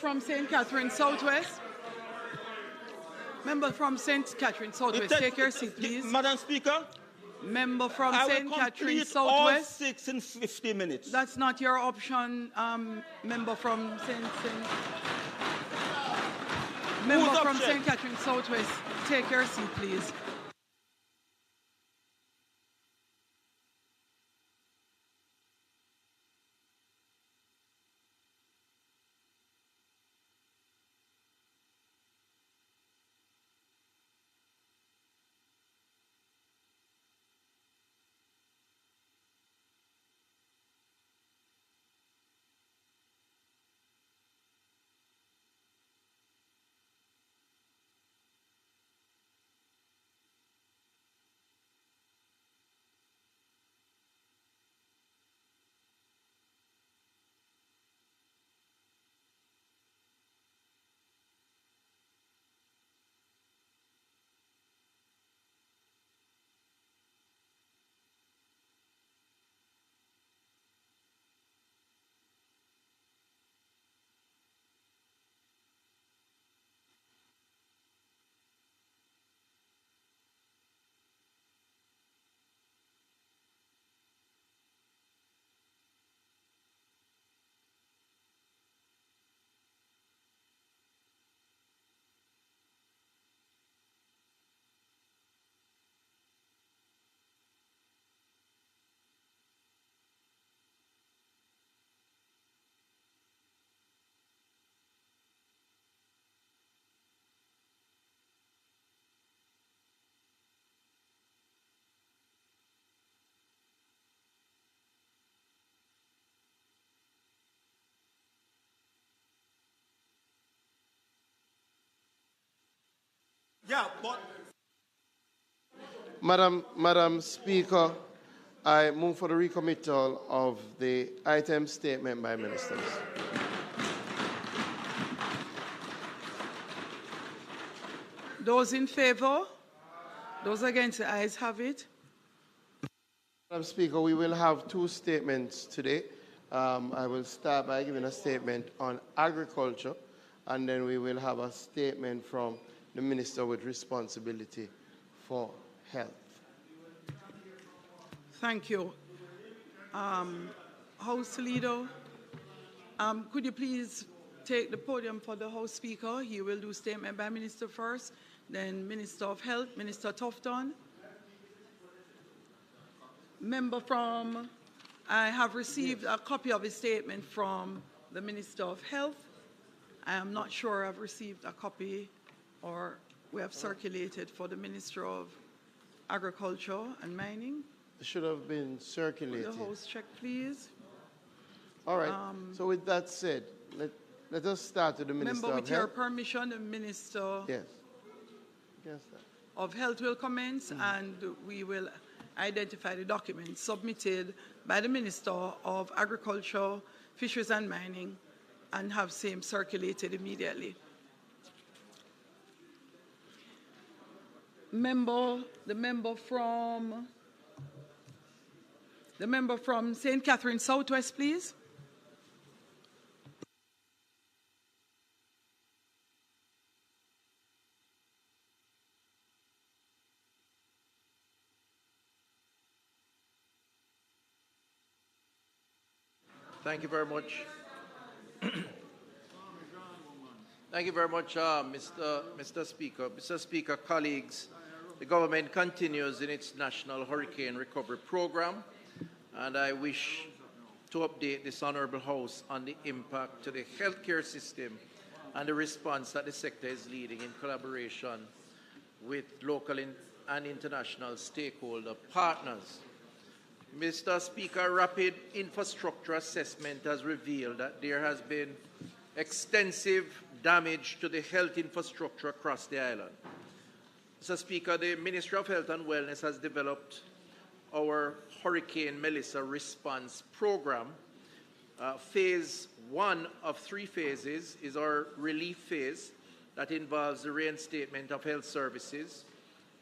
from St. Catherine Southwest. Member from St. Catherine Southwest, take your seat, please. Madam Speaker, Member from I St. will Catherine complete all Southwest. 6 in 50 minutes. That's not your option, member from Member from St. Catherine Southwest, take your seat, please. Yeah, but... Madam Speaker, I move for the recommittal of the item statement by ministers. Those in favor? Those against, the ayes have it. Madam Speaker, we will have 2 statements today. I will start by giving a statement on agriculture, and then we will have a statement from the Minister with responsibility for health. Thank you. House Leader, could you please take the podium for the House Speaker? He will do statement by Minister first, then Minister of Health, Minister Tufton. Member from, I have received a copy of a statement from the Minister of Health. I am not sure I've received a copy or we have circulated for the Minister of Agriculture and Mining. It should have been circulated. Will the House check, please? All right. So with that said, let us start with the Minister Member, of with your Health. permission, the Minister Yes. Yes, sir. of Health will commence and we will identify the documents submitted by the Minister of Agriculture, Fisheries and Mining and have same circulated immediately. The member from St. Catherine Southwest, please. Thank you very much. Thank you very much, Mr. Speaker. Mr. Speaker, colleagues, the government continues in its National Hurricane Recovery Program, and I wish to update this Honourable House on the impact to the healthcare system and the response that the sector is leading in collaboration with local and international stakeholder partners. Mr. Speaker, rapid infrastructure assessment has revealed that there has been extensive damage to the health infrastructure across the island. Mr. Speaker, the Ministry of Health and Wellness has developed our Hurricane Melissa response program. Phase 1 of 3 phases is our relief phase that involves the reinstatement of health services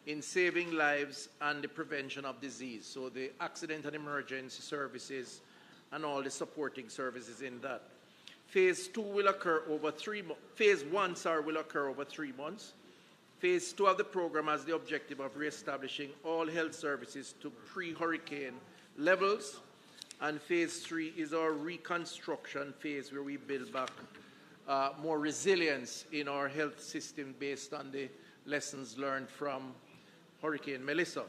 in saving lives and the prevention of disease. So the accident and emergency services and all the supporting services in that. Phase 2 will occur over 3 months. Phase 1, will occur over 3 months. Phase 2 of the program has the objective of reestablishing all health services to pre-hurricane levels. And phase 3 is our reconstruction phase, where we build back more resilience in our health system based on the lessons learned from Hurricane Melissa.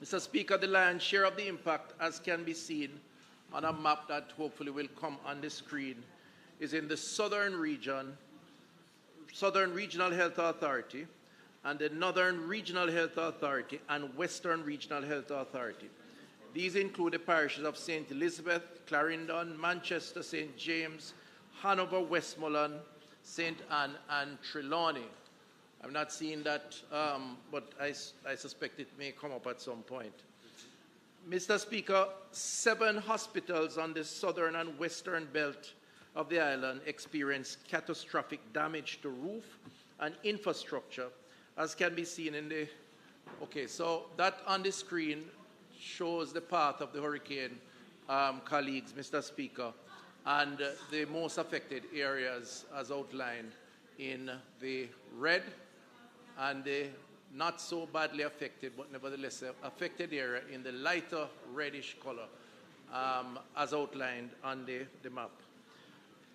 Mr. Speaker, the lion's share of the impact, as can be seen on a map that hopefully will come on the screen, is in the Southern Regional Health Authority, and the Northern Regional Health Authority and Western Regional Health Authority. These include the parishes of St. Elizabeth, Clarendon, Manchester, St. James, Hanover, Westmoreland, St. Anne, and Trelawney. I'm not seeing that, but I suspect it may come up at some point. Mr. Speaker, 7 hospitals on the southern and western belt of the island experienced catastrophic damage to roof and infrastructure, as can be seen in the, okay, so that on the screen shows the path of the hurricane, colleagues, Mr. Speaker, and the most affected areas as outlined in the red, and the not so badly affected, but nevertheless affected area in the lighter reddish color, as outlined on the map.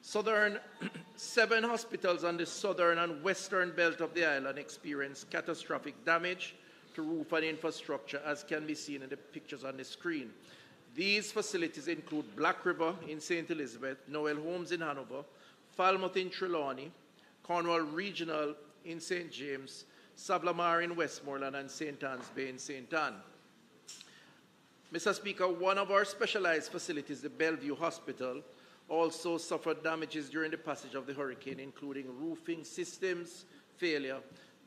7 hospitals on the southern and western belt of the island experienced catastrophic damage to roof and infrastructure, as can be seen in the pictures on the screen. These facilities include Black River in St. Elizabeth, Noel Homes in Hanover, Falmouth in Trelawney, Cornwall Regional in St. James, Savlamar in Westmoreland, and St. Anne's Bay in St. Anne. Mr. Speaker, one of our specialized facilities, the Bellevue Hospital, also suffered damages during the passage of the hurricane, including roofing systems failure,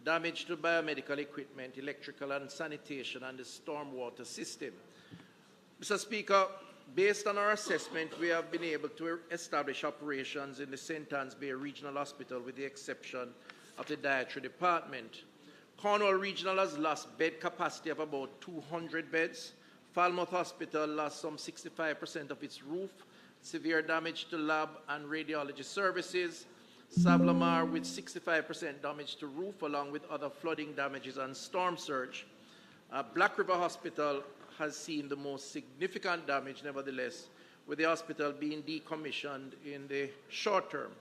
damage to biomedical equipment, electrical and sanitation, and the stormwater system. Mr. Speaker, based on our assessment, we have been able to establish operations in the St. Anne's Bay Regional Hospital with the exception of the dietary department. Cornwall Regional has lost bed capacity of about 200 beds. Falmouth Hospital lost some 65% of its roof, severe damage to lab and radiology services. Savlamar with 65% damage to roof, along with other flooding damages and storm surge. Black River Hospital has seen the most significant damage, nevertheless, with the hospital being decommissioned in the short term.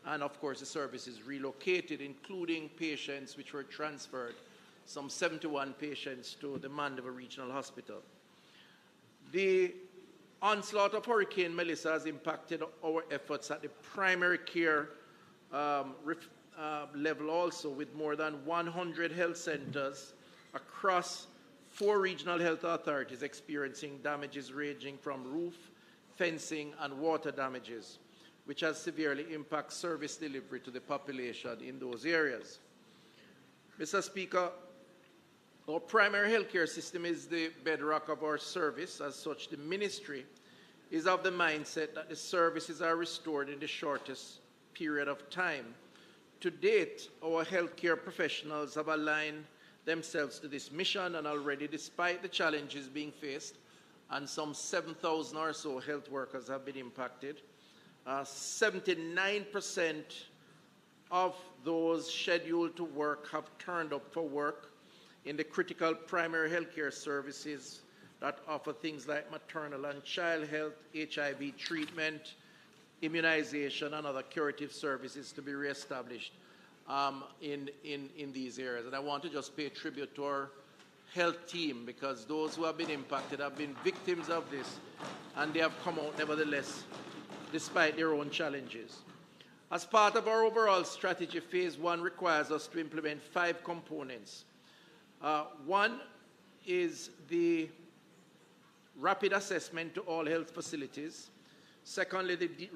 And of course, the services relocated, including patients which were transferred, some 71 patients to the Mandeville Regional Hospital. The onslaught of Hurricane Melissa has impacted our efforts at the primary care level also, with more than 100 health centers across 4 regional health authorities experiencing damages ranging from roof, fencing, and water damages, which has severely impacted service delivery to the population in those areas. Mr. Speaker, our primary healthcare system is the bedrock of our service. As such, the ministry is of the mindset that the services are restored in the shortest period of time. To date, our healthcare professionals have aligned themselves to this mission, and already, despite the challenges being faced, and some 7,000 or so health workers have been impacted, 79% of those scheduled to work have turned up for work in the critical primary healthcare services that offer things like maternal and child health, HIV treatment, immunization, and other curative services to be reestablished in these areas. And I want to just pay tribute to our health team, because those who have been impacted have been victims of this, and they have come out nevertheless, despite their own challenges. As part of our overall strategy, Phase 1 requires us to implement 5 components. One is the rapid assessment to all health facilities. Secondly, the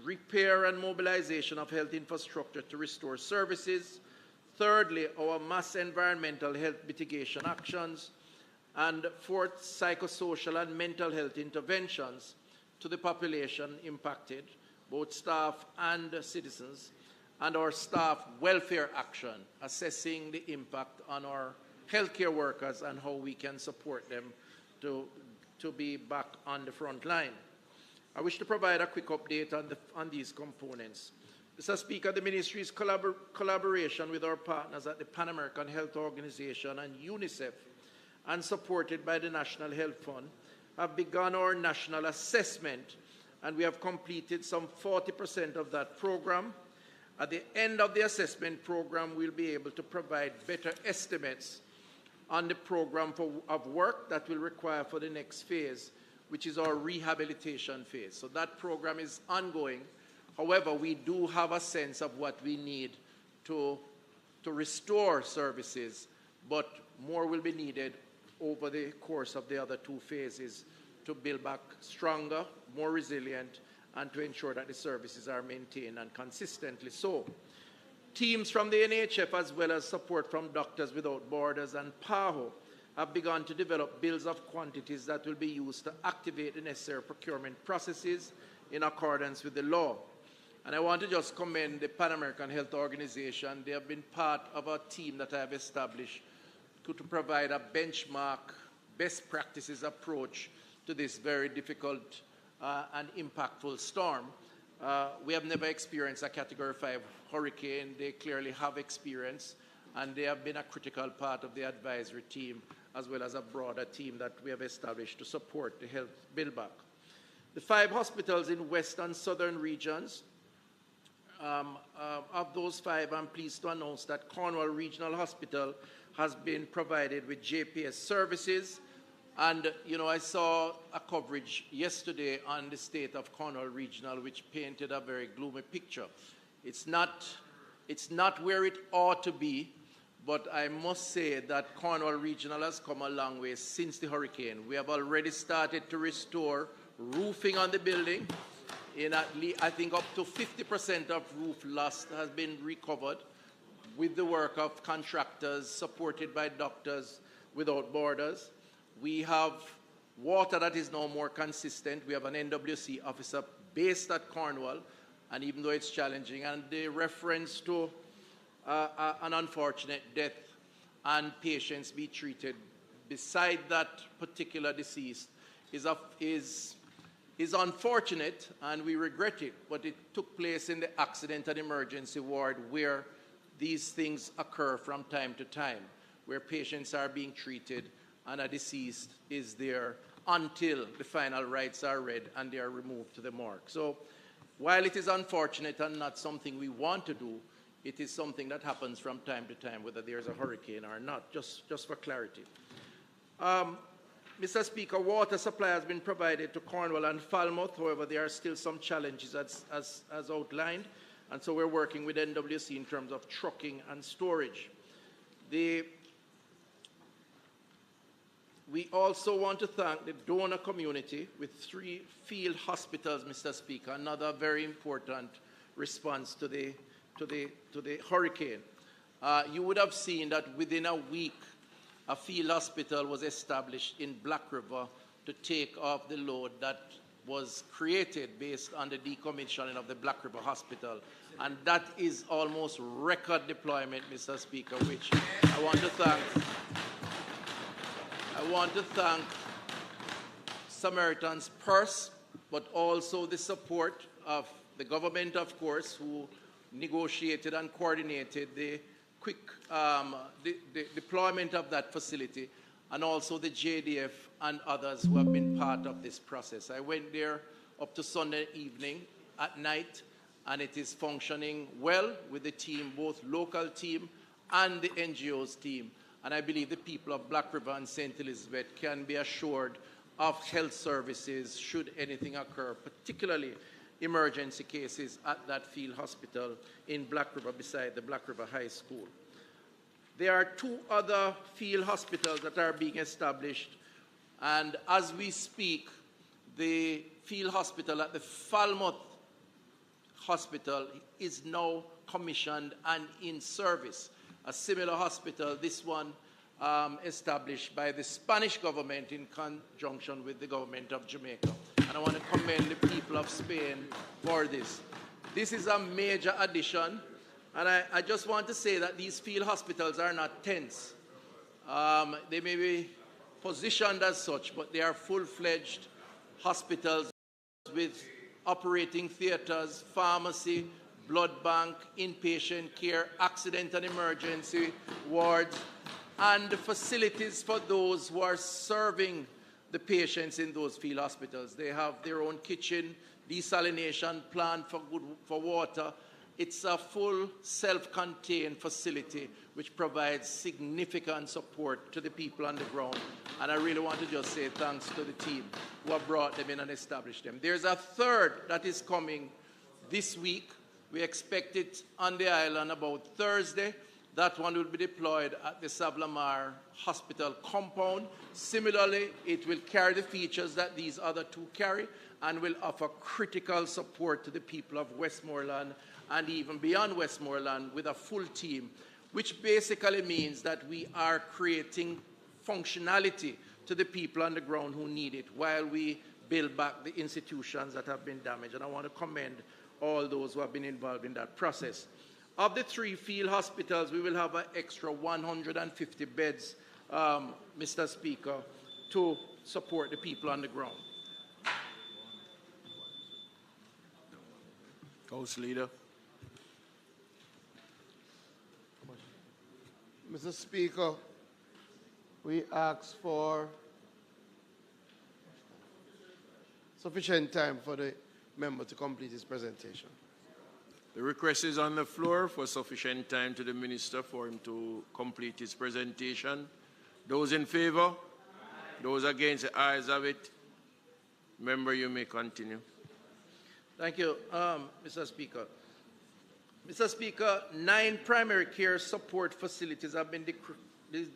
repair and mobilization of health infrastructure to restore services. Thirdly, our mass environmental health mitigation actions. And fourth, psychosocial and mental health interventions to the population impacted, both staff and citizens, and our staff welfare action, assessing the impact on our healthcare workers and how we can support them to be back on the front line. I wish to provide a quick update on these components. Mr. Speaker, the Ministry's collaboration with our partners at the Pan American Health Organization and UNICEF, and supported by the National Health Fund, have begun our national assessment, and we have completed some 40% of that program. At the end of the assessment program, we'll be able to provide better estimates on the program of work that will require for the next phase, which is our rehabilitation phase. So that program is ongoing. However, we do have a sense of what we need to restore services, but more will be needed over the course of the other two phases to build back stronger, more resilient, and to ensure that the services are maintained and consistently so. Teams from the NHF, as well as support from Doctors Without Borders and PAHO, have begun to develop bills of quantities that will be used to activate the necessary procurement processes in accordance with the law. And I want to just commend the Pan American Health Organization. They have been part of a team that I have established to provide a benchmark, best practices approach to this very difficult and impactful storm. We have never experienced a Category 5 hurricane. They clearly have experience, and they have been a critical part of the advisory team, as well as a broader team that we have established to support the health build-back. The 5 hospitals in west and southern regions, of those 5, I'm pleased to announce that Cornwall Regional Hospital has been provided with JPS services. And, you know, I saw a coverage yesterday on the state of Cornwall Regional, which painted a very gloomy picture. It's not where it ought to be, but I must say that Cornwall Regional has come a long way since the hurricane. We have already started to restore roofing on the building. In at least, I think up to 50% of roof loss has been recovered with the work of contractors supported by Doctors Without Borders. We have water that is now more consistent. We have an NWC officer based at Cornwall, and even though it's challenging, and the reference to an unfortunate death and patients be treated beside that particular deceased is unfortunate, and we regret it, but it took place in the accident and emergency ward where these things occur from time to time, where patients are being treated and a deceased is there until the final rites are read and they are removed to the morgue. So while it is unfortunate and not something we want to do, it is something that happens from time to time, whether there's a hurricane or not, just for clarity. Mr. Speaker, water supply has been provided to Cornwall and Falmouth. However, there are still some challenges as outlined, and so we're working with NWC in terms of trucking and storage. We also want to thank the donor community with 3 field hospitals, Mr. Speaker, another very important response to the hurricane. You would have seen that within a week, a field hospital was established in Black River to take off the load that was created based on the decommissioning of the Black River Hospital. And that is almost record deployment, Mr. Speaker, which I want to thank Samaritan's Purse, but also the support of the government, of course, who negotiated and coordinated the quick the deployment of that facility, and also the JDF and others who have been part of this process. I went there up to Sunday evening at night, and it is functioning well with the team, both local team and the NGO's team. And I believe the people of Black River and St. Elizabeth can be assured of health services should anything occur, particularly emergency cases at that field hospital in Black River beside the Black River High School. There are 2 other field hospitals that are being established, and as we speak, the field hospital at the Falmouth Hospital is now commissioned and in service. A similar hospital, this one established by the Spanish government in conjunction with the government of Jamaica. And I want to commend the people of Spain for this. This is a major addition, and I just want to say that these field hospitals are not tents. They may be positioned as such, but they are full-fledged hospitals with operating theaters, pharmacy, blood bank, inpatient care, accident and emergency wards, and facilities for those who are serving the patients in those field hospitals. They have their own kitchen, desalination plant for water. It's a full self-contained facility which provides significant support to the people on the ground. And I really want to just say thanks to the team who have brought them in and established them. There's a third that is coming this week. We expect it on the island about Thursday. That one will be deployed at the Savlamar Hospital compound. Similarly, it will carry the features that these other two carry and will offer critical support to the people of Westmoreland and even beyond Westmoreland with a full team, which basically means that we are creating functionality to the people on the ground who need it while we build back the institutions that have been damaged. And I want to commend all those who have been involved in that process. Of the 3 field hospitals, we will have an extra 150 beds, Mr. Speaker, to support the people on the ground. House Leader. Mr. Speaker, we ask for sufficient time for the member to complete his presentation. The request is on the floor for sufficient time to the Minister for him to complete his presentation. Those in favor? Those against, the ayes have it. Member, you may continue. Thank you, Mr. Speaker. Mr. Speaker, 9 primary care support facilities have been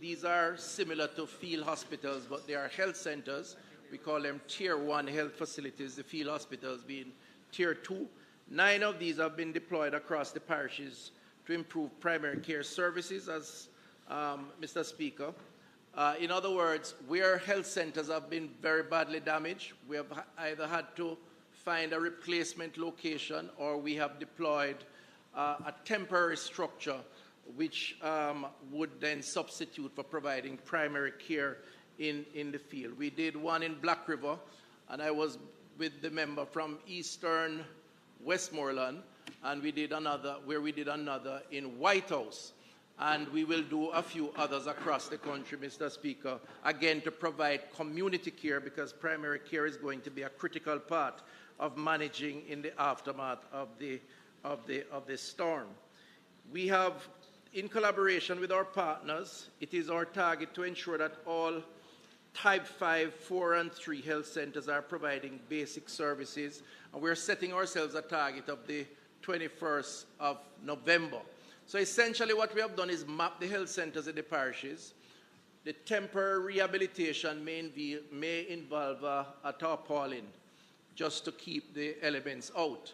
these are similar to field hospitals, but they are health centers. We call them Tier 1 health facilities, the field hospitals being Tier 2. 9 of these have been deployed across the parishes to improve primary care services, as Mr. Speaker. In other words, where health centers have been very badly damaged, we have either had to find a replacement location or we have deployed a temporary structure which would then substitute for providing primary care in the field. We did one in Black River, and I was with the member from Eastern Westmoreland, and we did another in White House. And we will do a few others across the country, Mr. Speaker, again to provide community care, because primary care is going to be a critical part of managing in the aftermath of the storm. We have, in collaboration with our partners, it is our target to ensure that all Type 5, 4, and 3 health centers are providing basic services, and we're setting ourselves a target of the 21st of November. So essentially what we have done is map the health centers in the parishes. The temporary rehabilitation may involve a tarpaulin just to keep the elements out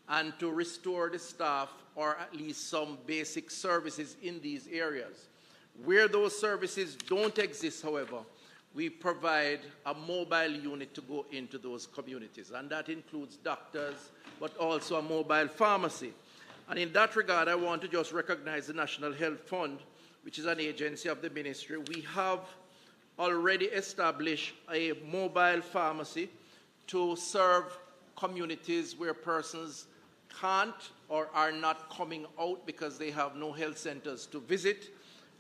and to restore the staff or at least some basic services in these areas. Where those services don't exist, however, we provide a mobile unit to go into those communities, and that includes doctors, but also a mobile pharmacy. And in that regard, I want to just recognize the National Health Fund, which is an agency of the ministry. We have already established a mobile pharmacy to serve communities where persons can't or are not coming out because they have no health centers to visit.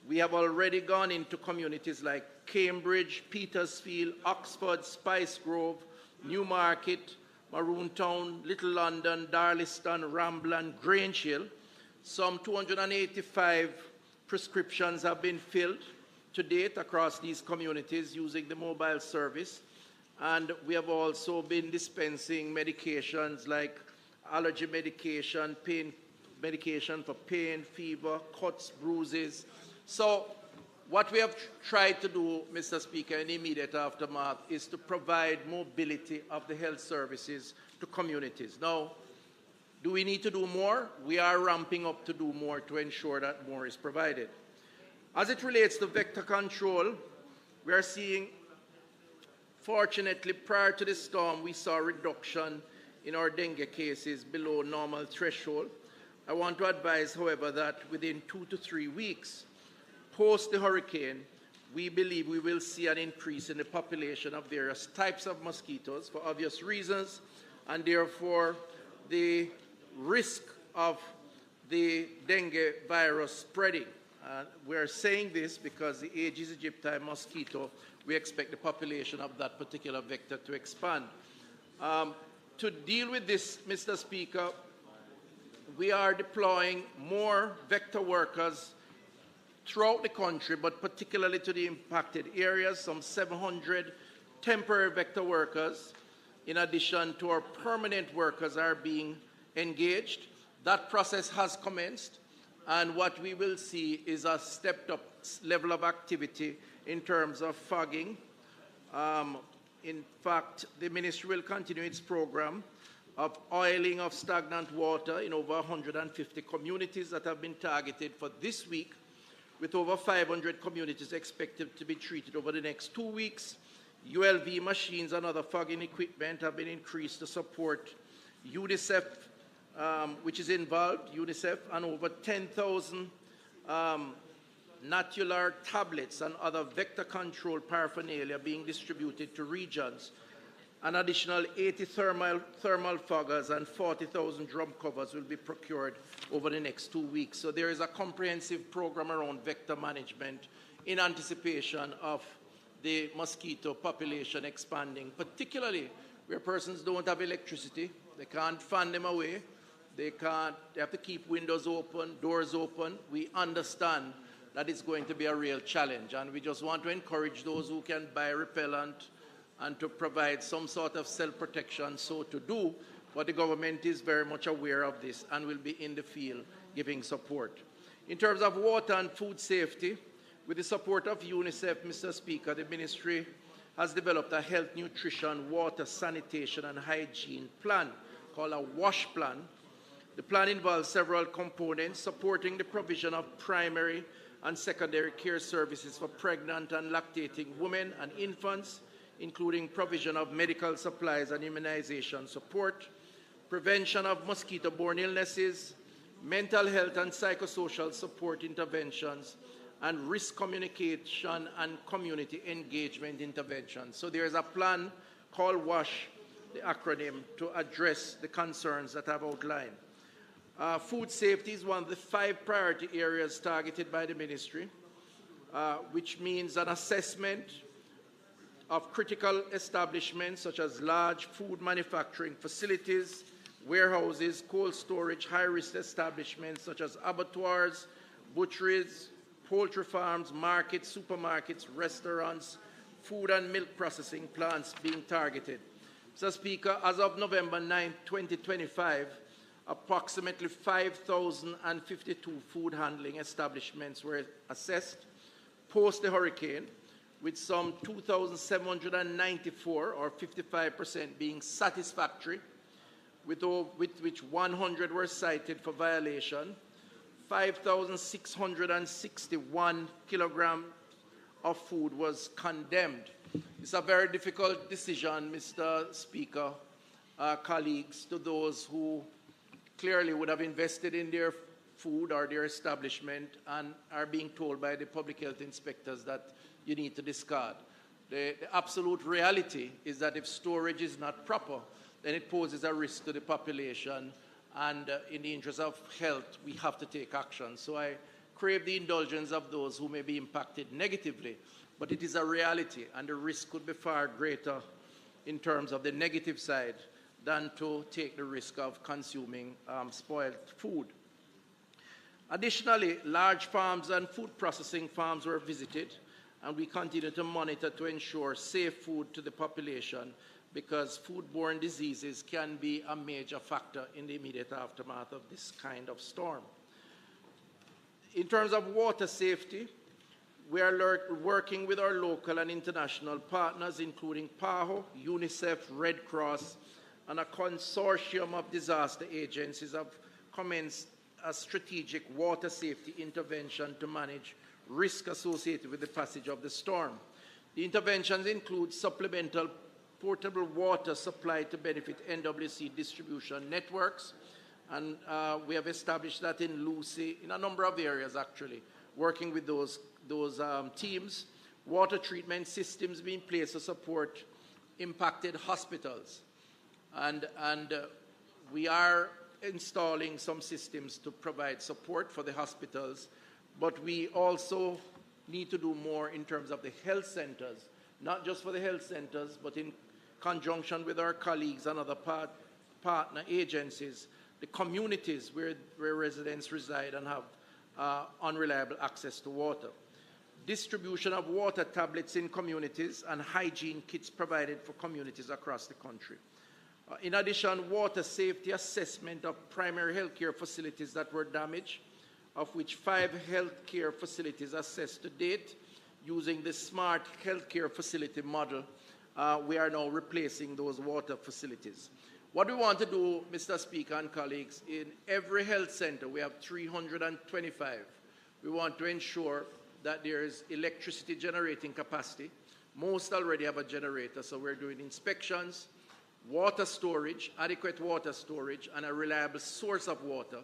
We have already gone into communities like Cambridge, Petersfield, Oxford, Spice Grove, Newmarket, Maroontown, Little London, Darlaston, Ramblan, Grange Hill. Some 285 prescriptions have been filled to date across these communities using the mobile service. And we have also been dispensing medications like allergy medication, pain medication for pain, fever, cuts, bruises. So what we have tried to do, Mr. Speaker, in the immediate aftermath is to provide mobility of the health services to communities. Now, do we need to do more? We are ramping up to do more to ensure that more is provided. As it relates to vector control, we are seeing, fortunately, prior to the storm, we saw a reduction in our dengue cases below normal threshold. I want to advise, however, that within 2 to 3 weeks, post the hurricane, we believe we will see an increase in the population of various types of mosquitoes for obvious reasons, and therefore the risk of the dengue virus spreading. We're saying this because the Aedes aegypti mosquito, we expect the population of that particular vector to expand. To deal with this, Mr. Speaker, we are deploying more vector workers throughout the country, but particularly to the impacted areas, some 700 temporary vector workers, in addition to our permanent workers, are being engaged. That process has commenced, and what we will see is a stepped up level of activity in terms of fogging. In fact, the ministry will continue its program of oiling of stagnant water in over 150 communities that have been targeted for this week, with over 500 communities expected to be treated over the next 2 weeks. ULV machines and other fogging equipment have been increased to support UNICEF, which is involved, UNICEF, and over 10,000 Natular tablets and other vector control paraphernalia being distributed to regions. An additional 80 thermal foggers and 40,000 drum covers will be procured over the next 2 weeks. So there is a comprehensive program around vector management in anticipation of the mosquito population expanding, particularly where persons don't have electricity, they can't fan them away, they have to keep windows open, doors open. We understand that it's going to be a real challenge, and we just want to encourage those who can buy repellent and to provide some sort of self-protection so to do, but the government is very much aware of this and will be in the field giving support. In terms of water and food safety, with the support of UNICEF, Mr. Speaker, the ministry has developed a health, nutrition, water, sanitation, and hygiene plan called a WASH plan. The plan involves several components supporting the provision of primary and secondary care services for pregnant and lactating women and infants, including provision of medical supplies and immunization support, prevention of mosquito-borne illnesses, mental health and psychosocial support interventions, and risk communication and community engagement interventions. So there is a plan called WASH, the acronym, to address the concerns that I've outlined. Food safety is one of the 5 priority areas targeted by the ministry, which means an assessment of critical establishments such as large food manufacturing facilities, warehouses, cold storage, high-risk establishments such as abattoirs, butcheries, poultry farms, markets, supermarkets, restaurants, food and milk processing plants being targeted. Mr. Speaker, as of November 9, 2025, approximately 5,052 food handling establishments were assessed post the hurricane, with some 2,794 or 55% being satisfactory, with which 100 were cited for violation. 5,661 kilograms of food was condemned. It's a very difficult decision, Mr. Speaker, colleagues, to those who clearly would have invested in their food or their establishment and are being told by the public health inspectors that you need to discard. The absolute reality is that if storage is not proper, then it poses a risk to the population, and in the interest of health, we have to take action. So I crave the indulgence of those who may be impacted negatively, but it is a reality, and the risk could be far greater in terms of the negative side than to take the risk of consuming spoiled food. Additionally, large farms and food processing farms were visited, and we continue to monitor to ensure safe food to the population, because foodborne diseases can be a major factor in the immediate aftermath of this kind of storm. In terms of water safety, we are working with our local and international partners, including PAHO, UNICEF, Red Cross, and a consortium of disaster agencies have commenced a strategic water safety intervention to manage risk associated with the passage of the storm. The interventions include supplemental portable water supply to benefit NWC distribution networks, and we have established that in Lucy, in a number of areas actually, working with those teams. Water treatment systems being placed to support impacted hospitals. And we are installing some systems to provide support for the hospitals, but we also need to do more in terms of the health centers, not just for the health centers, but in conjunction with our colleagues and other partner agencies, the communities where residents reside and have unreliable access to water. Distribution of water tablets in communities and hygiene kits provided for communities across the country. In addition, water safety assessment of primary healthcare facilities that were damaged, of which 5 healthcare facilities assessed to date using the smart healthcare facility model. We are now replacing those water facilities. What we want to do, Mr. Speaker and colleagues, in every health center, we have 325. We want to ensure that there is electricity generating capacity. Most already have a generator, so we're doing inspections, water storage, adequate water storage, and a reliable source of water,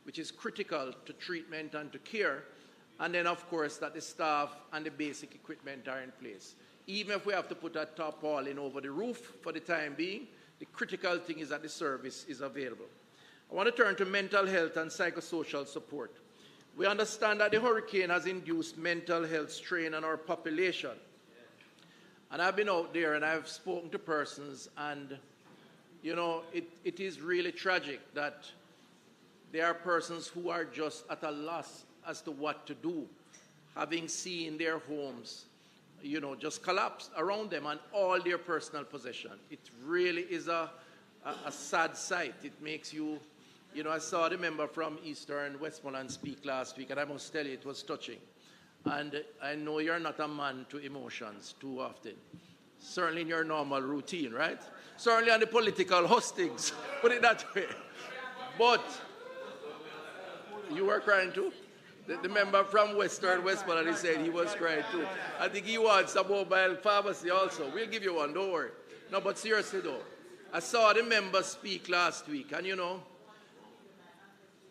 which is critical to treatment and to care. And then, of course, that the staff and the basic equipment are in place. Even if we have to put a tarpaulin over the roof for the time being, the critical thing is that the service is available. I want to turn to mental health and psychosocial support. We understand that the hurricane has induced mental health strain on our population. And I've been out there and I've spoken to persons, and, you know, it is really tragic that there are persons who are just at a loss as to what to do, having seen their homes, you know, just collapse around them and all their personal possession. It really is a sad sight. It makes you, you know, I saw the member from Eastern Westmoreland speak last week, and I must tell you, it was touching. And I know you're not a man to emotions too often. Certainly in your normal routine, right? Certainly on the political hustings, put it that way. But you were crying too? The member from Western Westmoreland, he said he was crying too. I think he wants a mobile pharmacy also. We'll give you one, don't worry. No, but seriously though, I saw the member speak last week, and you know,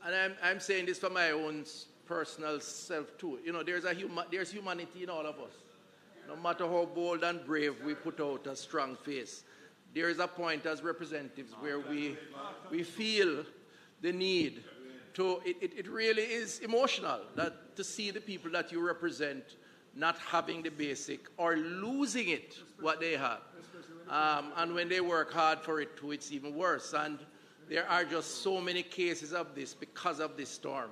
and I'm saying this for my own personal self too. You know, there's humanity in all of us. No matter how bold and brave we put out a strong face, there is a point as representatives where we feel the need to, it really is emotional that to see the people that you represent not having the basic or losing it, what they have. And when they work hard for it too, it's even worse. And there are just so many cases of this because of this storm.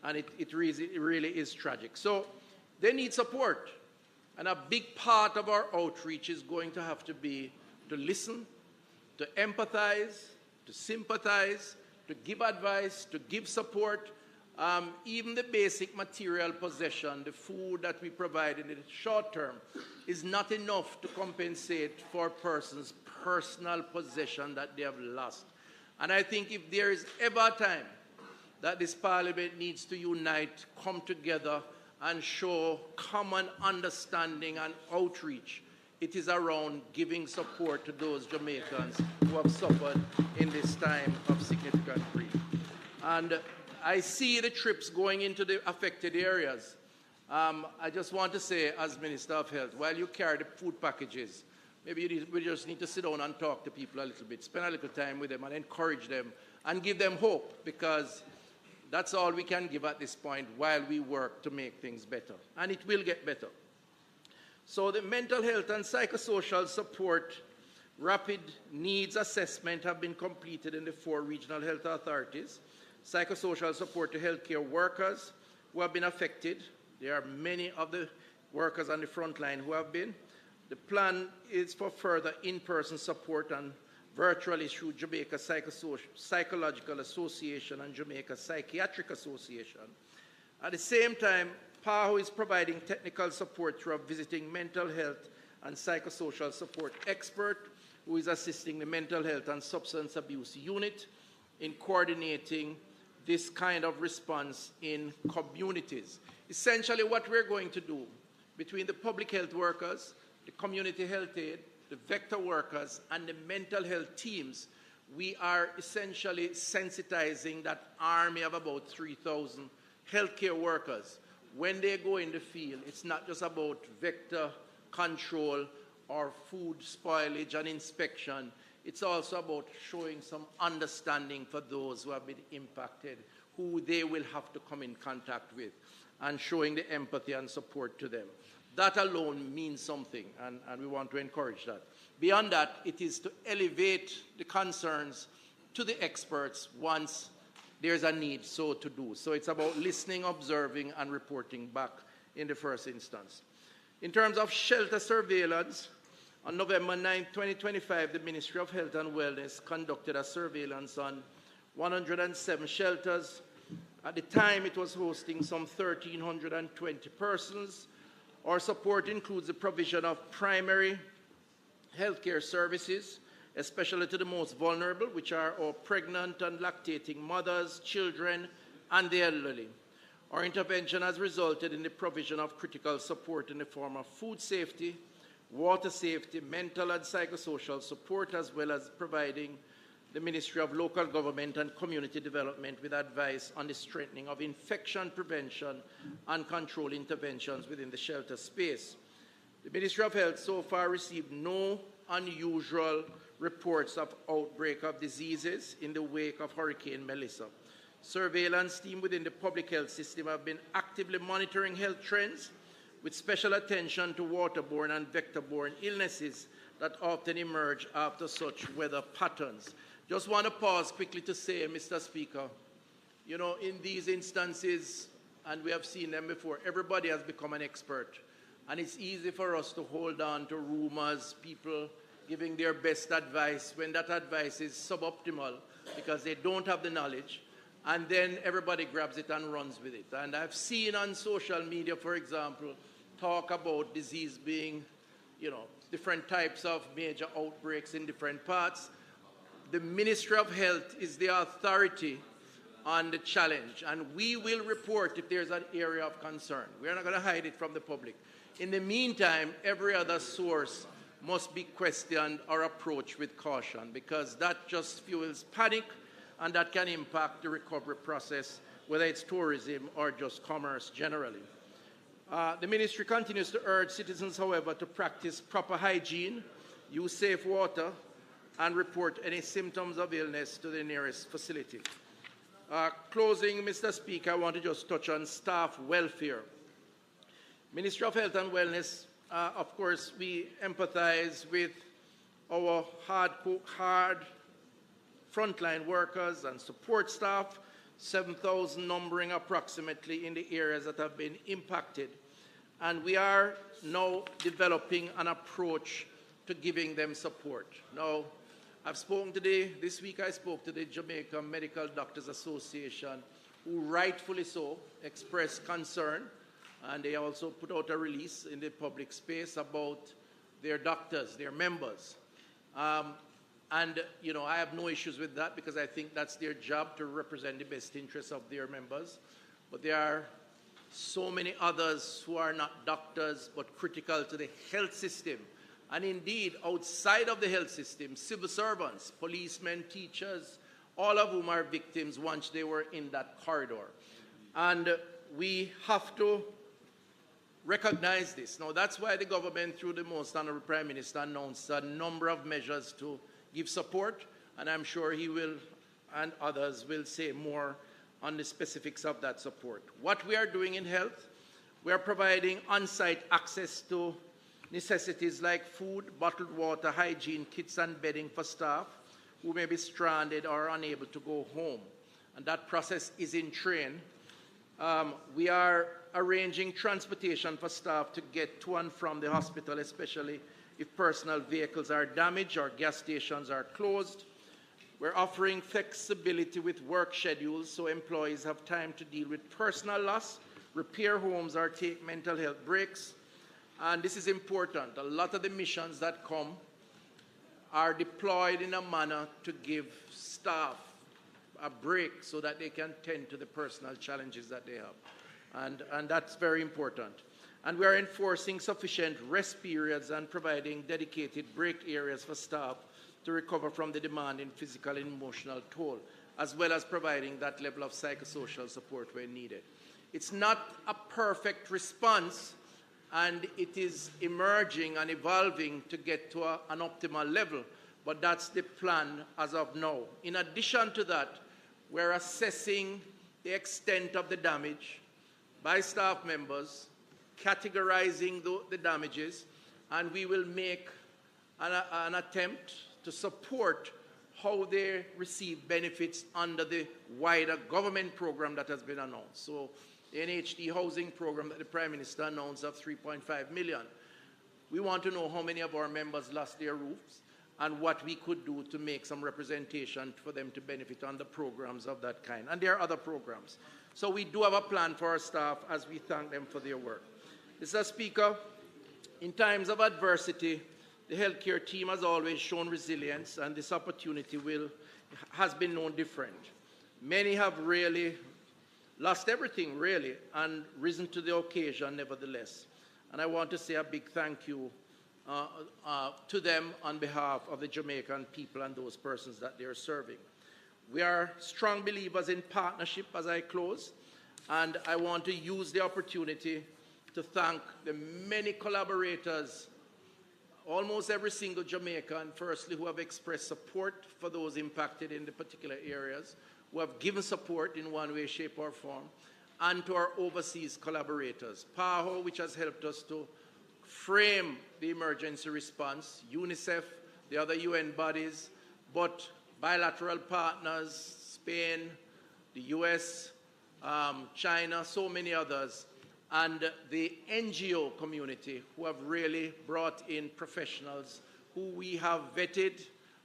And it really is tragic. So they need support. And a big part of our outreach is going to have to be to listen, to empathize, to sympathize, to give advice, to give support. Even the basic material possession, the food that we provide in the short term, is not enough to compensate for persons' personal possession that they have lost. And I think if there is ever a time that this Parliament needs to unite, come together, and show common understanding and outreach, it is around giving support to those Jamaicans who have suffered in this time of significant grief. And I see the trips going into the affected areas. I just want to say, as Minister of Health, while you carry the food packages, maybe we just need to sit down and talk to people a little bit, spend a little time with them and encourage them and give them hope, because that's all we can give at this point while we work to make things better. And it will get better. So the mental health and psychosocial support rapid needs assessment have been completed in the 4 regional health authorities. Psychosocial support to healthcare workers who have been affected. There are many of the workers on the front line who have been. The plan is for further in-person support and virtually through Jamaica Psychological Association and Jamaica Psychiatric Association. At the same time, PAHO is providing technical support through a visiting mental health and psychosocial support expert who is assisting the mental health and substance abuse unit in coordinating this kind of response in communities. Essentially what we're going to do between the public health workers, the community health aid, the vector workers, and the mental health teams, we are essentially sensitizing that army of about 3,000 healthcare workers. When they go in the field, it's not just about vector control or food spoilage and inspection. it's also about showing some understanding for those who have been impacted, who they will have to come in contact with, and showing the empathy and support to them. That alone means something, and we want to encourage that. Beyond that, it is to elevate the concerns to the experts once there's a need so to do. So it's about listening, observing, and reporting back in the first instance. In terms of shelter surveillance, on November 9, 2025, the Ministry of Health and Wellness conducted a surveillance on 107 shelters. At the time, it was hosting some 1,320 persons. Our support includes the provision of primary healthcare services, especially to the most vulnerable, which are our pregnant and lactating mothers, children, and the elderly. Our intervention has resulted in the provision of critical support in the form of food safety, water safety, mental and psychosocial support, as well as providing the Ministry of Local Government and Community Development with advice on the strengthening of infection prevention and control interventions within the shelter space. The Ministry of Health so far received no unusual reports of outbreak of diseases in the wake of Hurricane Melissa. Surveillance team within the public health system have been actively monitoring health trends with special attention to waterborne and vector-borne illnesses that often emerge after such weather patterns. Just want to pause quickly to say, Mr. Speaker, you know, in these instances, and we have seen them before, everybody has become an expert. And it's easy for us to hold on to rumors, people giving their best advice when that advice is suboptimal because they don't have the knowledge, and then everybody grabs it and runs with it. And I've seen on social media, for example, talk about disease being, you know, different types of major outbreaks in different parts. The Ministry of Health is the authority on the challenge, and we will report if there's an area of concern. We're not going to hide it from the public. In the meantime, every other source must be questioned or approached with caution, because that just fuels panic, and that can impact the recovery process, whether it's tourism or just commerce generally. The ministry continues to urge citizens, however, to practice proper hygiene, use safe water, and report any symptoms of illness to the nearest facility. Closing, Mr. Speaker, I want to just touch on staff welfare. Ministry of Health and Wellness, of course, we empathize with our hard frontline workers and support staff, 7,000 numbering approximately in the areas that have been impacted. And we are now developing an approach to giving them support. Now, I've spoken today, this week I spoke to the Jamaica Medical Doctors Association, who rightfully so expressed concern, and they also put out a release in the public space about their doctors, their members. And, you know, I have no issues with that because I think that's their job to represent the best interests of their members. But there are so many others who are not doctors but critical to the health system. And indeed, outside of the health system, civil servants, policemen, teachers, all of whom are victims once they were in that corridor. And we have to recognize this. Now, that's why the government, through the Most Honorable Prime Minister, announced a number of measures to give support, and I'm sure he will and others will say more on the specifics of that support. What we are doing in health, we are providing on-site access to necessities like food, bottled water, hygiene kits, and bedding for staff who may be stranded or unable to go home. And that process is in train. We are arranging transportation for staff to get to and from the hospital, especially if personal vehicles are damaged or gas stations are closed. We're offering flexibility with work schedules so employees have time to deal with personal loss, repair homes, or take mental health breaks. And this is important. A lot of the missions that come are deployed in a manner to give staff a break so that they can tend to the personal challenges that they have. And that's very important. And we are enforcing sufficient rest periods and providing dedicated break areas for staff to recover from the demanding physical and emotional toll, as well as providing that level of psychosocial support where needed. It's not a perfect response, and it is emerging and evolving to get to an optimal level. but that's the plan as of now. In addition to that, we're assessing the extent of the damage by staff members, categorizing the damages, and we will make an attempt to support how they receive benefits under the wider government program that has been announced. So the NHD housing program that the Prime Minister announced of 3.5 million. We want to know how many of our members lost their roofs and what we could do to make some representation for them to benefit on the programs of that kind. And there are other programs. So we do have a plan for our staff as we thank them for their work. Mr. Speaker, in times of adversity, the healthcare team has always shown resilience, and this opportunity has been no different. Many have really lost everything, really, and risen to the occasion nevertheless. And I want to say a big thank you to them on behalf of the Jamaican people and those persons that they are serving. We are strong believers in partnership as I close, and I want to use the opportunity to thank the many collaborators, almost every single Jamaican, firstly, who have expressed support for those impacted in the particular areas, who have given support in one way, shape, or form, and to our overseas collaborators. PAHO, which has helped us to frame the emergency response, UNICEF, the other UN bodies, but bilateral partners, Spain, the US, China, so many others, and the NGO community who have really brought in professionals who we have vetted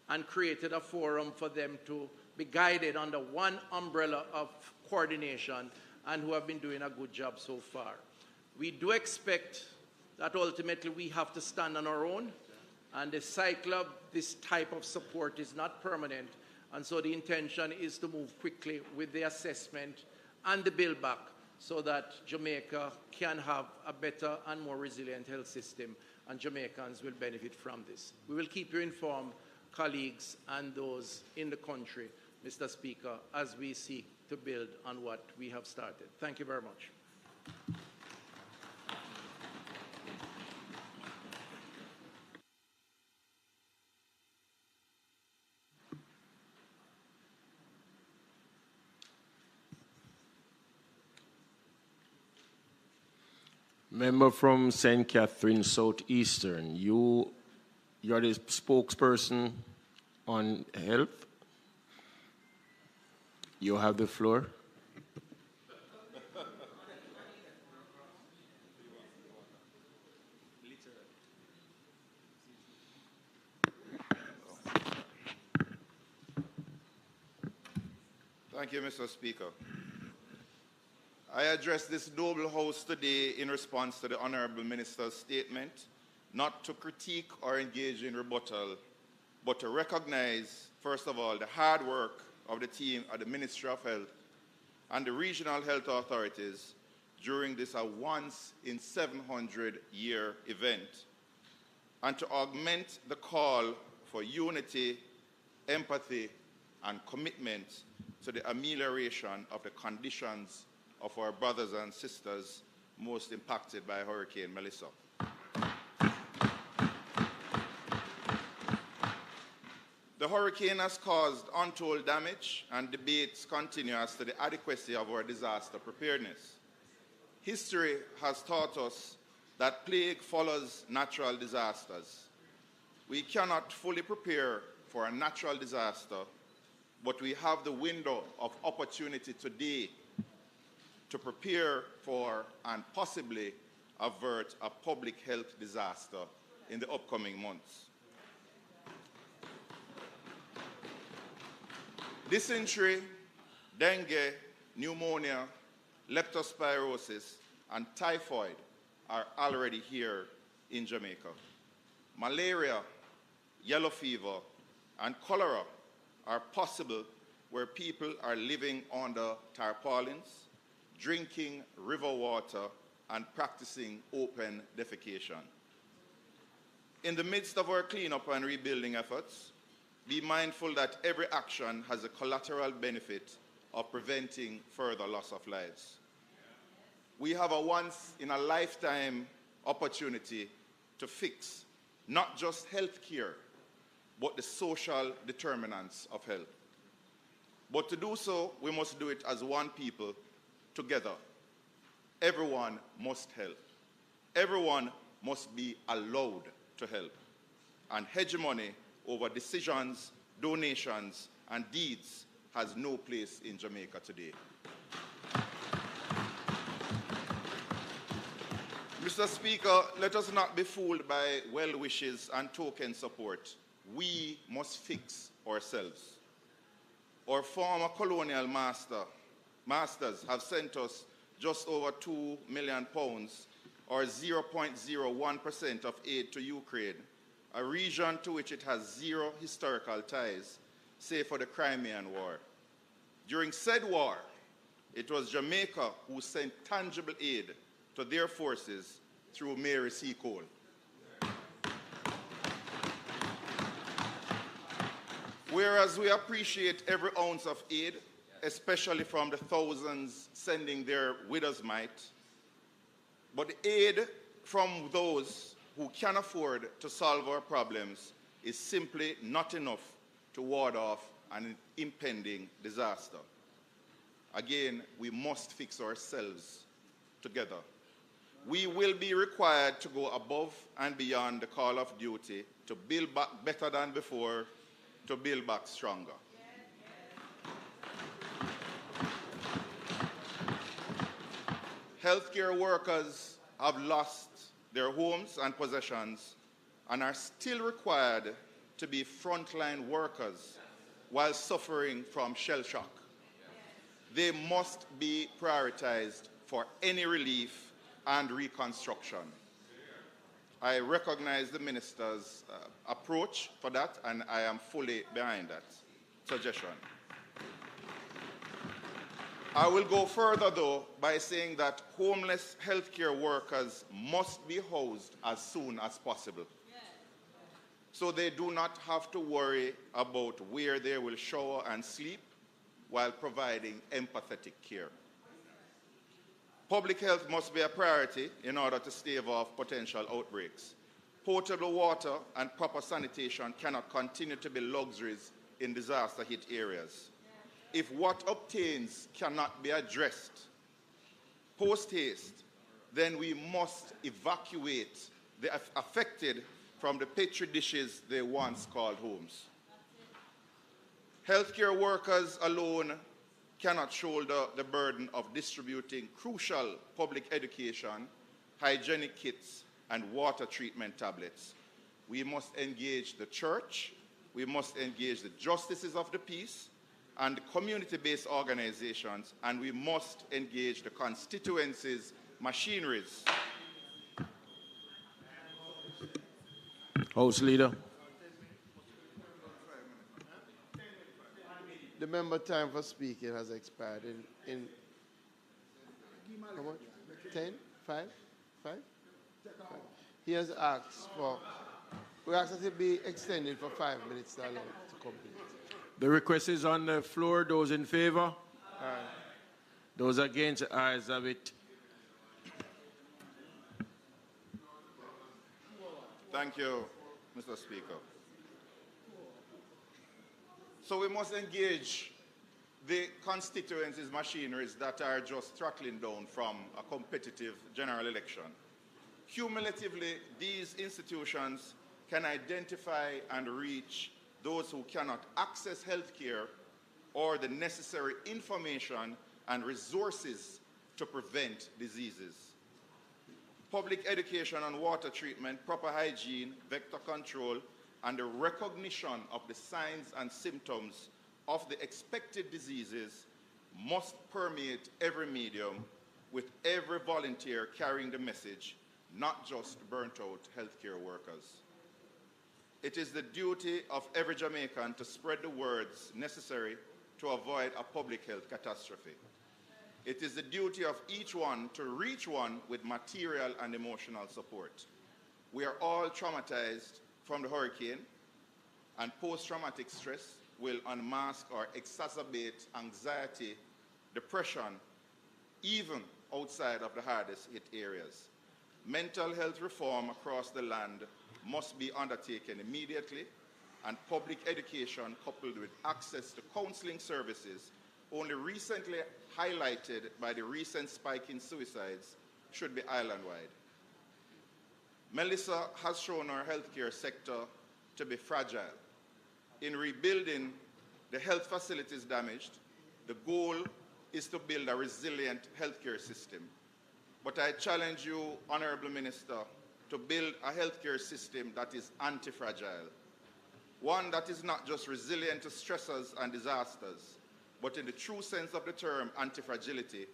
and created a forum for them to be guided under one umbrella of coordination and who have been doing a good job so far. We do expect that ultimately we have to stand on our own, and the cycle of this type of support is not permanent, and so the intention is to move quickly with the assessment and the build back so that Jamaica can have a better and more resilient health system, and Jamaicans will benefit from this. We will keep you informed, colleagues and those in the country, Mr. Speaker, as we seek to build on what we have started. Thank you very much. Member from St. Catherine Southeastern, you're the spokesperson on health. You have the floor. Thank you, Mr. Speaker. I address this noble House today in response to the Honourable Minister's statement, not to critique or engage in rebuttal, but to recognize, first of all, the hard work of the team at the Ministry of Health and the regional health authorities during this once-in-700-year event, and to augment the call for unity, empathy, and commitment to the amelioration of the conditions of our brothers and sisters most impacted by Hurricane Melissa. The hurricane has caused untold damage, and debates continue as to the adequacy of our disaster preparedness. History has taught us that plague follows natural disasters. We cannot fully prepare for a natural disaster, but we have the window of opportunity today to prepare for and possibly avert a public health disaster in the upcoming months. Dysentery, dengue, pneumonia, leptospirosis, and typhoid are already here in Jamaica. Malaria, yellow fever, and cholera are possible where people are living under tarpaulins, drinking river water, and practicing open defecation. In the midst of our cleanup and rebuilding efforts, be mindful that every action has a collateral benefit of preventing further loss of lives. We have a once-in-a-lifetime opportunity to fix not just health care, but the social determinants of health. But to do so, we must do it as one people, together. Everyone must help. Everyone must be allowed to help. And hegemony over decisions, donations, and deeds has no place in Jamaica today. Mr. Speaker, let us not be fooled by well wishes and token support. We must fix ourselves. Our former colonial masters have sent us just over £2 million, or 0.01% of aid to Ukraine, a region to which it has zero historical ties, save for the Crimean War. During said war, it was Jamaica who sent tangible aid to their forces through Mary C. Cole. Whereas we appreciate every ounce of aid, especially from the thousands sending their widow's mite, but the aid from those who can afford to solve our problems is simply not enough to ward off an impending disaster. Again, we must fix ourselves together. We will be required to go above and beyond the call of duty to build back better than before, to build back stronger. Healthcare workers have lost their homes and possessions and are still required to be frontline workers while suffering from shell shock. They must be prioritized for any relief and reconstruction. I recognize the minister's approach for that, and I am fully behind that suggestion. I will go further, though, by saying that homeless healthcare workers must be housed as soon as possible, so they do not have to worry about where they will shower and sleep while providing empathetic care. Public health must be a priority in order to stave off potential outbreaks. Potable water and proper sanitation cannot continue to be luxuries in disaster-hit areas. If what obtains cannot be addressed post-haste, then we must evacuate the affected from the petri dishes they once called homes. Healthcare workers alone cannot shoulder the burden of distributing crucial public education, hygienic kits, and water treatment tablets. We must engage the church, we must engage the justices of the peace, and community-based organizations, and we must engage the constituencies' machineries. House Leader. The member time for speaking has expired in how much? 10? 5? 5? He has asked for, we asked that it be extended for 5 minutes to allow it to complete. The request is on the floor. Those in favor? Aye. Those against, the ayes have it. Thank you, Mr. Speaker. So we must engage the constituencies' machineries that are just trickling down from a competitive general election. Cumulatively, these institutions can identify and reach those who cannot access health care or the necessary information and resources to prevent diseases. Public education on water treatment, proper hygiene, vector control, and the recognition of the signs and symptoms of the expected diseases must permeate every medium, with every volunteer carrying the message, not just burnt-out healthcare workers. It is the duty of every Jamaican to spread the words necessary to avoid a public health catastrophe. It is the duty of each one to reach one with material and emotional support. We are all traumatized from the hurricane, and post-traumatic stress will unmask or exacerbate anxiety, depression, even outside of the hardest hit areas. Mental health reform across the land must be undertaken immediately, and public education coupled with access to counseling services, only recently highlighted by the recent spike in suicides, should be island-wide. Melissa has shown our healthcare sector to be fragile. In rebuilding the health facilities damaged, the goal is to build a resilient healthcare system. But I challenge you, Honorable Minister, to build a healthcare system that is anti-fragile, one that is not just resilient to stressors and disasters, but in the true sense of the term anti-fragility,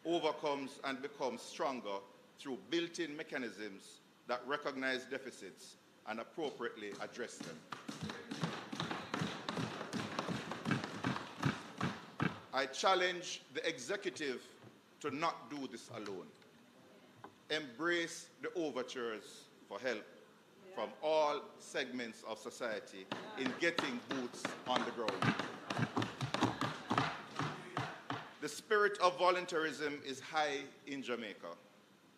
overcomes and becomes stronger through built-in mechanisms that recognize deficits and appropriately address them. I challenge the executive to not do this alone. Embrace the overtures for help from all segments of society in getting boots on the ground. The spirit of voluntarism is high in Jamaica.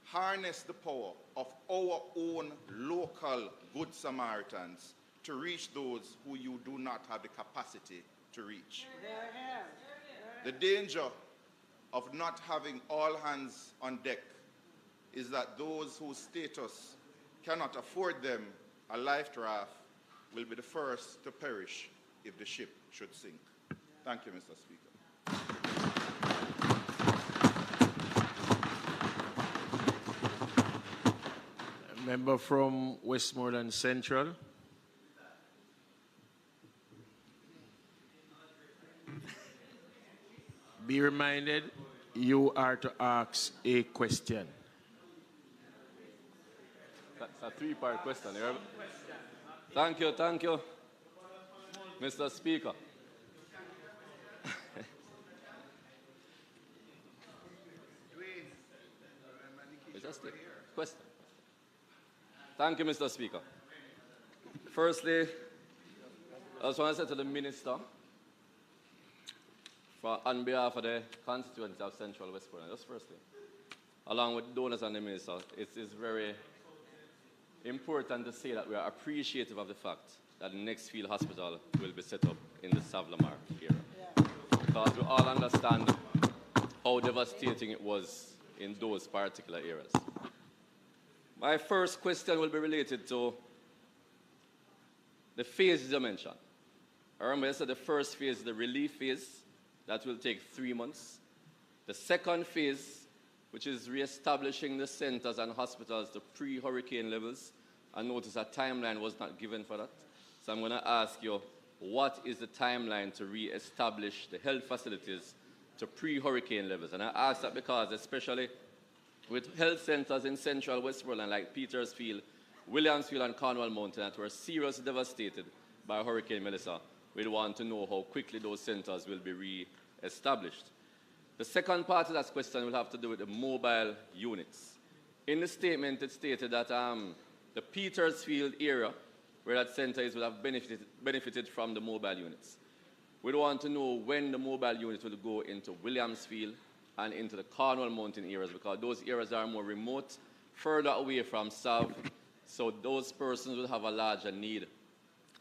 Harness the power of our own local good Samaritans to reach those who you do not have the capacity to reach. The danger of not having all hands on deck is that those whose status cannot afford them a life raft will be the first to perish if the ship should sink. Thank you, Mr. Speaker. Member from Westmoreland Central. Be reminded, you are to ask a question. That's a three-part question. Thank you, Mr. Speaker. It's just a question. Thank you, Mr. Speaker. Firstly, I just want to say to the Minister, on behalf of the constituents of Central Westmoreland, just firstly, along with donors and the Minister, it is very important to say that we are appreciative of the fact that the next field hospital will be set up in the Savlamar area. Because we all understand how devastating it was in those particular areas. My first question will be related to the phases you mentioned. I remember I said the first phase is the relief phase. That will take 3 months. The second phase, which is reestablishing the centers and hospitals to pre-hurricane levels, I notice a timeline was not given for that. So I'm going to ask you, what is the timeline to reestablish the health facilities to pre-hurricane levels? And I ask that because, especially with health centers in Central Westmoreland like Petersfield, Williamsfield, and Cornwall Mountain that were seriously devastated by Hurricane Melissa, we'd want to know how quickly those centers will be re-established. The second part of that question will have to do with the mobile units. In the statement, it stated that the Petersfield area, where that center is, will have benefited from the mobile units. We'd want to know when the mobile units will go into Williamsfield and into the Cornwall Mountain areas, because those areas are more remote, further away from SAV, so those persons will have a larger need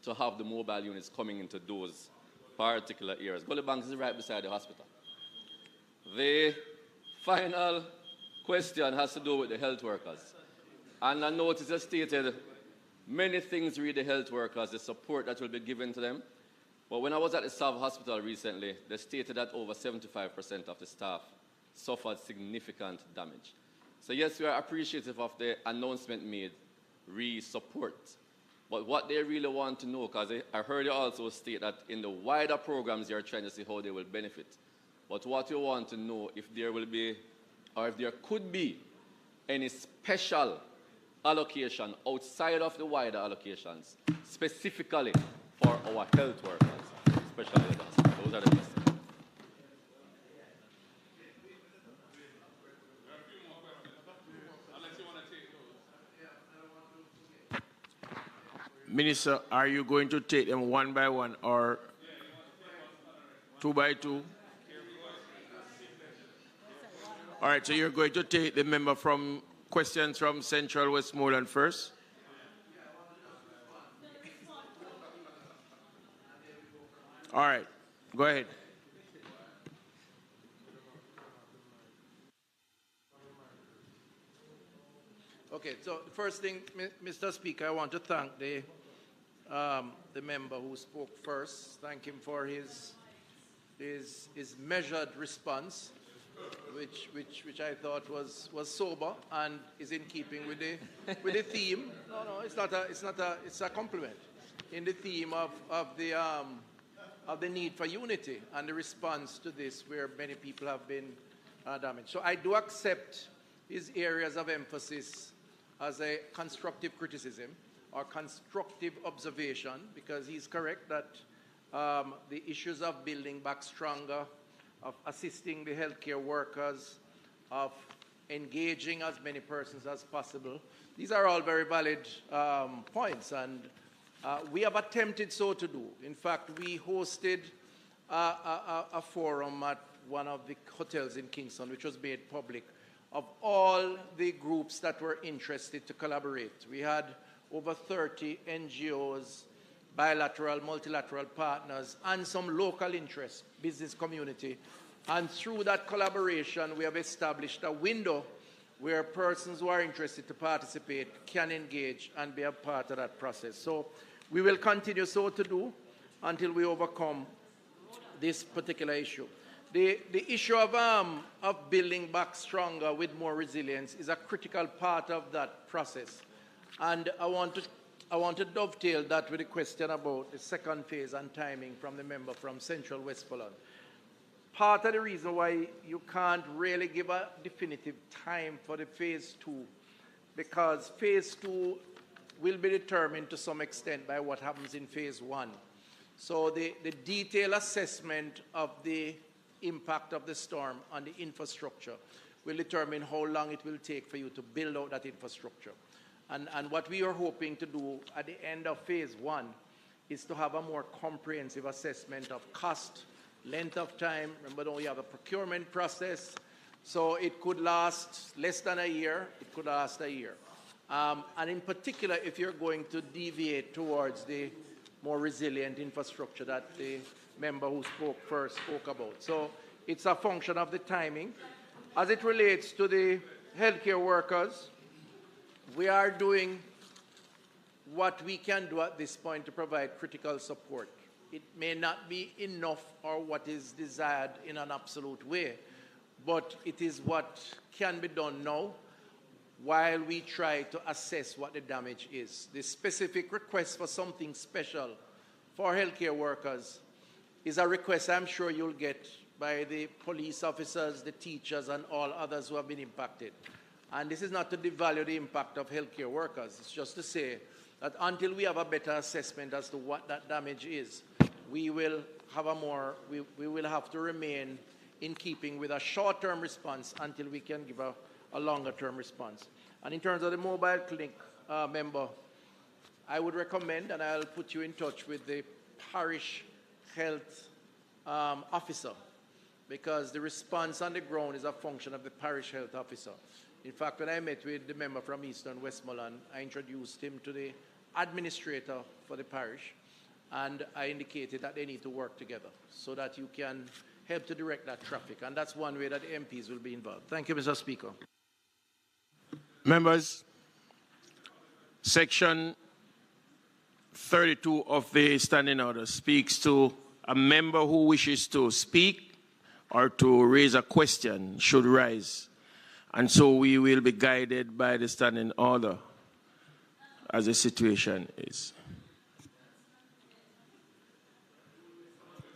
to have the mobile units coming into those particular areas. Gully Banks is right beside the hospital. The final question has to do with the health workers. And I notice it stated many things read the health workers, the support that will be given to them. But when I was at the SAV hospital recently, they stated that over 75% of the staff suffered significant damage. So yes, we are appreciative of the announcement made, re-support. But what they really want to know, because I heard you also state that in the wider programs, you're trying to see how they will benefit. But what you want to know, if there will be, or if there could be, any special allocation outside of the wider allocations, specifically for our health workers, especially those. Those are the questions. Minister, are you going to take them one by one or 2 by 2? All right, so you're going to take the member from questions from Central Westmoreland first? All right, go ahead. Okay, so first thing, Mr. Speaker, I want to thank the member who spoke first. Thank him for his measured response, which I thought was sober and is in keeping with the theme. No, it's a compliment in the theme of the need for unity and the response to this, where many people have been damaged. So I do accept his areas of emphasis as a constructive criticism or constructive observation, because he's correct that the issues of building back stronger, of assisting the healthcare workers, of engaging as many persons as possible, these are all very valid points, and we have attempted so to do. In fact, we hosted a forum at one of the hotels in Kingston, which was made public, of all the groups that were interested to collaborate. We had over 30 NGOs, bilateral, multilateral partners, and some local interest, business community. And through that collaboration, we have established a window where persons who are interested to participate can engage and be a part of that process. So we will continue so to do until we overcome this particular issue. The issue of building back stronger with more resilience is a critical part of that process. And I want to dovetail that with a question about the second phase and timing from the member from Central Westmoreland. Part of the reason why you can't really give a definitive time for the phase 2, because phase 2 will be determined to some extent by what happens in phase 1. So the detailed assessment of the impact of the storm on the infrastructure will determine how long it will take for you to build out that infrastructure. And what we are hoping to do at the end of phase 1 is to have a more comprehensive assessment of cost, length of time. Remember, we have a procurement process, so it could last less than a year, it could last a year. And in particular, if you're going to deviate towards the more resilient infrastructure that the member who spoke first spoke about. So it's a function of the timing. As it relates to the healthcare workers, we are doing what we can do at this point to provide critical support. It may not be enough or what is desired in an absolute way, but it is what can be done now while we try to assess what the damage is. The specific request for something special for healthcare workers is a request I'm sure you'll get by the police officers, the teachers, and all others who have been impacted. And this is not to devalue the impact of healthcare workers. It's just to say that until we have a better assessment as to what that damage is, we will have we will have to remain in keeping with a short-term response until we can give a longer-term response. And in terms of the mobile clinic member, I would recommend, and I'll put you in touch with the parish health officer, because the response on the ground is a function of the parish health officer. In fact, when I met with the member from Eastern Westmoreland, I introduced him to the administrator for the parish, and I indicated that they need to work together so that you can help to direct that traffic. And that's one way that the MPs will be involved. Thank you, Mr. Speaker. Members, Section 32 of the Standing Order speaks to a member who wishes to speak or to raise a question should rise. And so we will be guided by the Standing Order as the situation is.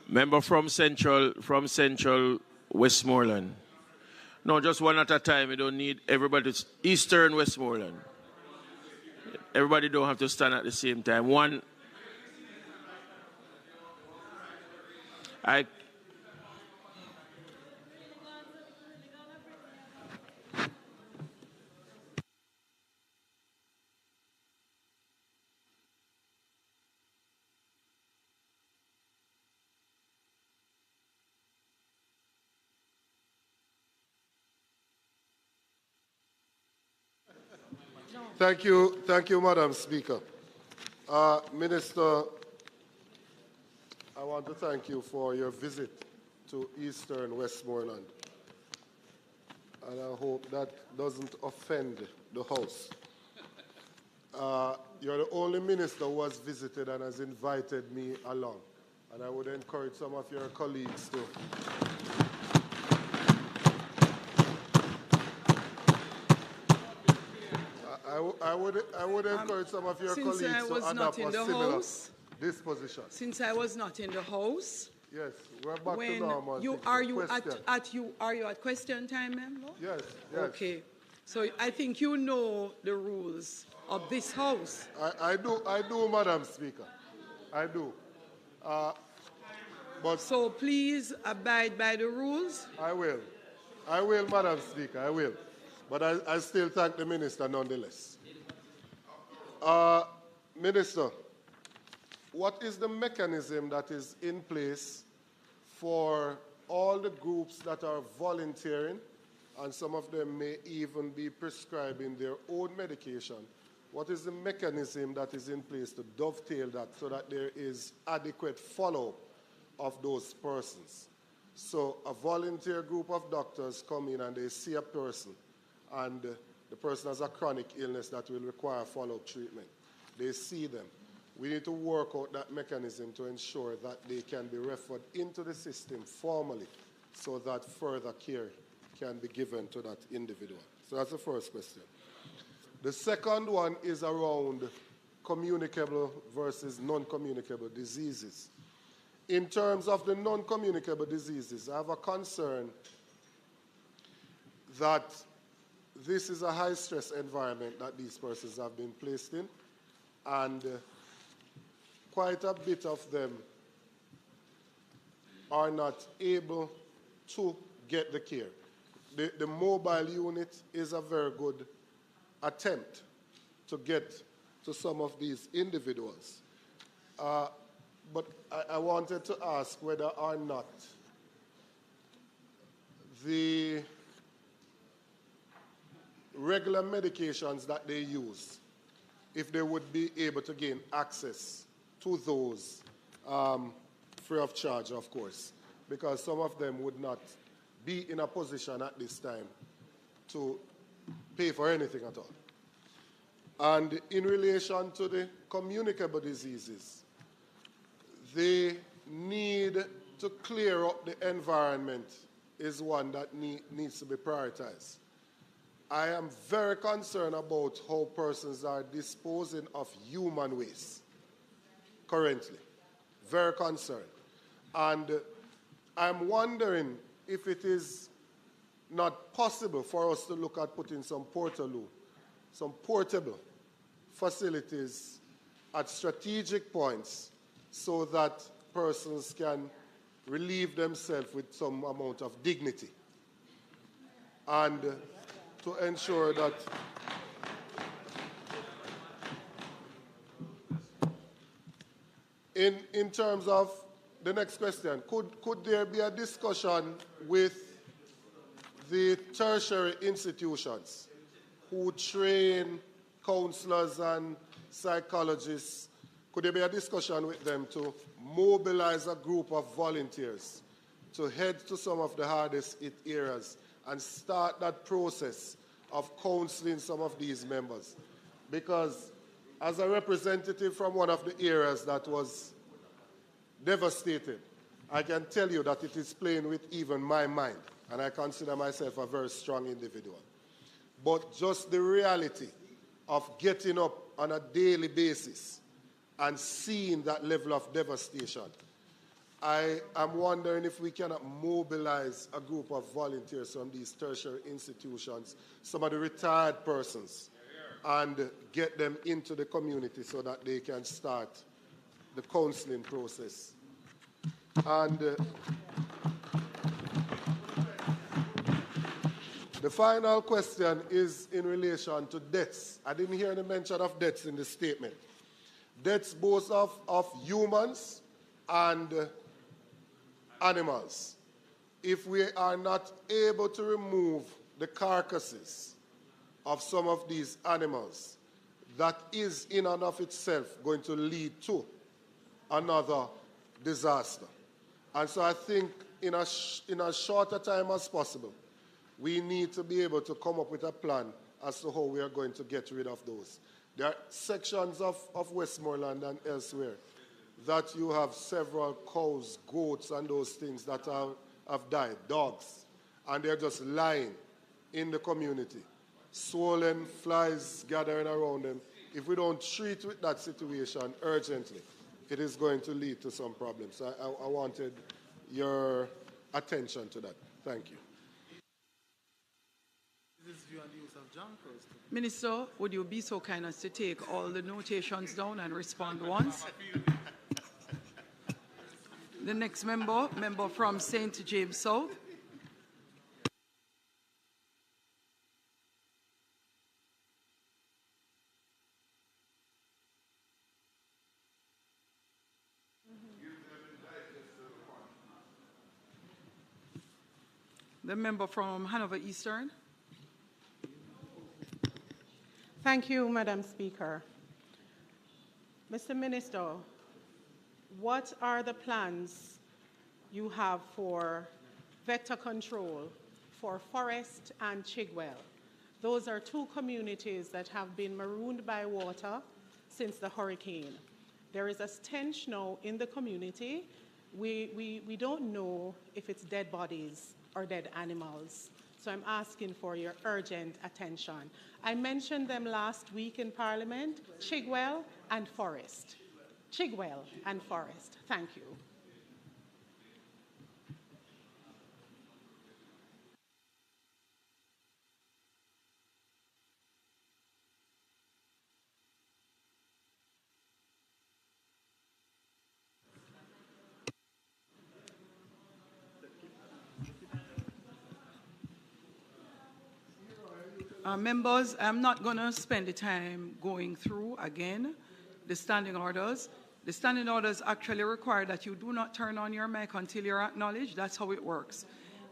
Member from Central Westmoreland. No, just one at a time. We don't need everybody. Eastern Westmoreland. Everybody don't have to stand at the same time. One. Thank you, Madam Speaker. Minister, I want to thank you for your visit to Eastern Westmoreland. And I hope that doesn't offend the House. You're the only minister who has visited and has invited me along. And I would encourage some of your colleagues to. I would encourage some of your colleagues to adopt a similar disposition. Since I was not in the House, Yes, we're back to when normal. you It's are a you question. are you at question time, ma'am? Yes, yes. Okay. So I think you know the rules of this House. I do, Madam Speaker. I do. But So please abide by the rules. I will, Madam Speaker, I will. But I still thank the Minister nonetheless. Minister, what is the mechanism that is in place for all the groups that are volunteering, and some of them may even be prescribing their own medication? What is the mechanism that is in place to dovetail that so that there is adequate follow-up of those persons? So a volunteer group of doctors come in and they see a person, and the person has a chronic illness that will require follow-up treatment. They see them. We need to work out that mechanism to ensure that they can be referred into the system formally so that further care can be given to that individual. So that's the first question. The second one is around communicable versus non-communicable diseases. In terms of the non-communicable diseases, I have a concern that this is a high-stress environment that these persons have been placed in, and quite a bit of them are not able to get the care. The mobile unit is a very good attempt to get to some of these individuals. But I wanted to ask whether or not the regular medications that they use, if they would be able to gain access to those free of charge, of course, because some of them would not be in a position at this time to pay for anything at all. And in relation to the communicable diseases, the need to clear up the environment is one that needs to be prioritized. I am very concerned about how persons are disposing of human waste currently. Very concerned. And I'm wondering if it is not possible for us to look at putting some portable facilities at strategic points so that persons can relieve themselves with some amount of dignity, and to ensure that in terms of the next question, could there be a discussion with the tertiary institutions who train counselors and psychologists? Could there be a discussion with them to mobilize a group of volunteers to head to some of the hardest hit areas and start that process of counseling some of these members? Because as a representative from one of the areas that was devastated, I can tell you that it is playing with even my mind, and I consider myself a very strong individual. But just the reality of getting up on a daily basis and seeing that level of devastation, I am wondering if we cannot mobilize a group of volunteers from these tertiary institutions, some of the retired persons, and get them into the community so that they can start the counseling process. And the final question is in relation to deaths. I didn't hear any mention of deaths in the statement. Deaths both of humans and animals. If we are not able to remove the carcasses of some of these animals, that is in and of itself going to lead to another disaster. And so I think in as short a time as possible, we need to be able to come up with a plan as to how we are going to get rid of those. There are sections of Westmoreland and elsewhere that you have several cows, goats, and those things that have died, dogs, and they're just lying in the community, swollen, flies gathering around them. If we don't treat with that situation urgently, it is going to lead to some problems. I wanted your attention to that. Thank you. Minister, would you be so kind as to take all the notations down and respond once? The next member from St. James South. The member from Hanover Eastern. Thank you, Madam Speaker. Mr. Minister, what are the plans you have for vector control for Forest and Chigwell? Those are two communities that have been marooned by water since the hurricane. There is a stench now in the community. We don't know if it's dead bodies or dead animals. So I'm asking for your urgent attention. I mentioned them last week in Parliament, Chigwell and Forest. Chigwell and Forest. Thank you. Members, I'm not going to spend the time going through again the standing orders. The standing orders actually require that you do not turn on your mic until you're acknowledged. That's how it works.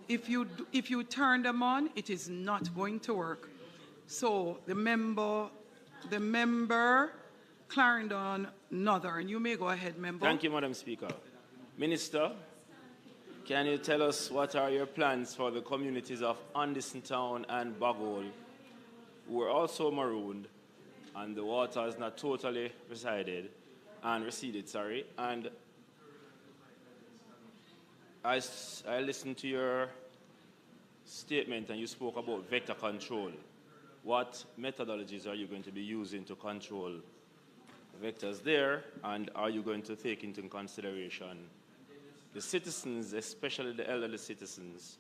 If you turn them on, it is not going to work. So the member Clarendon Northern, you may go ahead, member. Thank you, Madam Speaker. Minister, can you tell us what are your plans for the communities of Anderson Town and Boghole, who were also marooned, and the water is not totally receded, and I listened to your statement and you spoke about vector control. What methodologies are you going to be using to control vectors there, and are you going to take into consideration the citizens, especially the elderly citizens,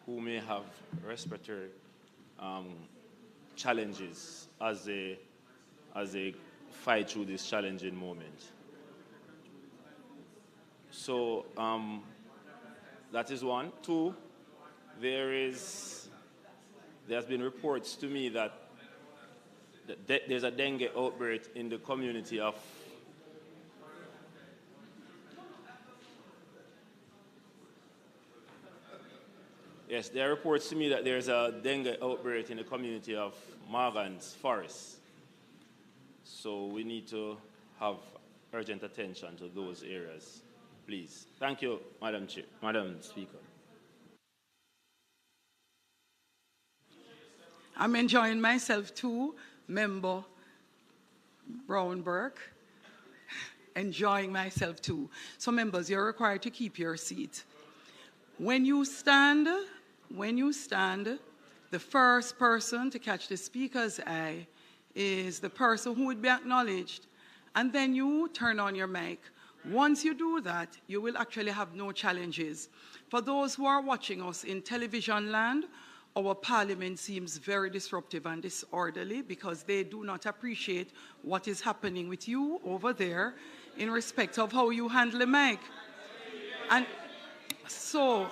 who may have respiratory challenges as they fight through this challenging moment? So that is one. Two, there's been reports to me that there's a dengue outbreak in the community of Yes, there are reports to me that there's a dengue outbreak in the community of Morgan's Forest. So we need to have urgent attention to those areas, please. Thank you, Madam Speaker. I'm enjoying myself too, Member Brown-Burke. Enjoying myself too. So members, you're required to keep your seat. When you stand, the first person to catch the speaker's eye is the person who would be acknowledged. And then you turn on your mic. Once you do that, you will actually have no challenges. For those who are watching us in television land, our parliament seems very disruptive and disorderly because they do not appreciate what is happening with you over there in respect of how you handle the mic. And so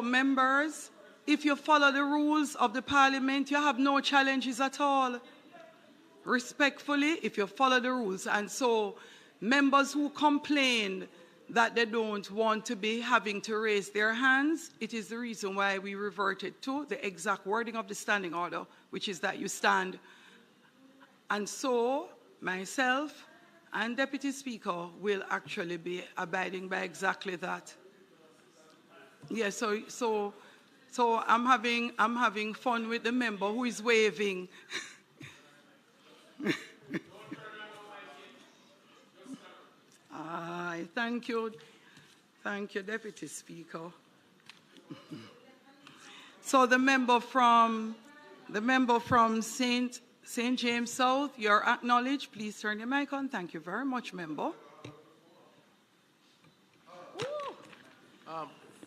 members, if you follow the rules of the parliament, you have no challenges at all. Respectfully, if you follow the rules. And so members who complain that they don't want to be having to raise their hands, it is the reason why we reverted to the exact wording of the standing order, which is that you stand. And so myself And Deputy Speaker will actually be abiding by exactly that. Yes, so I'm having fun with the member who is waving. Thank you, Deputy Speaker. So the member from St. James South, you're acknowledged. Please turn your mic on. Thank you very much, member.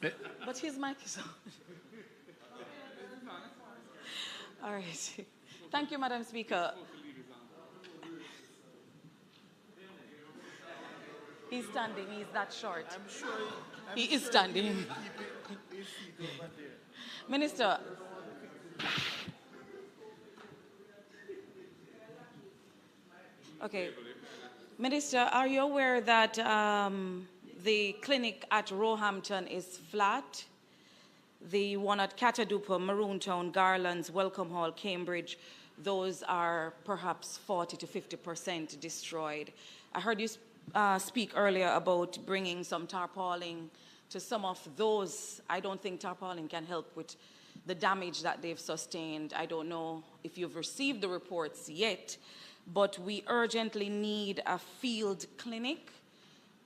But his mic is on. All right. Thank you, Madam Speaker. He's standing. He's that short. I'm sure he is standing. Minister. Okay. Minister, are you aware that the clinic at Roehampton is flat? The one at Catadupa, Maroontown, Garlands, Welcome Hall, Cambridge, those are perhaps 40 to 50% destroyed. I heard you speak earlier about bringing some tarpaulin to some of those. I don't think tarpaulin can help with the damage that they've sustained. I don't know if you've received the reports yet, but we urgently need a field clinic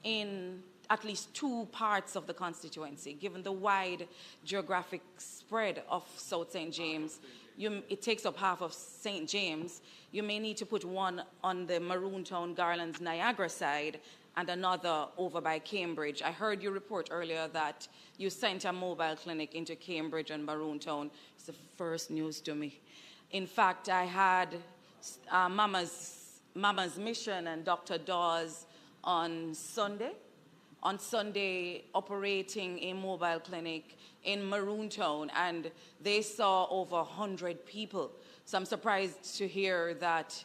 in at least 2 parts of the constituency. Given the wide geographic spread of South St. James, it takes up half of St. James. You may need to put one on the Maroontown, Garlands, Niagara side and another over by Cambridge. I heard you report earlier that you sent a mobile clinic into Cambridge and Maroontown. It's the first news to me. In fact, I had Mama's Mission and Dr. Dawes on Sunday operating a mobile clinic in Maroontown, and they saw over 100 people. So I'm surprised to hear that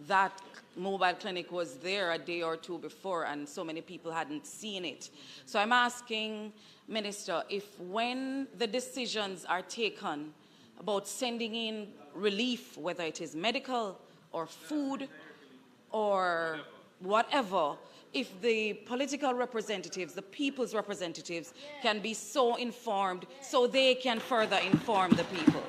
that mobile clinic was there a day or 2 before and so many people hadn't seen it. So I'm asking, Minister, if when the decisions are taken about sending in relief, whether it is medical or food or whatever, if the political representatives, the people's representatives, can be so informed so they can further inform the people.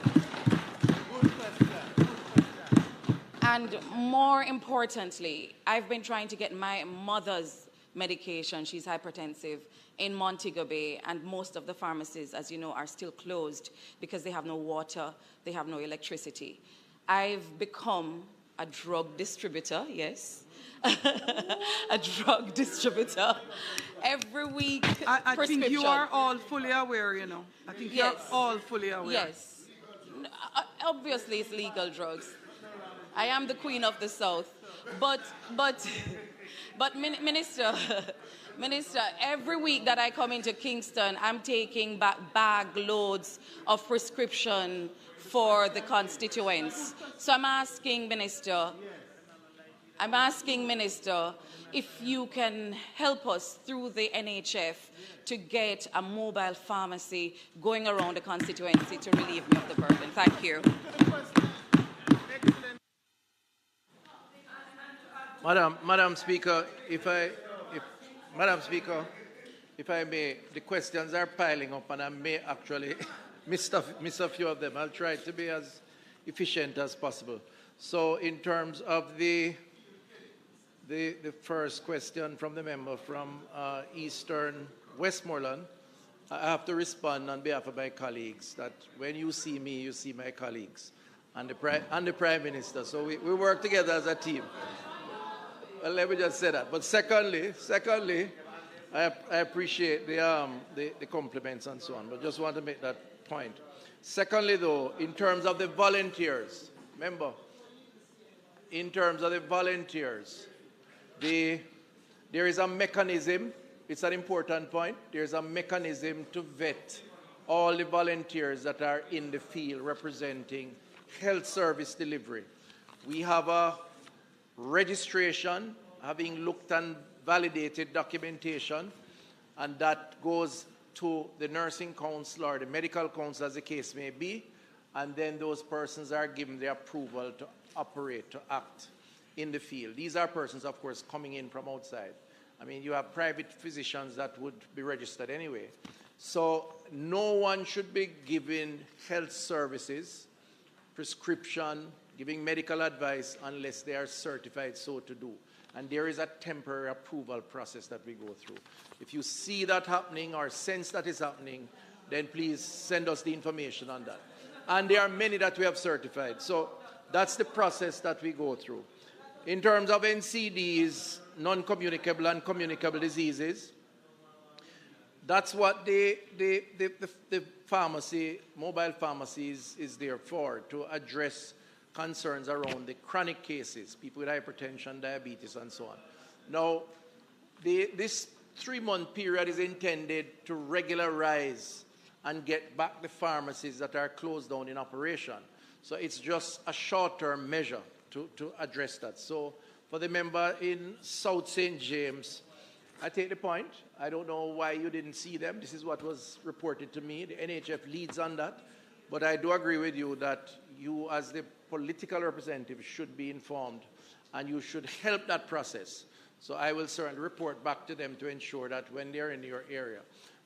And more importantly, I've been trying to get my mother's medication, she's hypertensive, in Montego Bay, and most of the pharmacies, as you know, are still closed because they have no water, they have no electricity. I've become a drug distributor, yes. A drug distributor. Every week, I think you are all fully aware, you know. I think you're all fully aware. Yes. Obviously, it's legal drugs. I am the queen of the South. But Minister, every week that I come into Kingston, I'm taking back bag loads of prescription for the constituents. So I'm asking Minister, if you can help us through the NHF to get a mobile pharmacy going around the constituency to relieve me of the burden. Thank you. Madam Speaker, if I may, the questions are piling up and I may actually miss a few of them. I'll try to be as efficient as possible. So in terms of the first question from the member from Eastern Westmoreland, I have to respond on behalf of my colleagues that when you see me, you see my colleagues and the Prime Minister. So we work together as a team. Well, let me just say that. But secondly, I appreciate the compliments and so on, but just want to make that point. Secondly, though, in terms of the volunteers, remember, in terms of the volunteers, there is a mechanism, it's an important point, there's a mechanism to vet all the volunteers that are in the field representing health service delivery. We have a registration, having looked and validated documentation, and that goes to the nursing council or the medical council, as the case may be, and then those persons are given the approval to operate, to act. in the field. These are persons, of course, coming in from outside. I mean, you have private physicians that would be registered anyway. So no one should be giving health services, prescription, giving medical advice unless they are certified so to do. And there is a temporary approval process that we go through. If you see that happening or sense that is happening, then please send us the information on that. And there are many that we have certified. So that's the process that we go through. In terms of NCDs, non-communicable and communicable diseases, that's what the pharmacy, mobile pharmacies is there for, to address concerns around the chronic cases, people with hypertension, diabetes, and so on. Now, this 3-month period is intended to regularize and get back the pharmacies that are closed down in operation. So it's just a short-term measure to address that. So for the member in South St. James, I take the point. I don't know why you didn't see them. This is what was reported to me. The NHF leads on that. But I do agree with you that you, as the political representative, should be informed and you should help that process. So I will certainly report back to them to ensure that when they're in your area.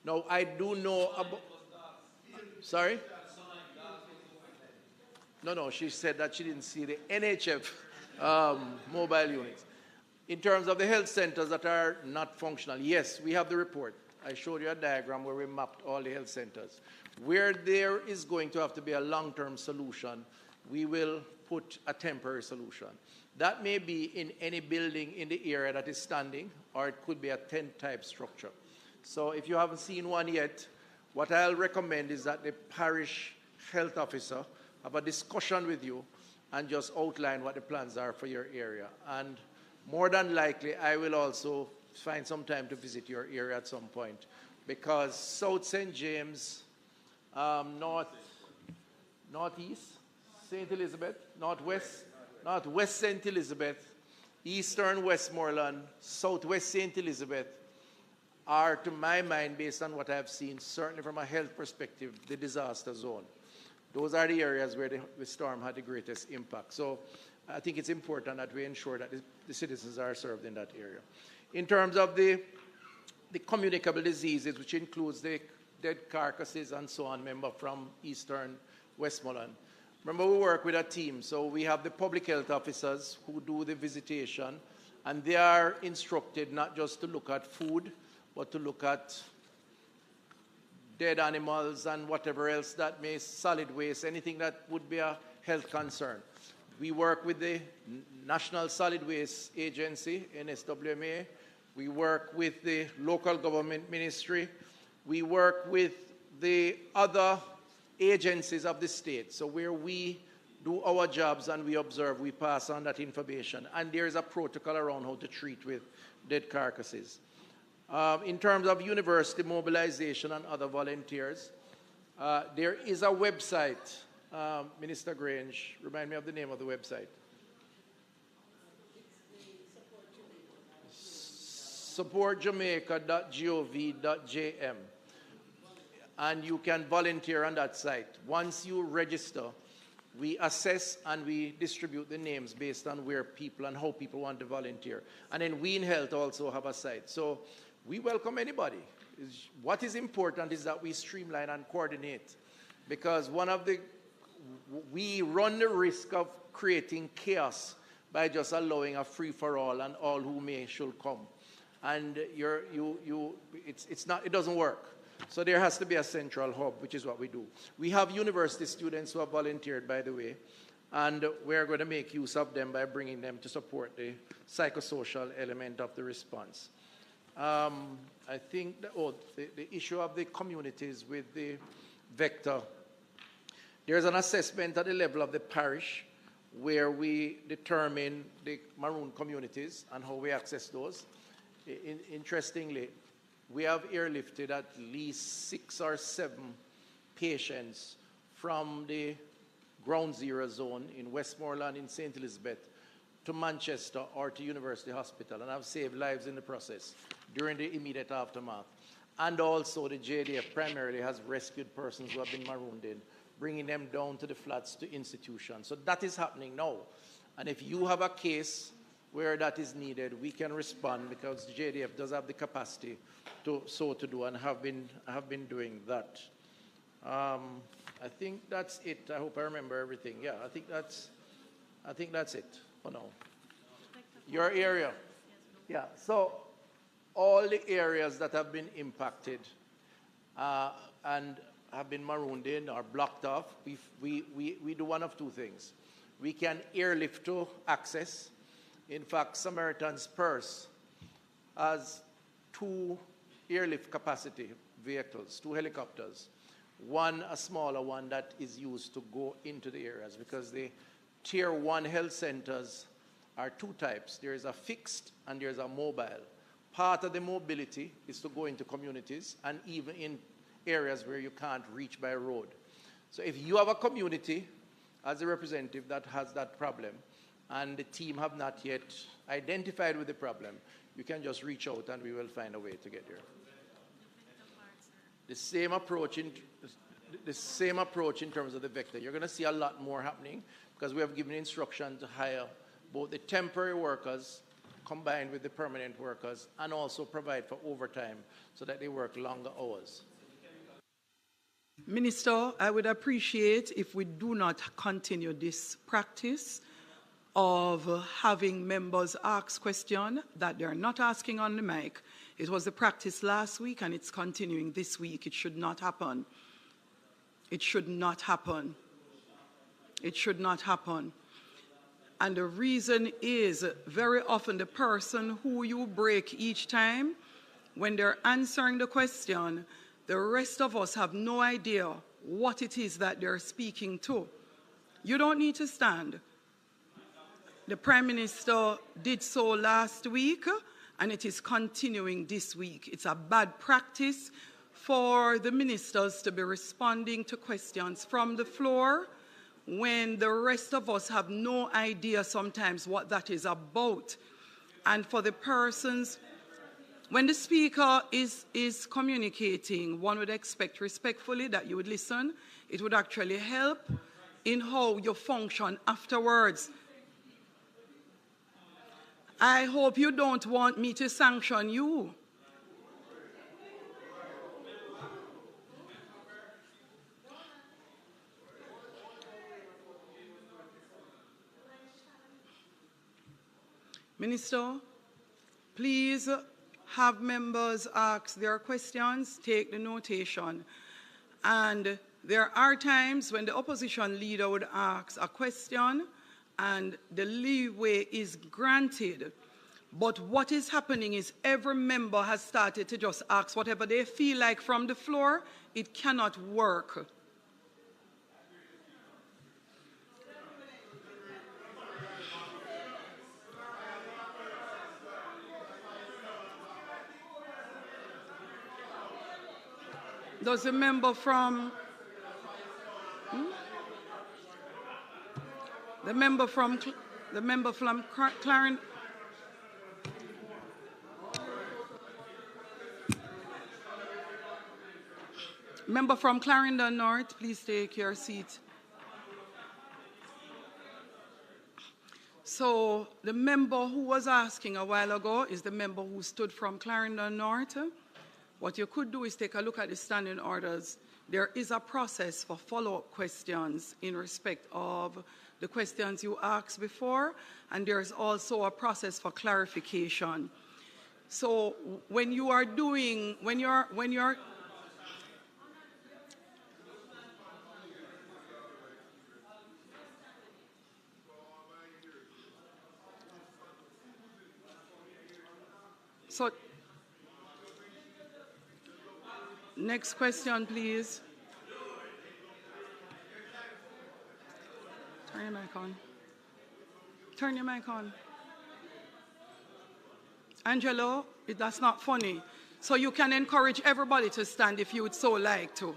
Now, I do know about... Sorry? No, she said that she didn't see the NHF mobile units. In terms of the health centers that are not functional, yes, we have the report. I showed you a diagram where we mapped all the health centers. Where there is going to have to be a long-term solution, we will put a temporary solution. That may be in any building in the area that is standing, or it could be a tent-type structure. So if you haven't seen one yet, what I'll recommend is that the parish health officer have a discussion with you and just outline what the plans are for your area. And more than likely, I will also find some time to visit your area at some point, because South St. James, northeast St. Elizabeth, northwest St. Elizabeth, eastern Westmoreland, southwest St. Elizabeth are, to my mind, based on what I've seen, certainly from a health perspective, the disaster zone. Those are the areas where the storm had the greatest impact. So I think it's important that we ensure that the citizens are served in that area. In terms of the communicable diseases, which includes the dead carcasses and so on, member from eastern Westmoreland. Remember, we work with a team, so we have the public health officers who do the visitation, and they are instructed not just to look at food, but to look at dead animals and whatever else that may, solid waste, anything that would be a health concern. We work with the National Solid Waste Agency, NSWMA. We work with the local government ministry. We work with the other agencies of the state. So where we do our jobs and we observe, we pass on that information. And there is a protocol around how to treat with dead carcasses. In terms of university mobilization and other volunteers, there is a website, Minister Grange, remind me of the name of the website. supportjamaica.gov.jm, and you can volunteer on that site. Once you register, we assess and we distribute the names based on where people and how people want to volunteer. And then we in health also have a site. So we welcome anybody. What is important is that we streamline and coordinate, because we run the risk of creating chaos by just allowing a free-for-all and all who may should come. And it doesn't work. So there has to be a central hub, which is what we do. We have university students who have volunteered, by the way, and we're going to make use of them by bringing them to support the psychosocial element of the response. I think the issue of the communities with the vector, there's an assessment at the level of the parish where we determine the maroon communities and how we access those. Interestingly, we have airlifted at least 6 or 7 patients from the ground zero zone in Westmoreland, in St. Elizabeth, to Manchester or to University Hospital, and have saved lives in the process during the immediate aftermath. And also the JDF primarily has rescued persons who have been marooned in, bringing them down to the flats to institutions. So that is happening now. And if you have a case where that is needed, we can respond because the JDF does have the capacity to do and have been doing that. I think that's it. I hope I remember everything. Yeah, I think that's it for now. Your area. Yeah, so all the areas that have been impacted and have been marooned in or blocked off, we do one of two things. We can airlift to access. In fact, Samaritan's Purse has 2 airlift capacity vehicles, 2 helicopters. One, a smaller one that is used to go into the areas because the Tier 1 health centers are 2 types. There is a fixed and there is a mobile. Part of the mobility is to go into communities and even in areas where you can't reach by road. So if you have a community as a representative that has that problem and the team have not yet identified with the problem, you can just reach out and we will find a way to get there. The same approach in terms of the vector. You're going to see a lot more happening because we have given instruction to hire both the temporary workers combined with the permanent workers and also provide for overtime so that they work longer hours. Minister, I would appreciate if we do not continue this practice of having members ask questions that they're not asking on the mic. It was the practice last week and it's continuing this week. It should not happen. It should not happen. It should not happen. And the reason is very often the person who you break each time, when they're answering the question, the rest of us have no idea what it is that they're speaking to. You don't need to stand. The Prime Minister did so last week, and it is continuing this week. It's a bad practice for the ministers to be responding to questions from the floor when the rest of us have no idea sometimes what that is about. And for the persons, when the speaker is communicating, one would expect respectfully that you would listen. It would actually help in how you function afterwards. I hope you don't want me to sanction you. Minister, please have members ask their questions, take the notation. And there are times when the opposition leader would ask a question and the leeway is granted. But what is happening is every member has started to just ask whatever they feel like from the floor. It cannot work. Does the member from Clarendon? Member from Clarendon North, please take your seat. So the member who was asking a while ago is the member who stood from Clarendon North. What you could do is take a look at the standing orders. There is a process for follow-up questions in respect of the questions you asked before, and there's also a process for clarification. So when you're so next question, please. Turn your mic on. Turn your mic on. Angelo, that's not funny. So you can encourage everybody to stand if you would so like to.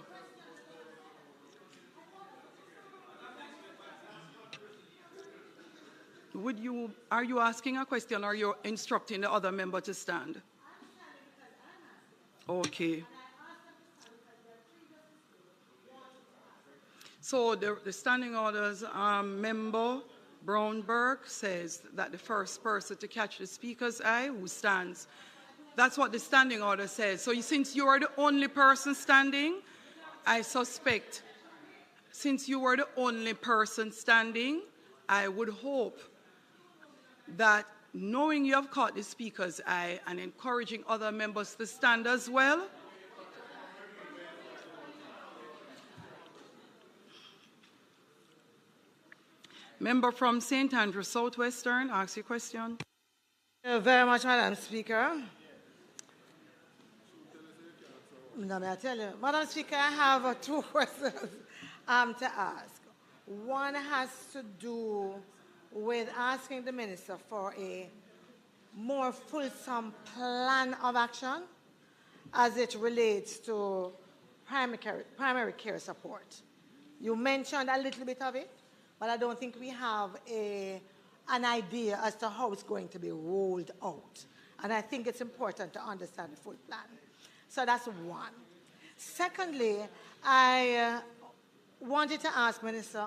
Are you asking a question or are you instructing the other member to stand? Okay. So the standing orders, member Brownberg says that the first person to catch the speaker's eye who stands. That's what the standing order says. So since you are the only person standing, I suspect, since you were the only person standing, I would hope that knowing you have caught the speaker's eye and encouraging other members to stand as well, member from St. Andrew Southwestern, ask your question. Thank you very much, Madam Speaker. No, may I tell you, Madam Speaker, I have two questions to ask. One has to do with asking the Minister for a more fulsome plan of action as it relates to primary care support. You mentioned a little bit of it, but I don't think we have an idea as to how it's going to be rolled out. And I think it's important to understand the full plan. So that's one. Secondly, I wanted to ask Minister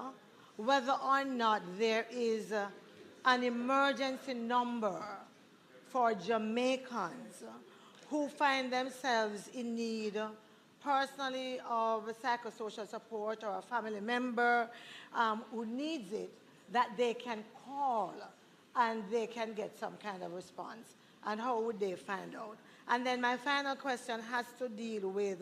whether or not there is an emergency number for Jamaicans who find themselves in need personally of psychosocial support, or a family member who needs it, that they can call and they can get some kind of response. And how would they find out? And then my final question has to deal with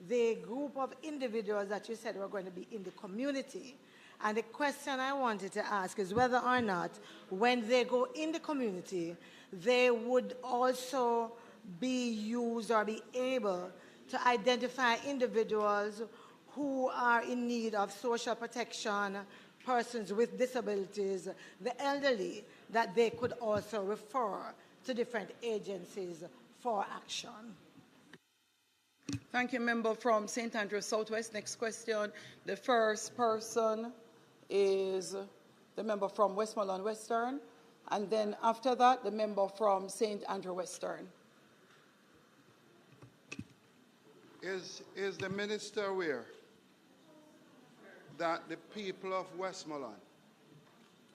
the group of individuals that you said were going to be in the community. And the question I wanted to ask is whether or not, when they go in the community, they would also be used or be able to identify individuals who are in need of social protection, persons with disabilities, the elderly, that they could also refer to different agencies for action. Thank you, member from St. Andrew Southwest. Next question. The first person is the member from Westmoreland Western, and then after that, the member from St. Andrew Western. Is the minister aware that the people of Westmoreland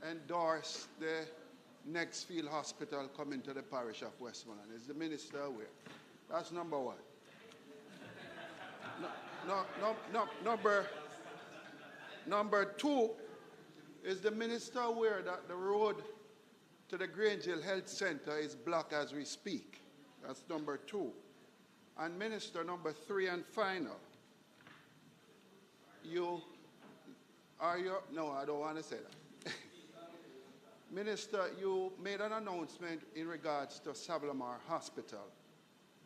endorsed the next field hospital coming to the parish of Westmoreland? Is the minister aware? That's number one. Number two, is the minister aware that the road to the Grange Hill Health Center is blocked as we speak? That's number two. And Minister, number three and final, no, I don't want to say that. Minister, you made an announcement in regards to Savlamar Hospital.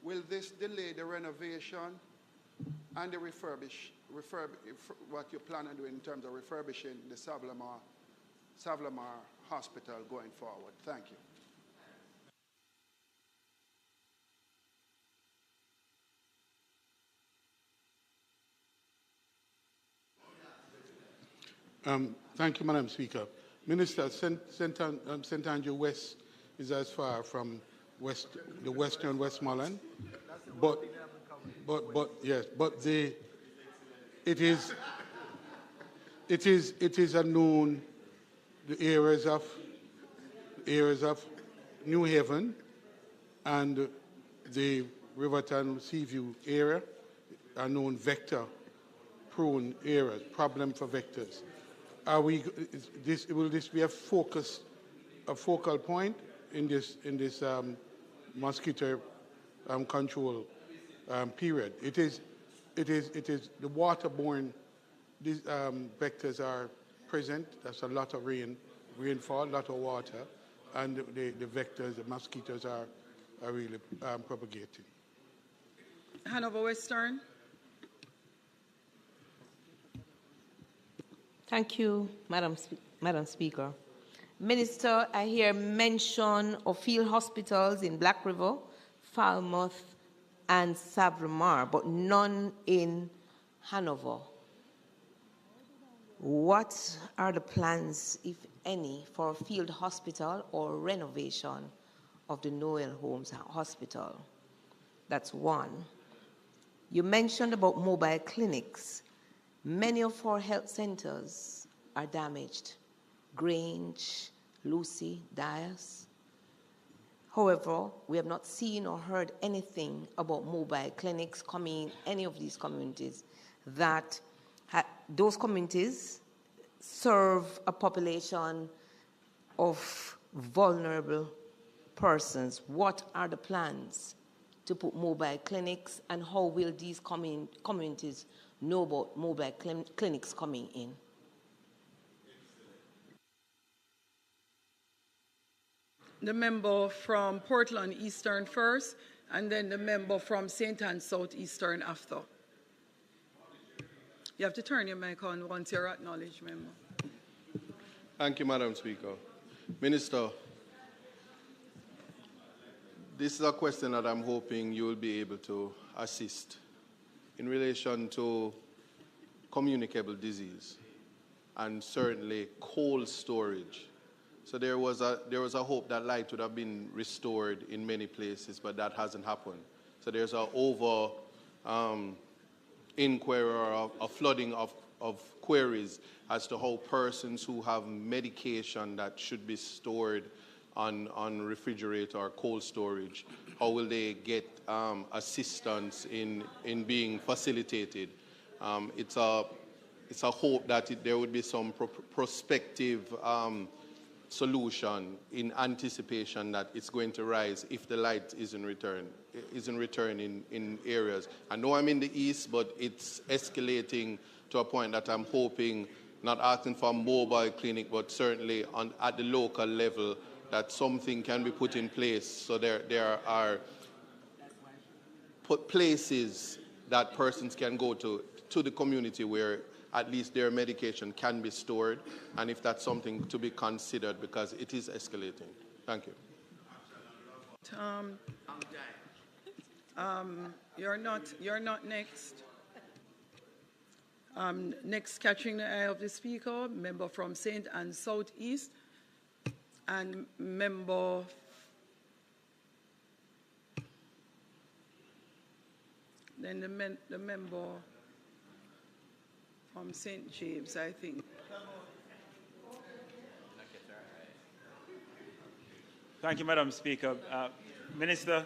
Will this delay the renovation and the what you plan on doing in terms of refurbishing the Savlamar Hospital going forward? Thank you. Thank you, Madam Speaker. Minister, St. Andrew West is as far from the Western Westmoreland, but it is a known, the areas of New Haven and the Riverton Seaview area are known vector-prone areas, problem for vectors. Will this be a focal point in this mosquito control period? It is the waterborne vectors are present. That's a lot of rainfall, a lot of water, and the vectors, the mosquitoes are really propagating. Hanover Western. Thank you, Madam Speaker. Minister, I hear mention of field hospitals in Black River, Falmouth, and Savlamar, but none in Hanover. What are the plans, if any, for a field hospital or renovation of the Noel Holmes Hospital? That's one. You mentioned about mobile clinics. Many of our health centers are damaged. Grange, Lucy, Dias. However, we have not seen or heard anything about mobile clinics coming in any of these communities. That those communities serve a population of vulnerable persons. What are the plans to put mobile clinics, and how will these communities know about mobile clinics coming in? The member from Portland Eastern first, and then the member from St. Anne's Southeastern after. You have to turn your mic on once you're acknowledged, member. Thank you, Madam Speaker. Minister, this is a question that I'm hoping you will be able to assist in relation to communicable disease and certainly cold storage. So there was a hope that light would have been restored in many places, but that hasn't happened. So there's an inquiry or a flooding of queries as to how persons who have medication that should be stored on refrigerator or cold storage, how will they get assistance in being facilitated? It's a hope that there would be some prospective solution in anticipation that it's going to rise if the light isn't returned in areas. I know I'm in the east, but it's escalating to a point that I'm hoping, not asking for a mobile clinic, but certainly at the local level, that something can be put in place so there are places that persons can go to the community where at least their medication can be stored, and if that's something to be considered because it is escalating. Thank you. You're not next. Next, catching the eye of the speaker, member from St. Anne's Southeast, and member then the member from St. James, I think. Thank you, Madam Speaker. Minister,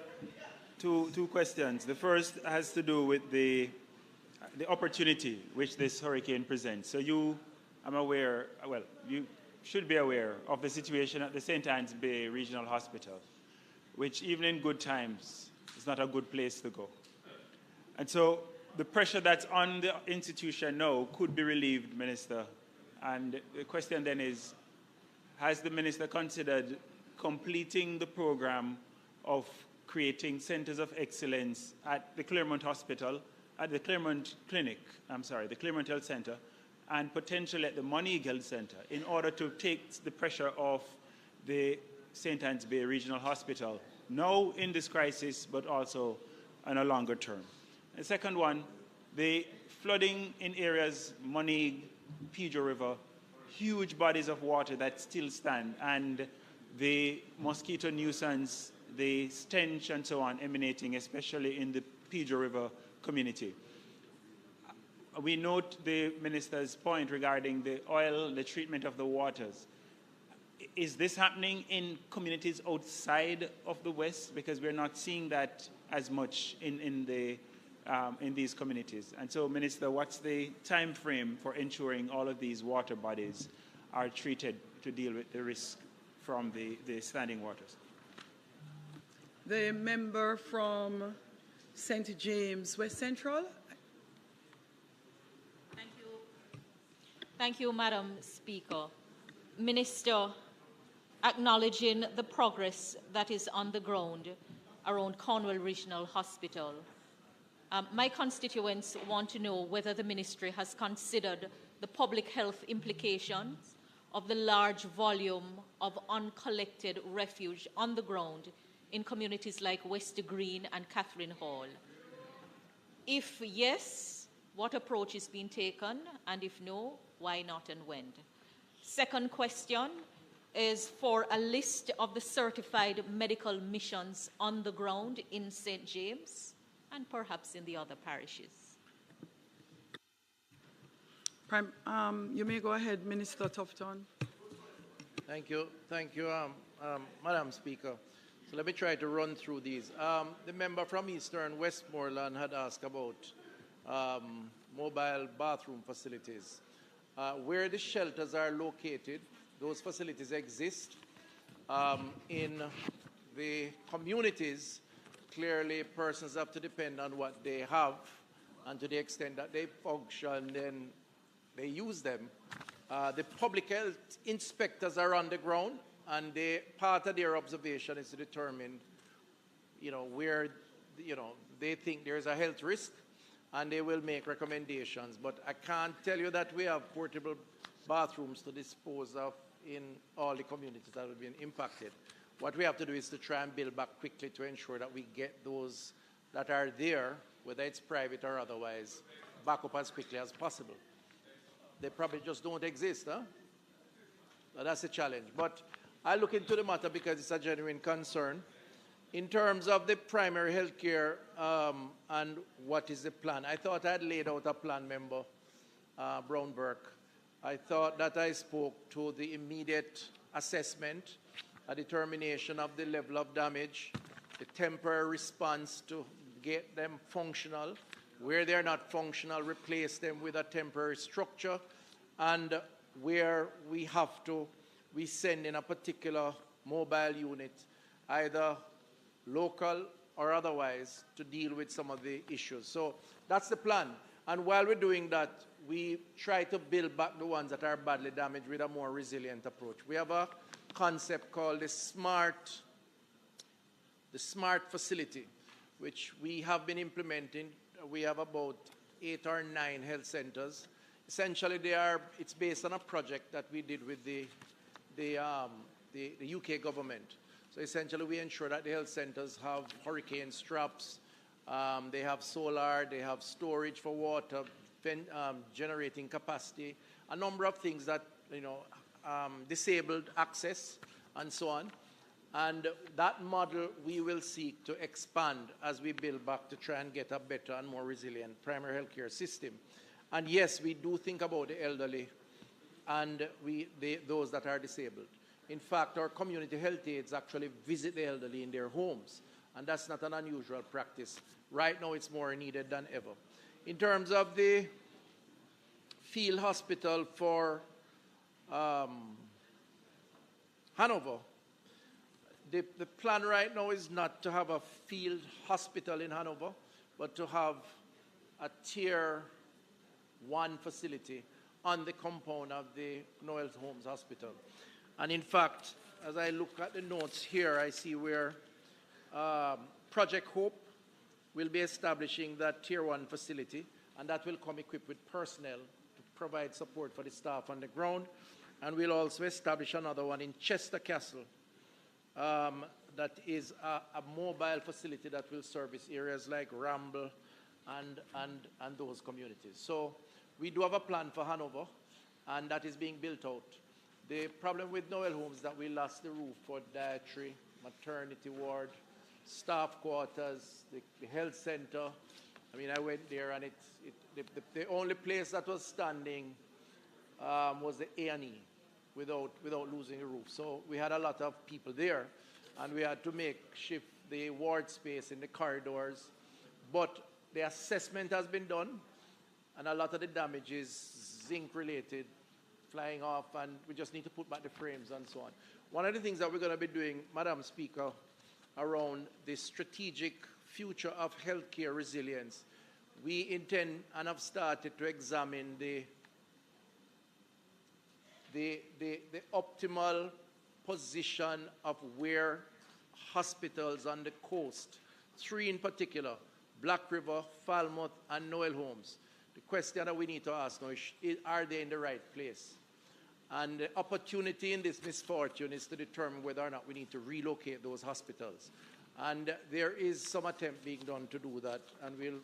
two questions. The first has to do with the opportunity which this hurricane presents. So you should be aware of the situation at the St. Anne's Bay Regional Hospital, which even in good times is not a good place to go. And so the pressure that's on the institution now could be relieved, Minister. And the question then is, has the Minister considered completing the program of creating centers of excellence at the Claremont Hospital, at the Claremont Clinic, the Claremont Health Center, and potentially at the Monique Health Center in order to take the pressure off the St. Anne's Bay Regional Hospital, now in this crisis, but also on a longer term? The second one, the flooding in areas, Monique, Pedro River, huge bodies of water that still stand, and the mosquito nuisance, the stench and so on emanating, especially in the Pedro River community. We note the Minister's point regarding the oil, the treatment of the waters. Is this happening in communities outside of the West? Because we're not seeing that as much in these communities. And so, Minister, what's the time frame for ensuring all of these water bodies are treated to deal with the risk from the standing waters? The member from St. James West Central. Thank you, Madam Speaker. Minister, acknowledging the progress that is on the ground around Cornwall Regional Hospital, my constituents want to know whether the ministry has considered the public health implications of the large volume of uncollected refuse on the ground in communities like West Green and Catherine Hall. If yes, what approach is being taken, and if no, why not and when? Second question is for a list of the certified medical missions on the ground in St. James and perhaps in the other parishes. You may go ahead, Minister Tufton. Thank you, Madam Speaker. So let me try to run through these. The member from Eastern Westmoreland had asked about mobile bathroom facilities. Where the shelters are located, those facilities exist. In the communities, clearly persons have to depend on what they have, and to the extent that they function, then they use them. The public health inspectors are on the ground, and part of their observation is to determine, where, they think there's a health risk, and they will make recommendations. But I can't tell you that we have portable bathrooms to dispose of in all the communities that have been impacted. What we have to do is to try and build back quickly to ensure that we get those that are there, whether it's private or otherwise, back up as quickly as possible. They probably just don't exist, huh? So that's a challenge. But I look into the matter because it's a genuine concern. In terms of the primary health care and what is the plan, I thought I had laid out a plan, Member Brown-Burke. I thought that I spoke to the immediate assessment, a determination of the level of damage, the temporary response to get them functional. Where they're not functional, replace them with a temporary structure. And where we have to, we send in a particular mobile unit, either local or otherwise, to deal with some of the issues. So that's the plan. And while we're doing that, we try to build back the ones that are badly damaged with a more resilient approach. We have a concept called the smart facility, which we have been implementing. We have about 8 or 9 health centers. Essentially, it's based on a project that we did with the UK government. So essentially, we ensure that the health centers have hurricane straps, they have solar, they have storage for water, generating capacity, a number of things that, disabled access, and so on. And that model we will seek to expand as we build back to try and get a better and more resilient primary health care system. And yes, we do think about the elderly and those that are disabled. In fact, our community health aides actually visit the elderly in their homes, and that's not an unusual practice. Right now, it's more needed than ever. In terms of the field hospital for Hanover, the plan right now is not to have a field hospital in Hanover, but to have a Tier 1 facility on the compound of the Noel Holmes Hospital. And in fact, as I look at the notes here, I see where Project Hope will be establishing that Tier 1 facility, and that will come equipped with personnel to provide support for the staff on the ground. And we'll also establish another one in Chester Castle, that is a mobile facility that will service areas like Ramble and those communities. So we do have a plan for Hanover, and that is being built out. The problem with Noel Homes is that we lost the roof for dietary, maternity ward, staff quarters, the health center. I mean, I went there, and the only place that was standing was the A&E without losing a roof. So we had a lot of people there, and we had to shift the ward space in the corridors. But the assessment has been done, and a lot of the damage is zinc-related, flying off, and we just need to put back the frames and so on. One of the things that we're going to be doing, Madam Speaker, around the strategic future of healthcare resilience, we intend and have started to examine the optimal position of where hospitals on the coast, 3 in particular, Black River, Falmouth, and Noel Homes. The question that we need to ask now is, are they in the right place? And the opportunity in this misfortune is to determine whether or not we need to relocate those hospitals. And there is some attempt being done to do that, and we'll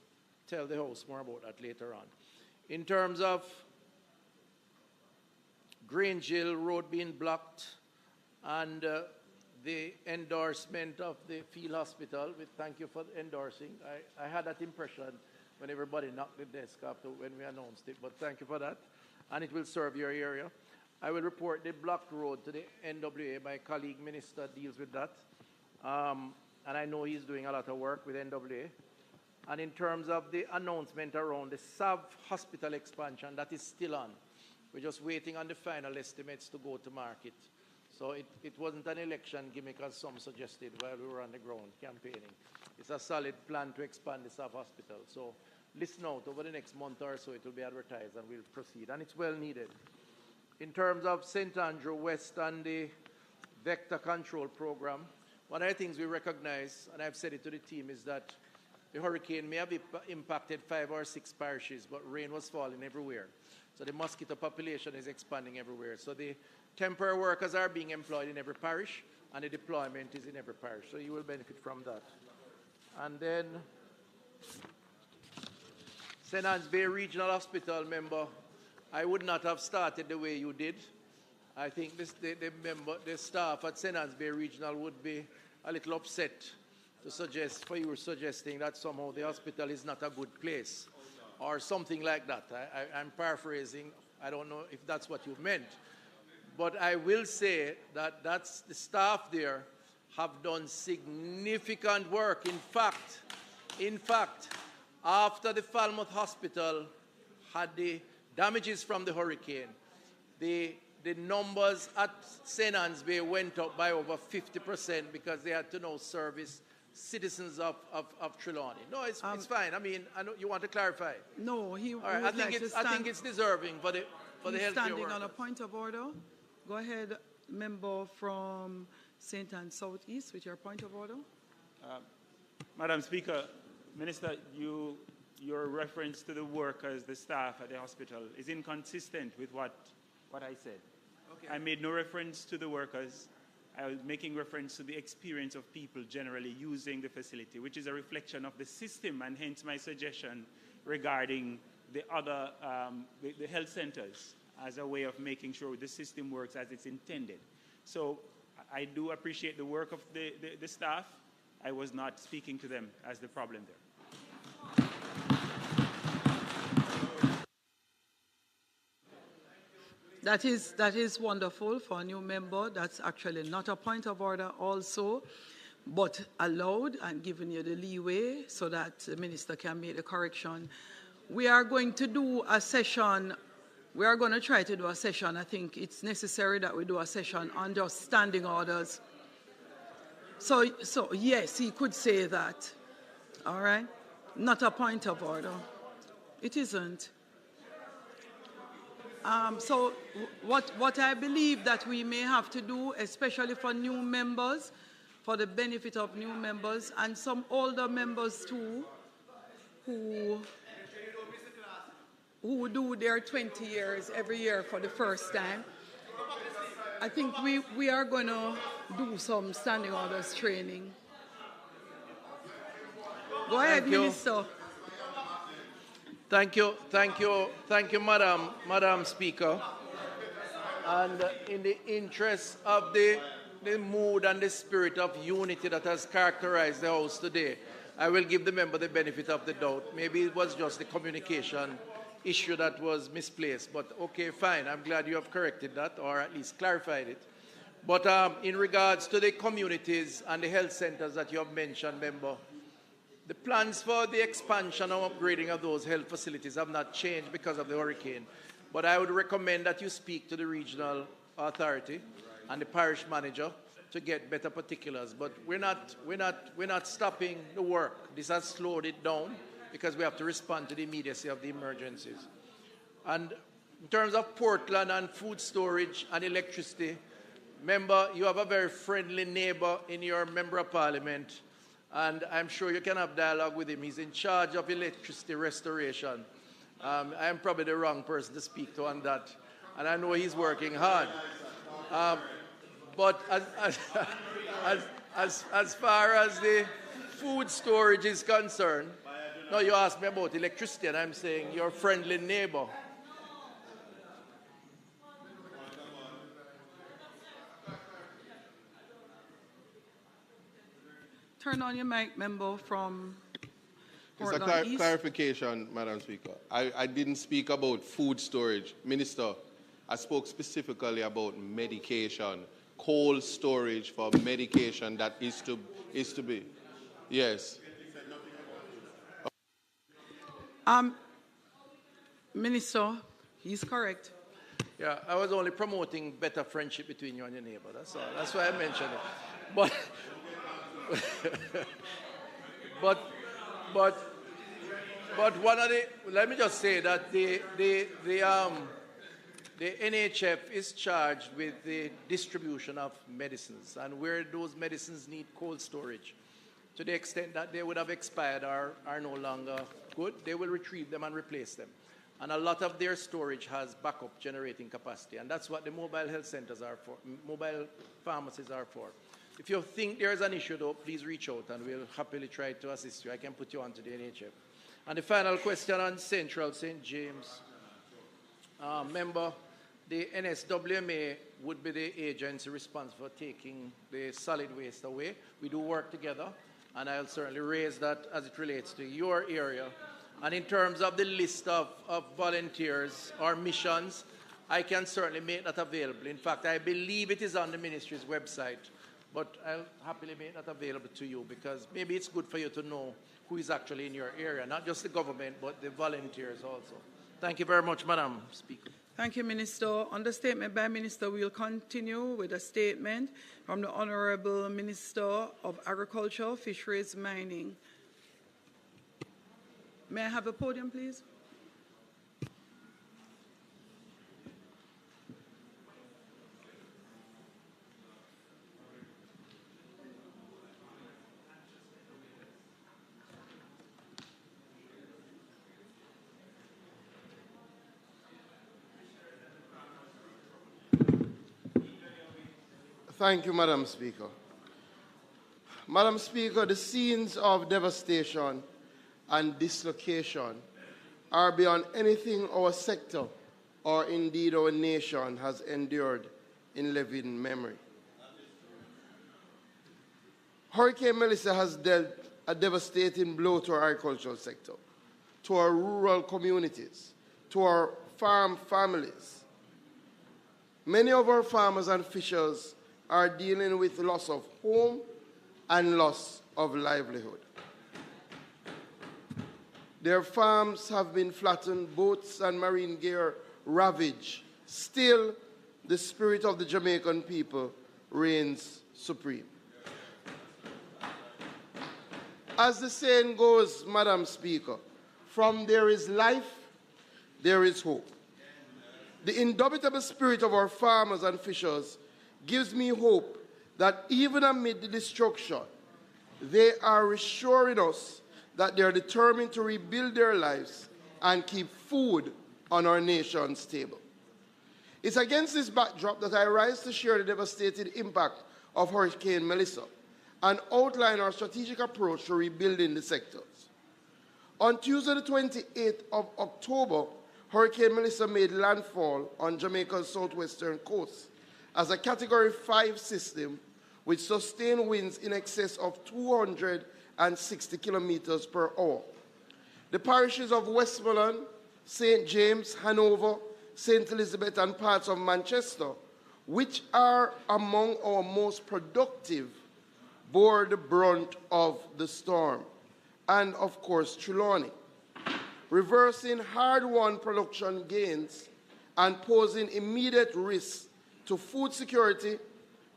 tell the House more about that later on. In terms of Grange Hill Road being blocked and the endorsement of the field hospital, we thank you for endorsing. I had that impression when everybody knocked the desk after when we announced it, but thank you for that. And it will serve your area. I will report the blocked road to the NWA. My colleague minister deals with that. And I know he's doing a lot of work with NWA. And in terms of the announcement around the SAV hospital expansion, that is still on. We're just waiting on the final estimates to go to market. So it wasn't an election gimmick as some suggested while we were on the ground campaigning. It's a solid plan to expand the SAV hospital. So listen out, over the next month or so it will be advertised and we'll proceed. And it's well needed. In terms of St. Andrew West and the vector control program, one of the things we recognize, and I've said it to the team, is that the hurricane may have impacted 5 or 6 parishes, but rain was falling everywhere. So the mosquito population is expanding everywhere. So the temporary workers are being employed in every parish, and the deployment is in every parish. So you will benefit from that. And then St. Anne's Bay Regional Hospital, member, I would not have started the way you did. I think the staff at St. Anne's Bay Regional would be a little upset to suggest, for you suggesting that somehow the hospital is not a good place or something like that. I'm paraphrasing. I don't know if that's what you meant. But I will say that the staff there have done significant work. In fact, after the Falmouth Hospital had the damages from the hurricane, the numbers at St. Anne's Bay went up by over 50% because they had to now service citizens of Trelawney. No, it's fine. I mean, I know you want to clarify. No, he would I think it's deserving for the healthcare standing workers. on a point of order. Go ahead, member from St. Anne Southeast, with your point of order. Madam Speaker, Minister, your reference to the workers, the staff at the hospital, is inconsistent with what I said. Okay. I made no reference to the workers. I was making reference to the experience of people generally using the facility, which is a reflection of the system, and hence my suggestion regarding the other, the health centers as a way of making sure the system works as it's intended. So I do appreciate the work of the staff. I was not speaking to them as the problem there. That is wonderful for a new member. That's actually not a point of order also, but allowed and giving you the leeway so that the minister can make the correction. We are going to do a session. We are going to try to do a session. I think it's necessary that we do a session on just standing orders. So yes, he could say that. All right? Not a point of order. It isn't. So what I believe that we may have to do, especially for new members, for the benefit of new members, and some older members too, who do their 20 years every year for the first time, I think we are going to do some standing orders training. Go ahead, Minister. Thank you, Madam Speaker. And in the interest of the mood and the spirit of unity that has characterized the House today, I will give the member the benefit of the doubt. Maybe it was just the communication issue that was misplaced, but okay, fine. I'm glad you have corrected that, or at least clarified it. But in regards to the communities and the health centers that you have mentioned, member, the plans for the expansion or upgrading of those health facilities have not changed because of the hurricane. But I would recommend that you speak to the regional authority and the parish manager to get better particulars. But we're not stopping the work. This has slowed it down because we have to respond to the immediacy of the emergencies. And in terms of Portland and food storage and electricity, member, you have a very friendly neighbor in your member of parliament, and I'm sure you can have dialogue with him. He's in charge of electricity restoration. I am probably the wrong person to speak to on that, and I know he's working hard. But as far as the food storage is concerned, no, you asked me about electricity, and I'm saying your friendly neighbor. Turn on your mic, member from It's a Portland East. clarification, Madam Speaker. I didn't speak about food storage. Minister, I spoke specifically about medication, cold storage for medication that is to be. Yes. Minister, he's correct. Yeah, I was only promoting better friendship between you and your neighbor. That's all. That's why I mentioned it. But, but one of the, let me just say that the NHF is charged with the distribution of medicines, and where those medicines need cold storage, to the extent that they would have expired or are no longer good, they will retrieve them and replace them. And a lot of their storage has backup generating capacity, and that's what the mobile health centers are for, mobile pharmacies are for. If you think there's an issue, though, please reach out, and we'll happily try to assist you. I can put you on to the NHF. And the final question on Central St. James. Member, the NSWMA would be the agency responsible for taking the solid waste away. We do work together, and I'll certainly raise that as it relates to your area. And in terms of the list of volunteers or missions, I can certainly make that available. In fact, I believe it is on the ministry's website, but I'll happily make that available to you, because maybe it's good for you to know who is actually in your area, not just the government, but the volunteers also. Thank you very much, Madam Speaker. Thank you, Minister. On the statement by Minister, we'll continue with a statement from the Honorable Minister of Agriculture, Fisheries, Mining. May I have a podium, please? Thank you, Madam Speaker. Madam Speaker, the scenes of devastation and dislocation are beyond anything our sector or indeed our nation has endured in living memory. Hurricane Melissa has dealt a devastating blow to our agricultural sector, to our rural communities, to our farm families. Many of our farmers and fishers are dealing with loss of home and loss of livelihood. Their farms have been flattened, boats and marine gear ravaged. Still, the spirit of the Jamaican people reigns supreme. As the saying goes, Madam Speaker, from there is life, there is hope. The indomitable spirit of our farmers and fishers gives me hope that even amid the destruction, they are reassuring us that they are determined to rebuild their lives and keep food on our nation's table. It's against this backdrop that I rise to share the devastating impact of Hurricane Melissa and outline our strategic approach to rebuilding the sectors. On Tuesday, the 28th of October, Hurricane Melissa made landfall on Jamaica's southwestern coast as a Category 5 system with sustained winds in excess of 260 kilometers per hour. The parishes of Westmoreland, St. James, Hanover, St. Elizabeth, and parts of Manchester, which are among our most productive, bore the brunt of the storm, and of course Trelawney, reversing hard-won production gains and posing immediate risks to food security,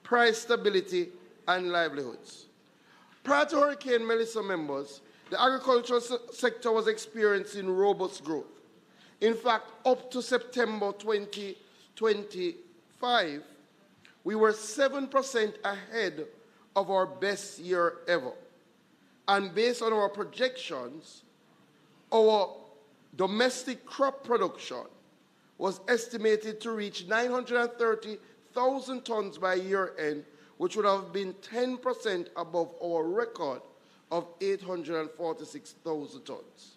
price stability, and livelihoods. Prior to Hurricane Melissa, members, the agricultural sector was experiencing robust growth. In fact, up to September 2025, we were 7% ahead of our best year ever. And based on our projections, our domestic crop production was estimated to reach 930,000 tons by year end, which would have been 10% above our record of 846,000 tons.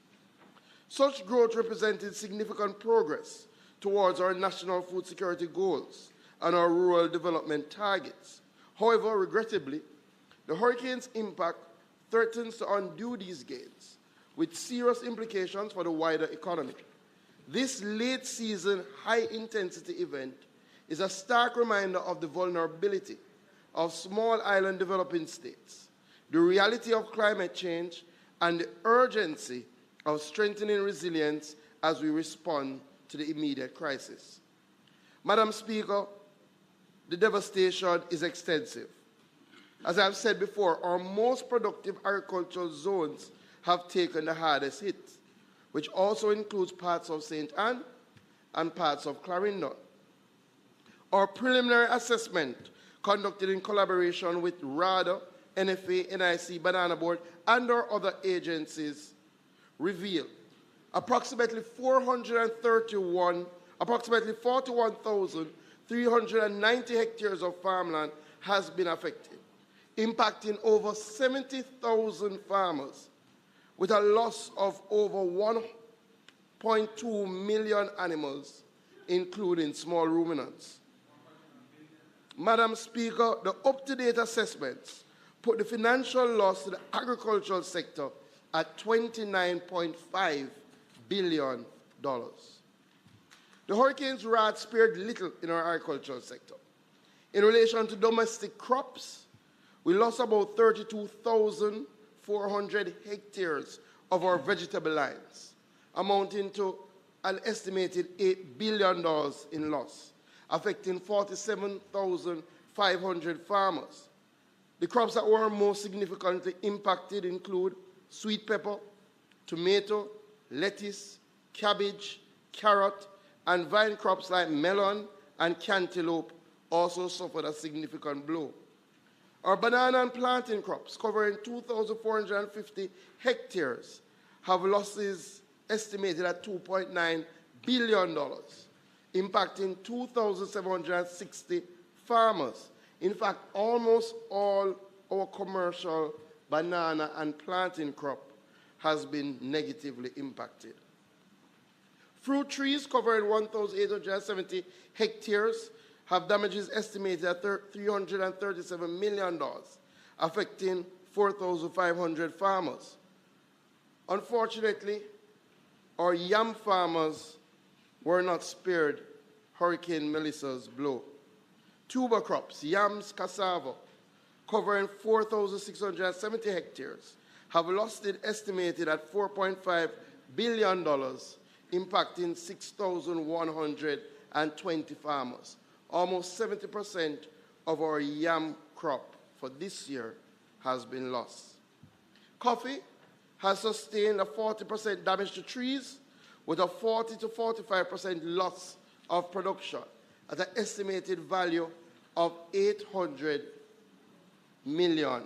Such growth represented significant progress towards our national food security goals and our rural development targets. However, regrettably, the hurricane's impact threatens to undo these gains, with serious implications for the wider economy. This late season high intensity event is a stark reminder of the vulnerability of small island developing states, the reality of climate change, and the urgency of strengthening resilience as we respond to the immediate crisis. Madam Speaker, the devastation is extensive. As I've said before, our most productive agricultural zones have taken the hardest hit, which also includes parts of St. Anne and parts of Clarendon. Our preliminary assessment, conducted in collaboration with RADA, NFA, NIC, Banana Board, and our other agencies, revealed approximately 41,390 hectares of farmland has been affected, impacting over 70,000 farmers, with a loss of over 1.2 million animals, including small ruminants. Madam Speaker, the up-to-date assessments put the financial loss to the agricultural sector at $29.5 billion. The hurricane's wrath spared little in our agricultural sector. In relation to domestic crops, we lost about 32,400 hectares of our vegetable lines, amounting to an estimated $8 billion in loss, affecting 47,500 farmers. The crops that were most significantly impacted include sweet pepper, tomato, lettuce, cabbage, carrot, and vine crops like melon and cantaloupe also suffered a significant blow. Our banana and plantain crops, covering 2,450 hectares, have losses estimated at $2.9 billion, impacting 2,760 farmers. In fact, almost all our commercial banana and plantain crop has been negatively impacted. Fruit trees covering 1,870 hectares have damages estimated at $337 million, affecting 4,500 farmers. Unfortunately, our yam farmers were not spared Hurricane Melissa's blow. Tuber crops, yams, cassava, covering 4,670 hectares, have lost it estimated at $4.5 billion, impacting 6,120 farmers. Almost 70% of our yam crop for this year has been lost. Coffee has sustained a 40% damage to trees, with a 40 to 45% loss of production at an estimated value of $800 million.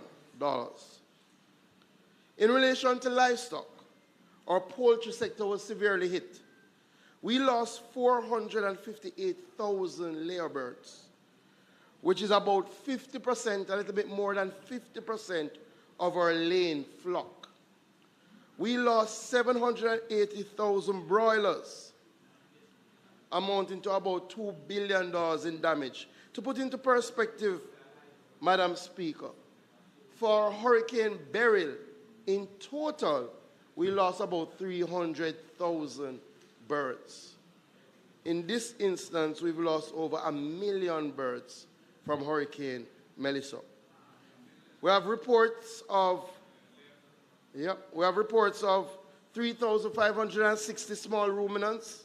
In relation to livestock, our poultry sector was severely hit. We lost 458,000 layer birds, which is about 50%, a little bit more than 50% of our laying flock. We lost 780,000 broilers, amounting to about $2 billion in damage. To put into perspective, Madam Speaker, for Hurricane Beryl, in total, we lost about 300,000 birds. In this instance, we've lost over 1 million birds from Hurricane Melissa. We have reports of 3,560 small ruminants,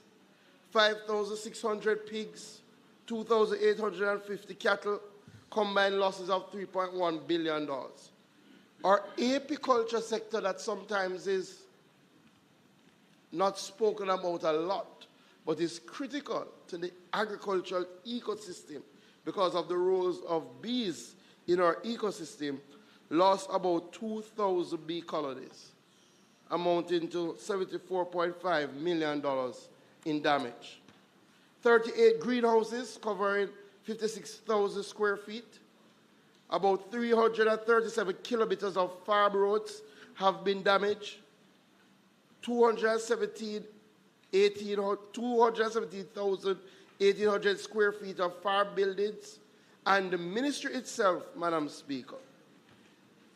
5,600 pigs, 2,850 cattle, combined losses of $3.1 billion. Our apiculture sector, that sometimes is not spoken about a lot, but is critical to the agricultural ecosystem because of the roles of bees in our ecosystem, lost about 2,000 bee colonies, amounting to $74.5 million in damage. 38 greenhouses covering 56,000 square feet, about 337 kilometers of farm roads have been damaged, 217,1800 square feet of farm buildings, and the ministry itself, Madam Speaker.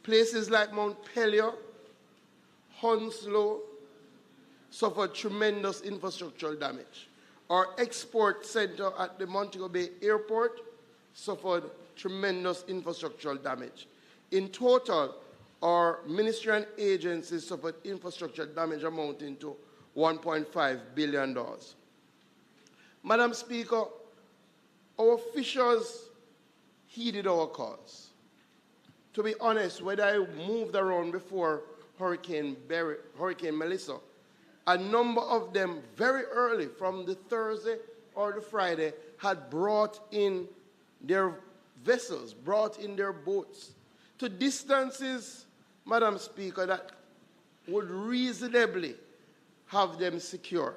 Places like Mount Pelion, Hounslow, suffered tremendous infrastructural damage. Our export center at the Montego Bay Airport suffered tremendous infrastructural damage. In total, our ministry and agencies suffered infrastructure damage amounting to $1.5 billion. Madam Speaker, our officials heeded our cause. To be honest, when I moved around before Hurricane Melissa, a number of them very early, from the Thursday or the Friday, had brought in their vessels, brought in their boats to distances, Madam Speaker, that would reasonably have them secure.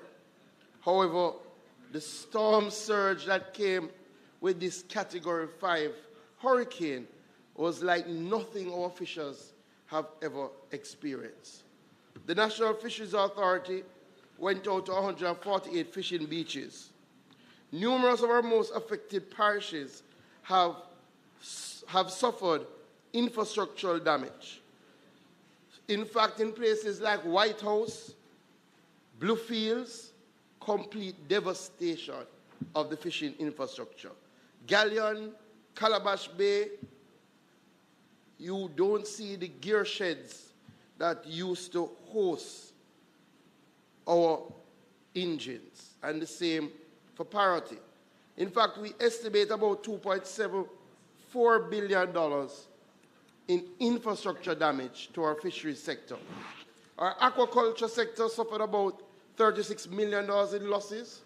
However, the storm surge that came with this Category 5 hurricane was like nothing our officials have ever experienced. The National Fisheries Authority went out to 148 fishing beaches. Numerous of our most affected parishes have suffered infrastructural damage. In fact, in places like White House, Bluefields, complete devastation of the fishing infrastructure. Galleon, Calabash Bay, you don't see the gear sheds that used to host our engines, and the same for Parity. In fact, we estimate about $2.74 billion in infrastructure damage to our fisheries sector. Our aquaculture sector suffered about $36 million in losses,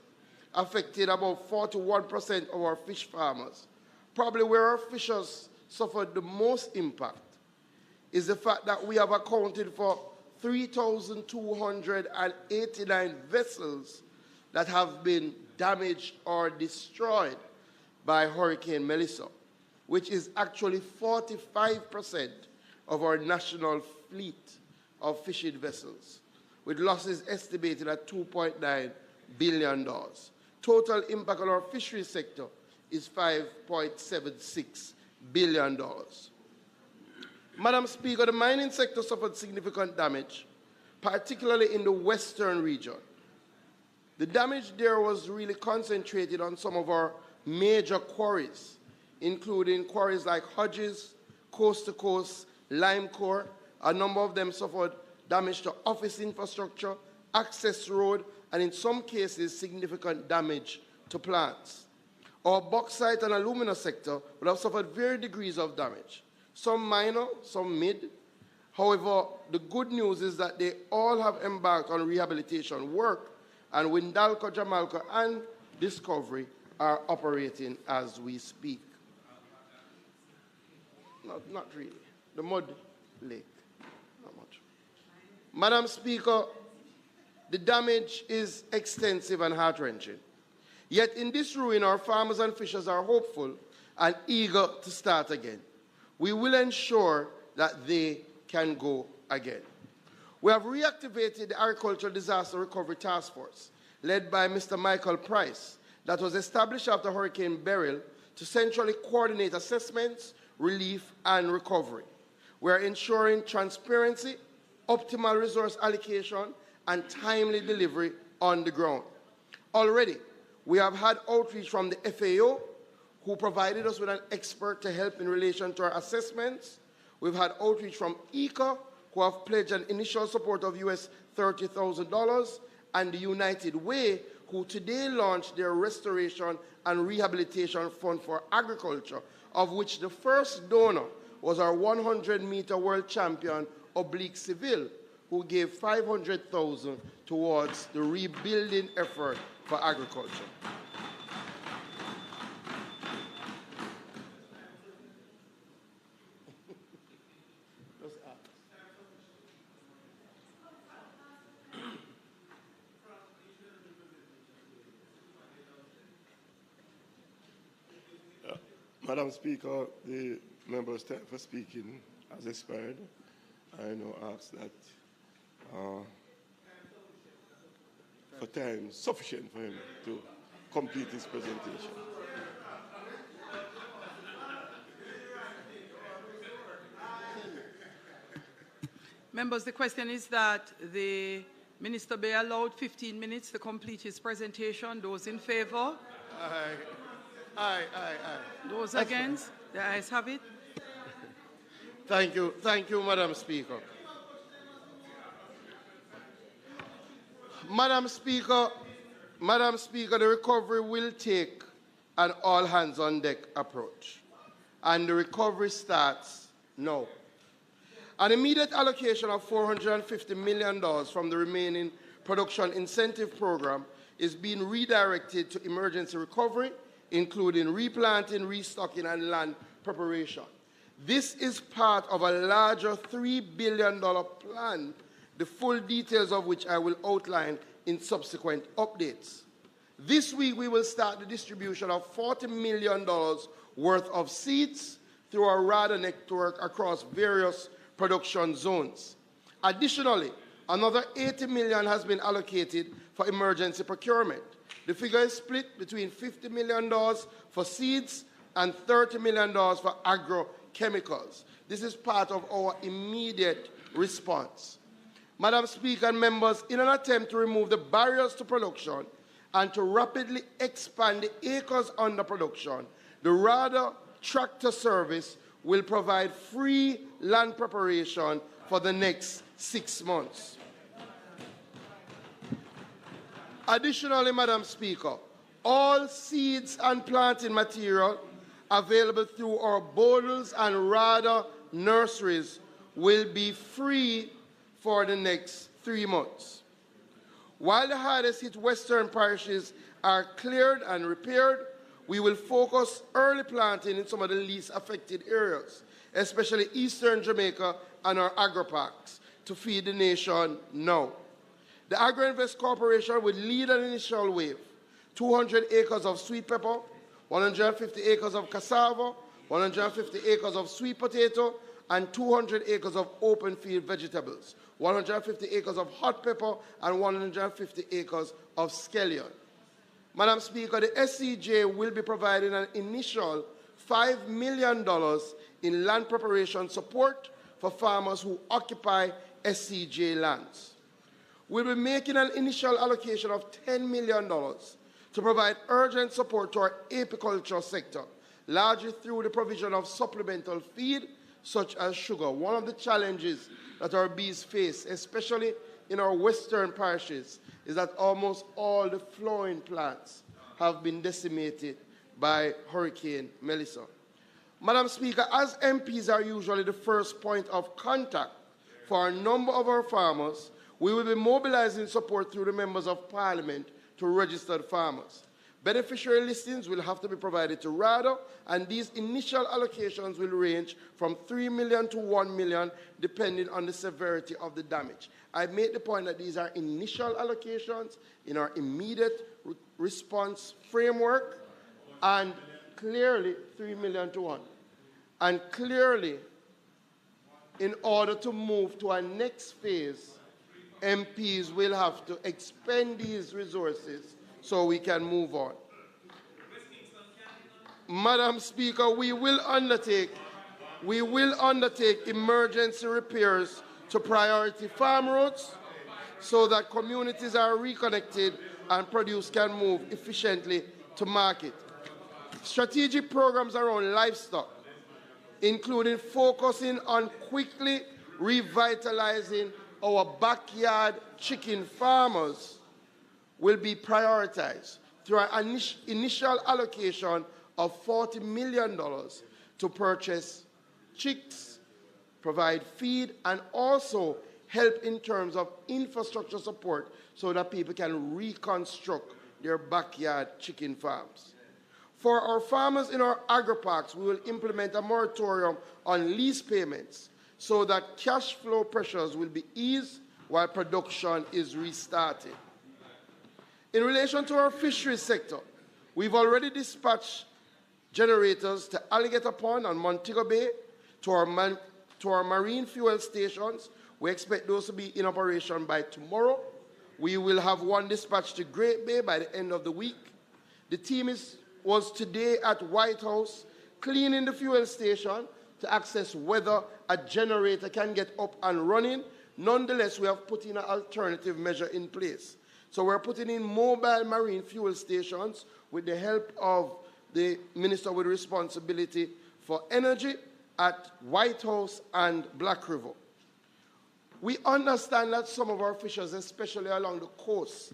affected about 41% of our fish farmers. Probably where our fishers suffered the most impact is the fact that we have accounted for 3,289 vessels that have been damaged or destroyed by Hurricane Melissa, which is actually 45% of our national fleet of fishing vessels, with losses estimated at $2.9 billion. Total impact on our fisheries sector is $5.76 billion. Madam Speaker, the mining sector suffered significant damage, particularly in the western region. The damage there was really concentrated on some of our major quarries, including quarries like Hodges, Coast to Coast, Limecore. A number of them suffered damage to office infrastructure, access road, and in some cases, significant damage to plants. Our bauxite and alumina sector would have suffered varying degrees of damage, some minor, some mid. However, the good news is that they all have embarked on rehabilitation work, and Windalco, Jamalco, and Discovery are operating as we speak. Not really. The Mud Lake, not much. Madam Speaker, the damage is extensive and heart-wrenching. Yet in this ruin, our farmers and fishers are hopeful and eager to start again. We will ensure that they can go again. We have reactivated the Agricultural Disaster Recovery Task Force, led by Mr. Michael Price, that was established after Hurricane Beryl to centrally coordinate assessments, relief, and recovery. We are ensuring transparency, optimal resource allocation, and timely delivery on the ground. Already, we have had outreach from the FAO, who provided us with an expert to help in relation to our assessments. We've had outreach from ECA, who have pledged an initial support of US $30,000, and the United Way, who today launched their Restoration and Rehabilitation Fund for Agriculture, of which the first donor was our 100-meter world champion, Oblique Seville, who gave $500,000 towards the rebuilding effort for agriculture. Madam Speaker, the member's time for speaking has expired. I now ask that for time sufficient for him to complete his presentation. Members, the question is that the Minister be allowed 15 minutes to complete his presentation. Those in favor? Aye. Those That's against? The ayes have it. Thank you, Madam Speaker. Madam Speaker, the recovery will take an all-hands-on-deck approach, and the recovery starts now. An immediate allocation of $450 million from the remaining production incentive program is being redirected to emergency recovery, including replanting, restocking, and land preparation. This is part of a larger $3 billion plan, the full details of which I will outline in subsequent updates. This week, we will start the distribution of $40 million worth of seeds through our RADA network across various production zones. Additionally, another $80 million has been allocated for emergency procurement. The figure is split between $50 million for seeds and $30 million for agrochemicals. This is part of our immediate response. Madam Speaker and members, in an attempt to remove the barriers to production and to rapidly expand the acres under production, the RADA tractor service will provide free land preparation for the next 6 months. Additionally, Madam Speaker, all seeds and planting material available through our Bodles and RADA nurseries will be free for the next 3 months. While the hardest hit western parishes are cleared and repaired, we will focus early planting in some of the least affected areas, especially eastern Jamaica and our agri-parks, to feed the nation now. The AgriInvest Corporation will lead an initial wave: 200 acres of sweet pepper, 150 acres of cassava, 150 acres of sweet potato, and 200 acres of open field vegetables, 150 acres of hot pepper, and 150 acres of scallion. Madam Speaker, the SCJ will be providing an initial $5 million in land preparation support for farmers who occupy SCJ lands. We'll be making an initial allocation of $10 million to provide urgent support to our apiculture sector, largely through the provision of supplemental feed such as sugar. One of the challenges that our bees face, especially in our western parishes, is that almost all the flowering plants have been decimated by Hurricane Melissa. Madam Speaker, as MPs are usually the first point of contact for a number of our farmers, we will be mobilizing support through the members of Parliament to registered farmers. Beneficiary listings will have to be provided to RADA, and these initial allocations will range from $3 million to $1 million, depending on the severity of the damage. I made the point that these are initial allocations in our immediate response framework, and clearly $3 million to $1 million. And clearly, in order to move to our next phase, MPs will have to expend these resources so we can move on. Madam Speaker, we will undertake emergency repairs to priority farm roads so that communities are reconnected and produce can move efficiently to market. Strategic programs around livestock, including focusing on quickly revitalizing our backyard chicken farmers, will be prioritized through an initial allocation of $40 million to purchase chicks, provide feed, and also help in terms of infrastructure support so that people can reconstruct their backyard chicken farms. For our farmers in our agri-parks, we will implement a moratorium on lease payments so that cash flow pressures will be eased while production is restarted. In relation to our fisheries sector, we've already dispatched generators to Alligator Pond and Montego Bay to our marine fuel stations. We expect those to be in operation by tomorrow. We will have one dispatched to Great Bay by the end of the week. The team was today at White House cleaning the fuel station to assess whether a generator can get up and running Nonetheless, we have put in an alternative measure in place. So we're putting in mobile marine fuel stations with the help of the Minister with responsibility for energy at White House and Black River. We understand that some of our fishers, especially along the coast,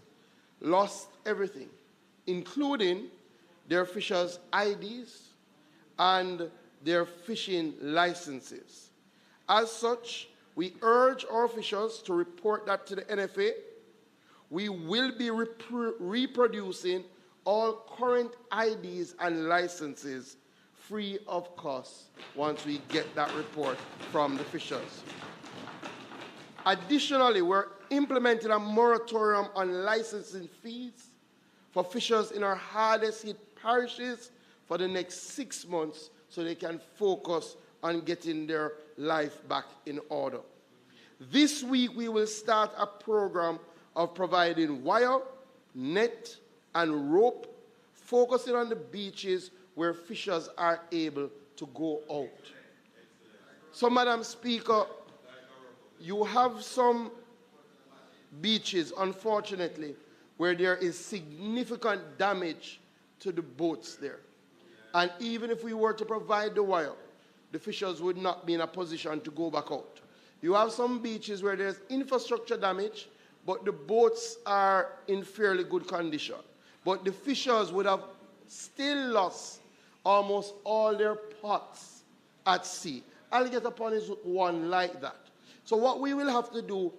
lost everything, including their fishers' IDs and their fishing licenses. As such, we urge our fishers to report that to the NFA. We will be reproducing all current IDs and licenses free of cost once we get that report from the fishers. Additionally, we're implementing a moratorium on licensing fees for fishers in our hardest hit parishes for the next 6 months so they can focus on getting their life back in order. This week, we will start a program of providing wire, net, and rope, focusing on the beaches where fishers are able to go out. So, Madam Speaker, you have some beaches, unfortunately, where there is significant damage to the boats there. And even if we were to provide the wire, the fishers would not be in a position to go back out. You have some beaches where there's infrastructure damage, but the boats are in fairly good condition. But the fishers would have still lost almost all their pots at sea. Alligator Pond is one like that. So what we will have to do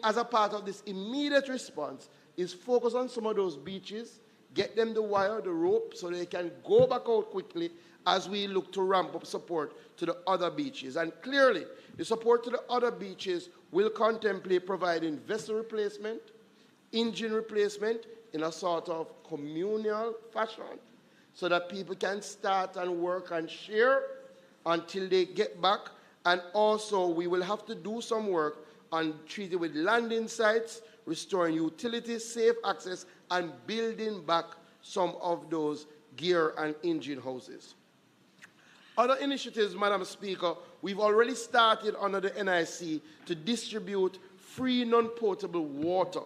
as a part of this immediate response is focus on some of those beaches, get them the wire, the rope, so they can go back out quickly as we look to ramp up support to the other beaches. And clearly, the support to the other beaches will contemplate providing vessel replacement, engine replacement in a sort of communal fashion so that people can start and work and share until they get back. And also, we will have to do some work on treating with landing sites, restoring utilities, safe access, and building back some of those gear and engine houses. Other initiatives, Madam Speaker, we've already started under the NIC to distribute free non-potable water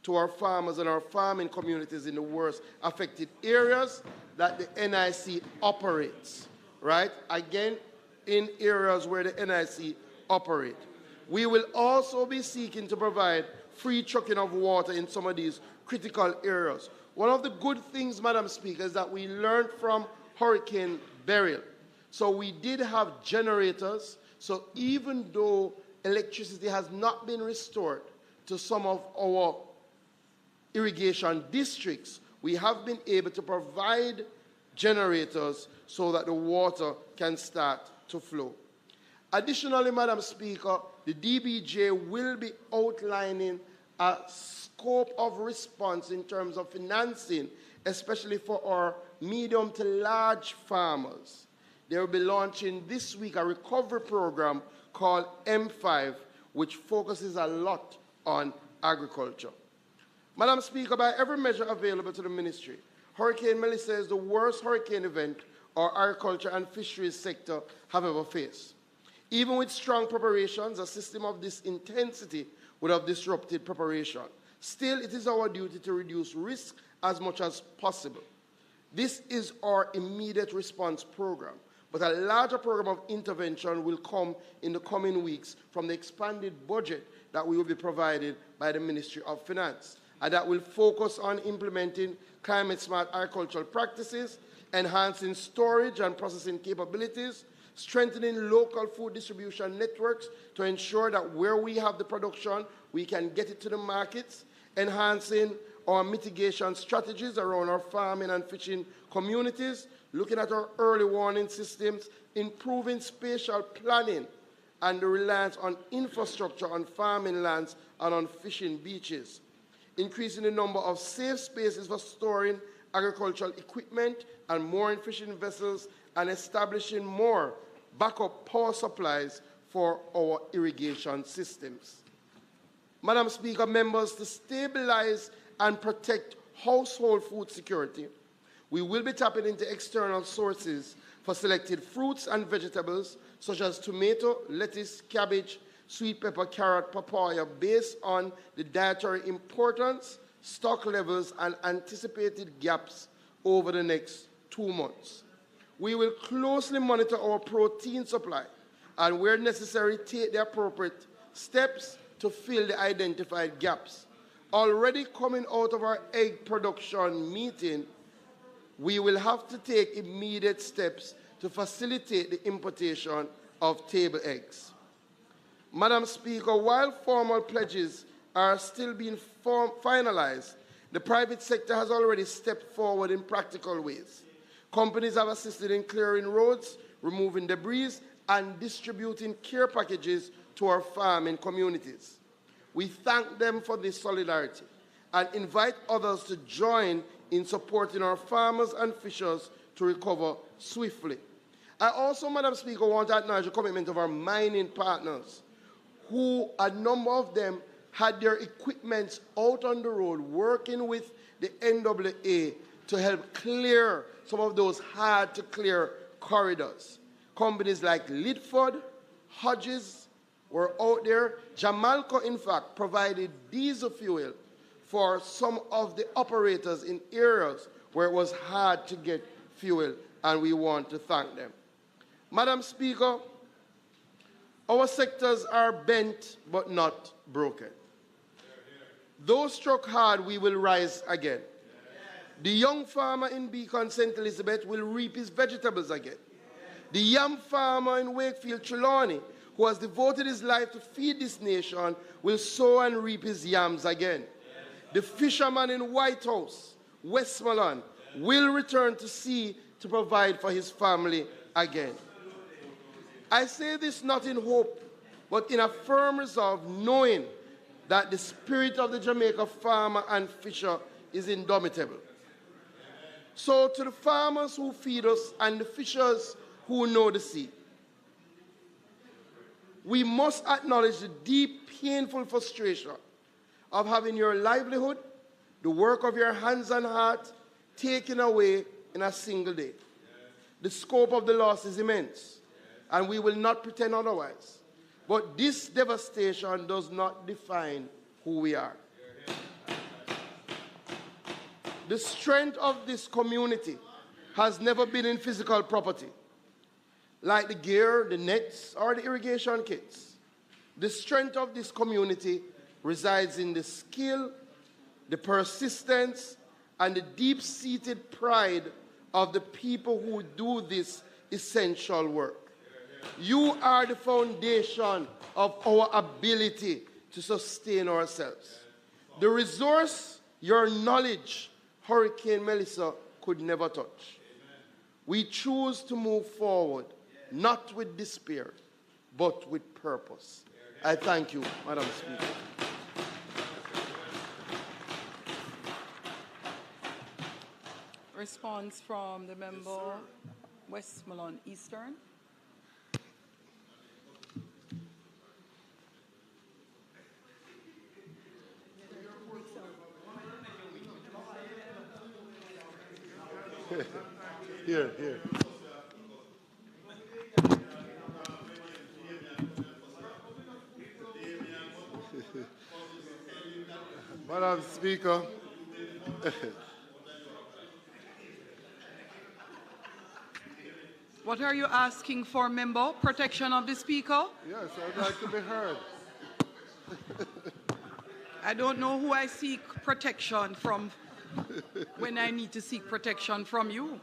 to our farmers and our farming communities in the worst affected areas that the NIC operates, right? Again, in areas where the NIC operate. We will also be seeking to provide free trucking of water in some of these critical areas. One of the good things, Madam Speaker, is that we learned from Hurricane Beryl. So we did have generators. So even though electricity has not been restored to some of our irrigation districts, we have been able to provide generators so that the water can start to flow. Additionally, Madam Speaker, the DBJ will be outlining a scope of response in terms of financing, especially for our medium to large farmers. They will be launching this week a recovery program called M5, which focuses a lot on agriculture. Madam Speaker, by every measure available to the ministry, Hurricane Melissa is the worst hurricane event our agriculture and fisheries sector have ever faced. Even with strong preparations, a system of this intensity would have disrupted preparation. Still, it is our duty to reduce risk as much as possible. This is our immediate response program, but a larger program of intervention will come in the coming weeks from the expanded budget that we will be provided by the Ministry of Finance, and that will focus on implementing climate-smart agricultural practices, enhancing storage and processing capabilities, strengthening local food distribution networks to ensure that where we have the production, we can get it to the markets, enhancing our mitigation strategies around our farming and fishing communities, looking at our early warning systems, improving spatial planning, and the reliance on infrastructure on farming lands and on fishing beaches, increasing the number of safe spaces for storing agricultural equipment and mooring fishing vessels, and establishing more backup power supplies for our irrigation systems. Madam Speaker, members, to stabilize and protect household food security, we will be tapping into external sources for selected fruits and vegetables such as tomato, lettuce, cabbage, sweet pepper, carrot, papaya based on the dietary importance, stock levels, and anticipated gaps over the next 2 months. We will closely monitor our protein supply and, where necessary, take the appropriate steps to fill the identified gaps. Already coming out of our egg production meeting, we will have to take immediate steps to facilitate the importation of table eggs. Madam Speaker, while formal pledges are still being finalized, the private sector has already stepped forward in practical ways. Companies have assisted in clearing roads, removing debris, and distributing care packages to our farming communities. We thank them for this solidarity and invite others to join in supporting our farmers and fishers to recover swiftly. I also, Madam Speaker, want to acknowledge the commitment of our mining partners, who, a number of them, had their equipment out on the road working with the NAA to help clear some of those hard-to-clear corridors. Companies like Lidford, Hodges were out there. Jamalco, in fact, provided diesel fuel for some of the operators in areas where it was hard to get fuel, and we want to thank them. Madam Speaker, our sectors are bent but not broken. Though struck hard, we will rise again. The young farmer in Beacon St. Elizabeth will reap his vegetables again. The yam farmer in Wakefield Trelawney, who has devoted his life to feed this nation, will sow and reap his yams again. The fisherman in White House, Westmoreland, will return to sea to provide for his family again. I say this not in hope, but in a firm resolve, knowing that the spirit of the Jamaica farmer and fisher is indomitable. So to the farmers who feed us and the fishers who know the sea, we must acknowledge the deep, painful frustration of having your livelihood, the work of your hands and heart, taken away in a single day. The scope of the loss is immense, and we will not pretend otherwise. But this devastation does not define who we are. The strength of this community has never been in physical property, like the gear, the nets, or the irrigation kits. The strength of this community resides in the skill, the persistence, and the deep-seated pride of the people who do this essential work. You are the foundation of our ability to sustain ourselves. The resource, your knowledge, Hurricane Melissa could never touch. We choose to move forward, not with despair, but with purpose. I thank you, Madam Speaker. Response from the member, Westmoreland Eastern. Here. Madam Speaker, What are you asking for, member? Protection of the speaker? yes, I'd like to be heard. I don't know who I seek protection from when I need to seek protection from you.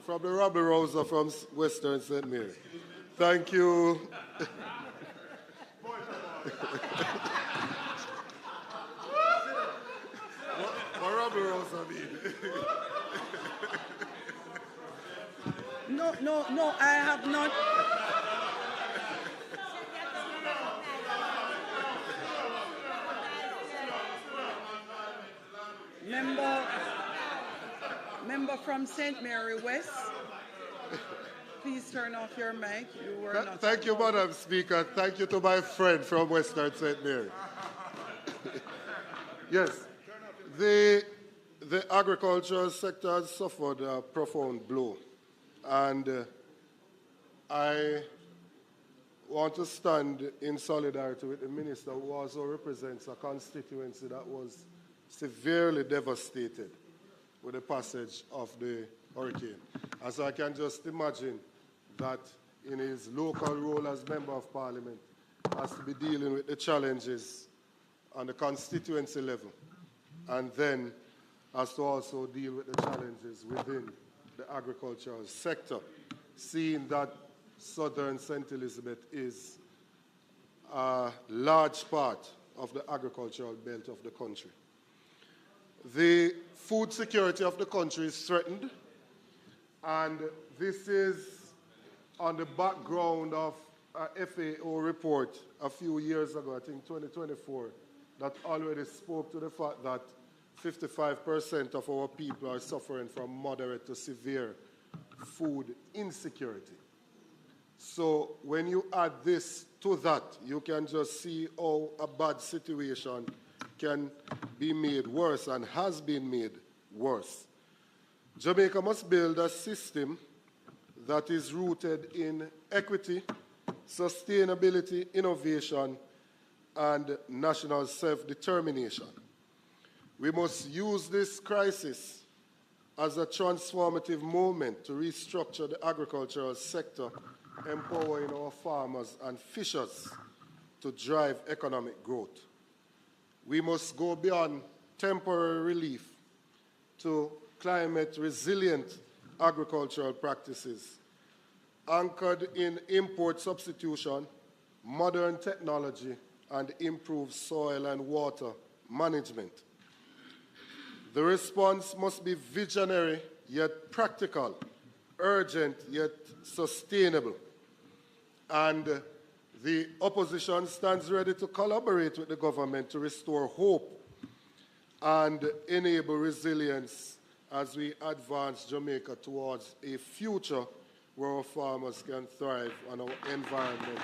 From the Rabbi Rosa from Western St. Mary. Thank you. What Rabbi Rosa mean? No, I have not. Member from St. Mary West, please turn off your mic. You were not. Thank you, Madam Speaker. Thank you to my friend from Western St. Mary. Yes, the agricultural sector has suffered a profound blow. And I want to stand in solidarity with the minister who also represents a constituency that was severely devastated with the passage of the hurricane. And so I can just imagine that in his local role as Member of Parliament, has to be dealing with the challenges on the constituency level, and then has to also deal with the challenges within the agricultural sector, seeing that southern St. Elizabeth is a large part of the agricultural belt of the country. The food security of the country is threatened, and this is on the background of a FAO report a few years ago, I think 2024, that already spoke to the fact that 55% of our people are suffering from moderate to severe food insecurity. So when you add this to that, you can just see how a bad situation can be made worse and has been made worse. Jamaica must build a system that is rooted in equity, sustainability, innovation, and national self-determination. We must use this crisis as a transformative moment to restructure the agricultural sector, empowering our farmers and fishers to drive economic growth. We must go beyond temporary relief to climate-resilient agricultural practices, anchored in import substitution, modern technology, and improved soil and water management. The response must be visionary yet practical, urgent yet sustainable. And the opposition stands ready to collaborate with the government to restore hope and enable resilience as we advance Jamaica towards a future where our farmers can thrive and our environment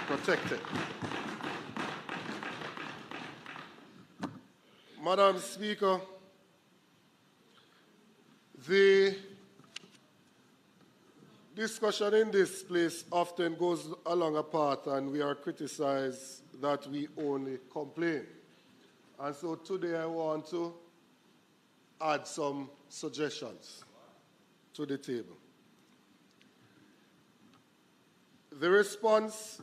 protected. Madam Speaker, the discussion in this place often goes along a path, and we are criticized that we only complain. And so today I want to add some suggestions to the table. The response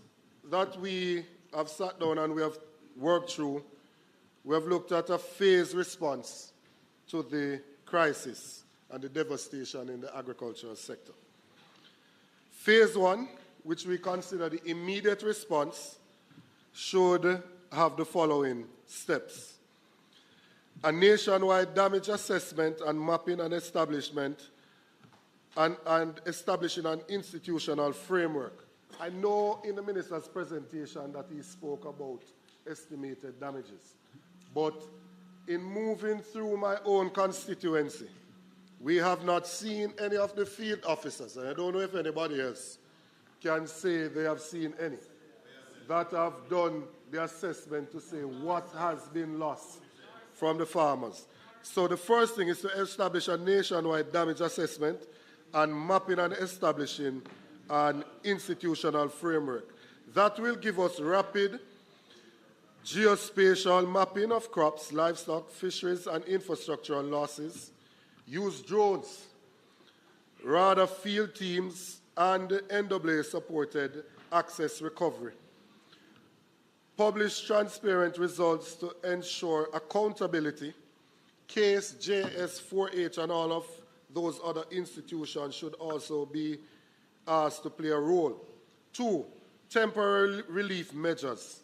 that we have sat down and we have worked through, we have looked at a phased response to the crisis and the devastation in the agricultural sector. Phase one, which we consider the immediate response, should have the following steps: a nationwide damage assessment and mapping and establishment and establishing an institutional framework. I know in the minister's presentation that he spoke about estimated damages, but in moving through my own constituency, we have not seen any of the field officers, and I don't know if anybody else can say they have seen any, that have done the assessment to say what has been lost from the farmers. So the first thing is to establish a nationwide damage assessment and mapping and establishing an institutional framework. That will give us rapid geospatial mapping of crops, livestock, fisheries, and infrastructural losses, use drones, radar field teams, and NAA-supported access recovery. Publish transparent results to ensure accountability. CASE, JS, 4H, and all of those other institutions should also be asked to play a role. 2, temporary relief measures.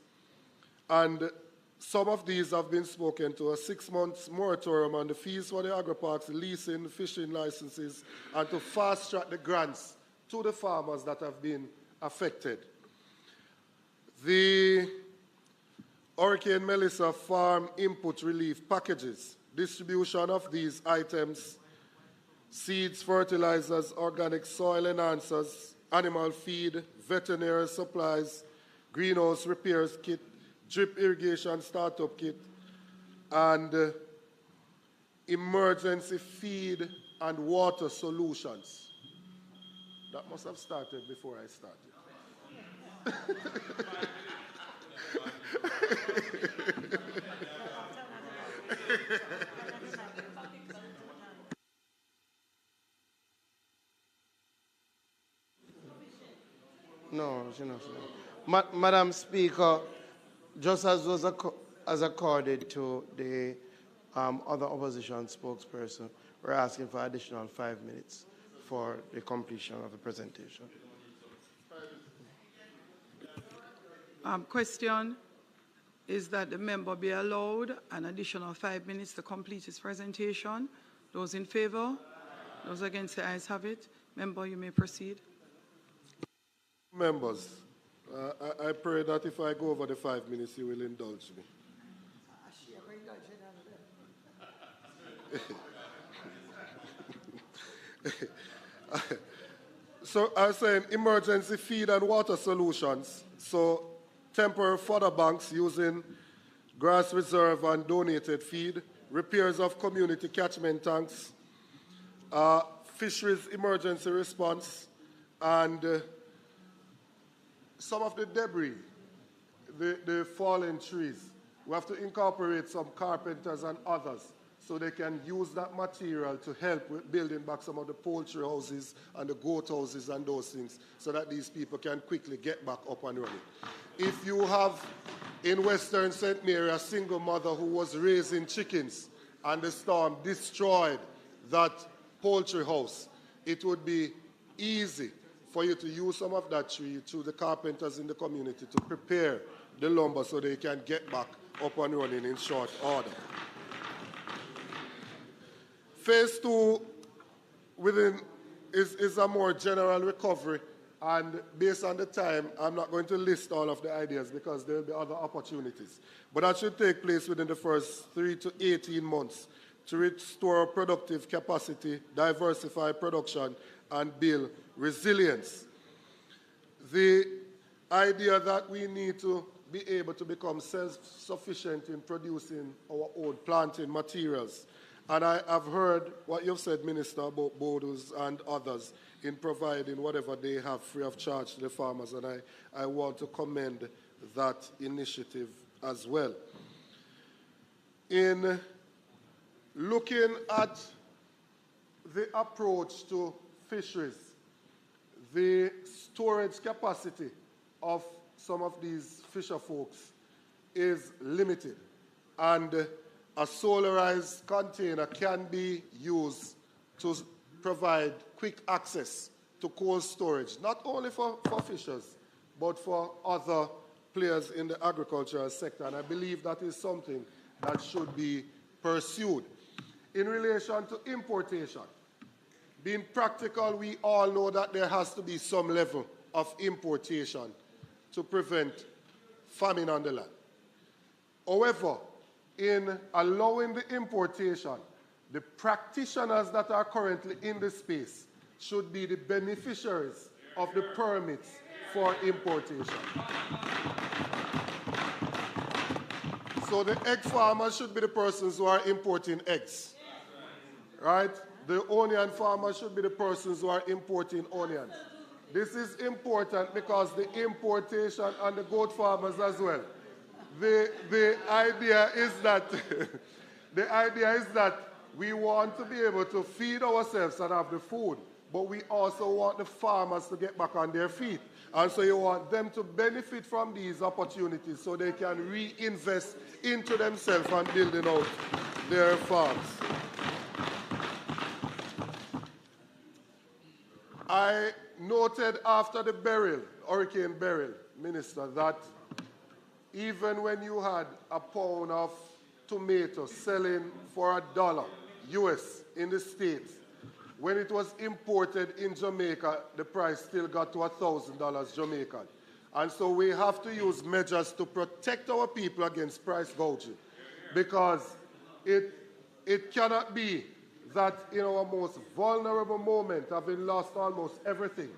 And some of these have been spoken to: a 6-month moratorium on the fees for the agri-parks, leasing, fishing licenses, and to fast-track the grants to the farmers that have been affected. The Hurricane Melissa farm input relief packages, distribution of these items: seeds, fertilizers, organic soil enhancers, animal feed, veterinary supplies, greenhouse repairs kit, drip irrigation startup kit, and emergency feed and water solutions. That must have started before I started. No, she not. Madam Speaker, just as was as accorded to the other opposition spokesperson, we're asking for additional 5 minutes for the completion of the presentation. Question is that the member be allowed an additional 5 minutes to complete his presentation. Those in favor? Those against, the ayes have it. Member, you may proceed. Members, I pray that if I go over the 5 minutes, you will indulge me. So I'm saying emergency feed and water solutions. So temporary fodder banks using grass reserve and donated feed, repairs of community catchment tanks, fisheries emergency response, and some of the debris, the fallen trees. We have to incorporate some carpenters and others so they can use that material to help with building back some of the poultry houses and the goat houses and those things so that these people can quickly get back up and running. If you have in Western St. Mary a single mother who was raising chickens and the storm destroyed that poultry house, it would be easy for you to use some of that tree through the carpenters in the community to prepare the lumber so they can get back up and running in short order. Phase 2 is a more general recovery, and based on the time, I'm not going to list all of the ideas because there will be other opportunities. But that should take place within the first 3 to 18 months to restore productive capacity, diversify production, and build resilience. The idea that we need to be able to become self-sufficient in producing our own planting materials. And I have heard what you've said, Minister, about Bodos and others in providing whatever they have free of charge to the farmers, and I want to commend that initiative as well. In looking at the approach to fisheries, the storage capacity of some of these fisher folks is limited, and a solarized container can be used to provide quick access to cold storage, not only for fishers, but for other players in the agricultural sector. And I believe that is something that should be pursued. In relation to importation, being practical, we all know that there has to be some level of importation to prevent famine on the land. However, in allowing the importation, the practitioners that are currently in the space should be the beneficiaries of the permits for importation. So the egg farmers should be the persons who are importing eggs, right? The onion farmers should be the persons who are importing onions. This is important because the importation and the goat farmers as well. The idea is that we want to be able to feed ourselves and have the food, but we also want the farmers to get back on their feet. And so you want them to benefit from these opportunities so they can reinvest into themselves and building out their farms. I noted after the Hurricane Beryl, Minister, that even when you had a pound of tomatoes selling for $1 US in the States, when it was imported in Jamaica, the price still got to $1,000 Jamaican. And so we have to use measures to protect our people against price gouging, because it cannot be that in our most vulnerable moment, having lost almost everything,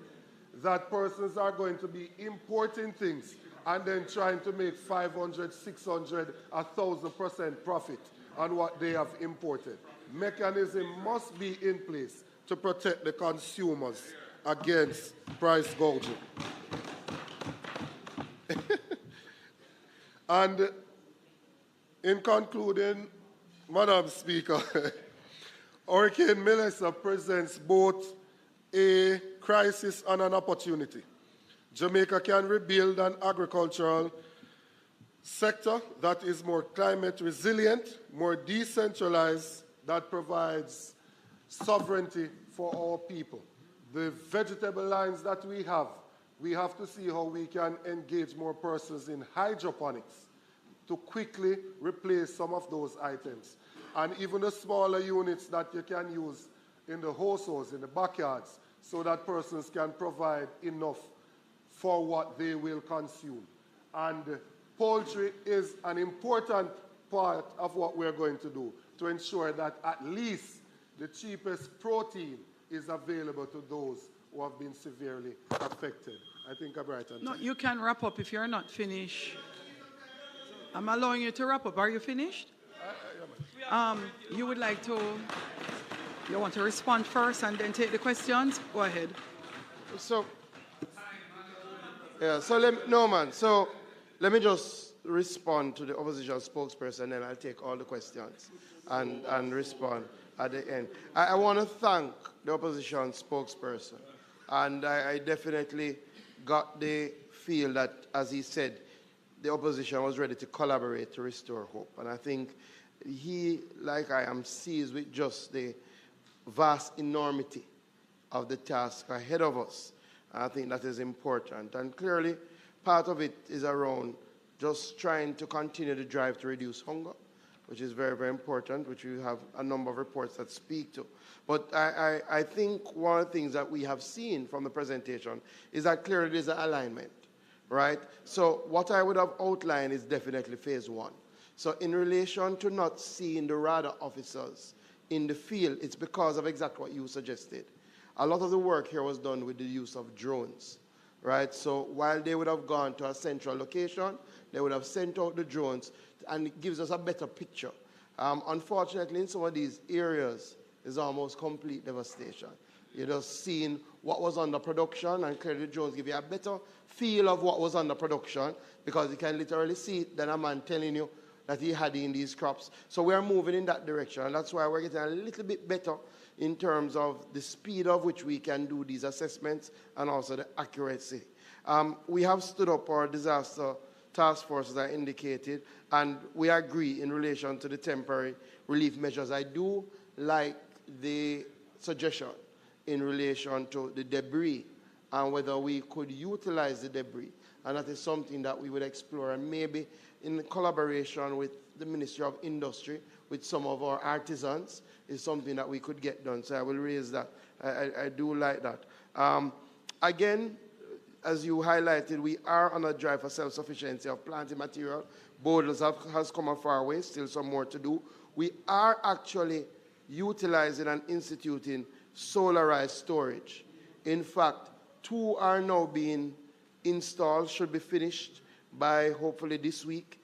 that persons are going to be importing things and then trying to make 500, 600, 1,000% profit on what they have imported. Mechanism must be in place to protect the consumers against price gouging. And in concluding, Madam Speaker, Hurricane Melissa presents both a crisis and an opportunity. Jamaica can rebuild an agricultural sector that is more climate resilient, more decentralized, that provides sovereignty for our people. The vegetable lines that we have to see how we can engage more persons in hydroponics to quickly replace some of those items. And even the smaller units that you can use in the households, in the backyards, so that persons can provide enough for what they will consume. And poultry is an important part of what we're going to do to ensure that at least the cheapest protein is available to those who have been severely affected. I think I'm right on time. No, you can wrap up if you're not finished. I'm allowing you to wrap up. Are you finished? You would like to, you want to respond first and then take the questions? Go ahead. So let me just respond to the opposition spokesperson, then I'll take all the questions and respond at the end. I want to thank the opposition spokesperson, and I definitely got the feel that, as he said, the opposition was ready to collaborate to restore hope. And I think he, like I am, seized with just the vast enormity of the task ahead of us. I think that is important. And clearly, part of it is around just trying to continue the drive to reduce hunger, which is very, very important, which we have a number of reports that speak to. But I think one of the things that we have seen from the presentation is that clearly there's an alignment, right? So what I would have outlined is definitely phase one. So in relation to not seeing the RADA officers in the field, it's because of exactly what you suggested. A lot of the work here was done with the use of drones, right? So while they would have gone to a central location, they would have sent out the drones, and it gives us a better picture. Unfortunately, in some of these areas, it's almost complete devastation. You're just seeing what was under production, and clearly the drones give you a better feel of what was under production, because you can literally see it than a man telling you that he had in these crops. So we are moving in that direction, and that's why we're getting a little bit better in terms of the speed of which we can do these assessments and also the accuracy. We have stood up our disaster task force, as I indicated, and we agree in relation to the temporary relief measures. I do like the suggestion in relation to the debris and whether we could utilize the debris. And that is something that we would explore, and maybe in collaboration with the Ministry of Industry, with some of our artisans, is something that we could get done. So I will raise that. I do like that. Again, as you highlighted, we are on a drive for self-sufficiency of planting material. Borders has come a far way, still some more to do. We are actually utilizing and instituting solarized storage. In fact, 2 are now being installed, should be finished by hopefully this week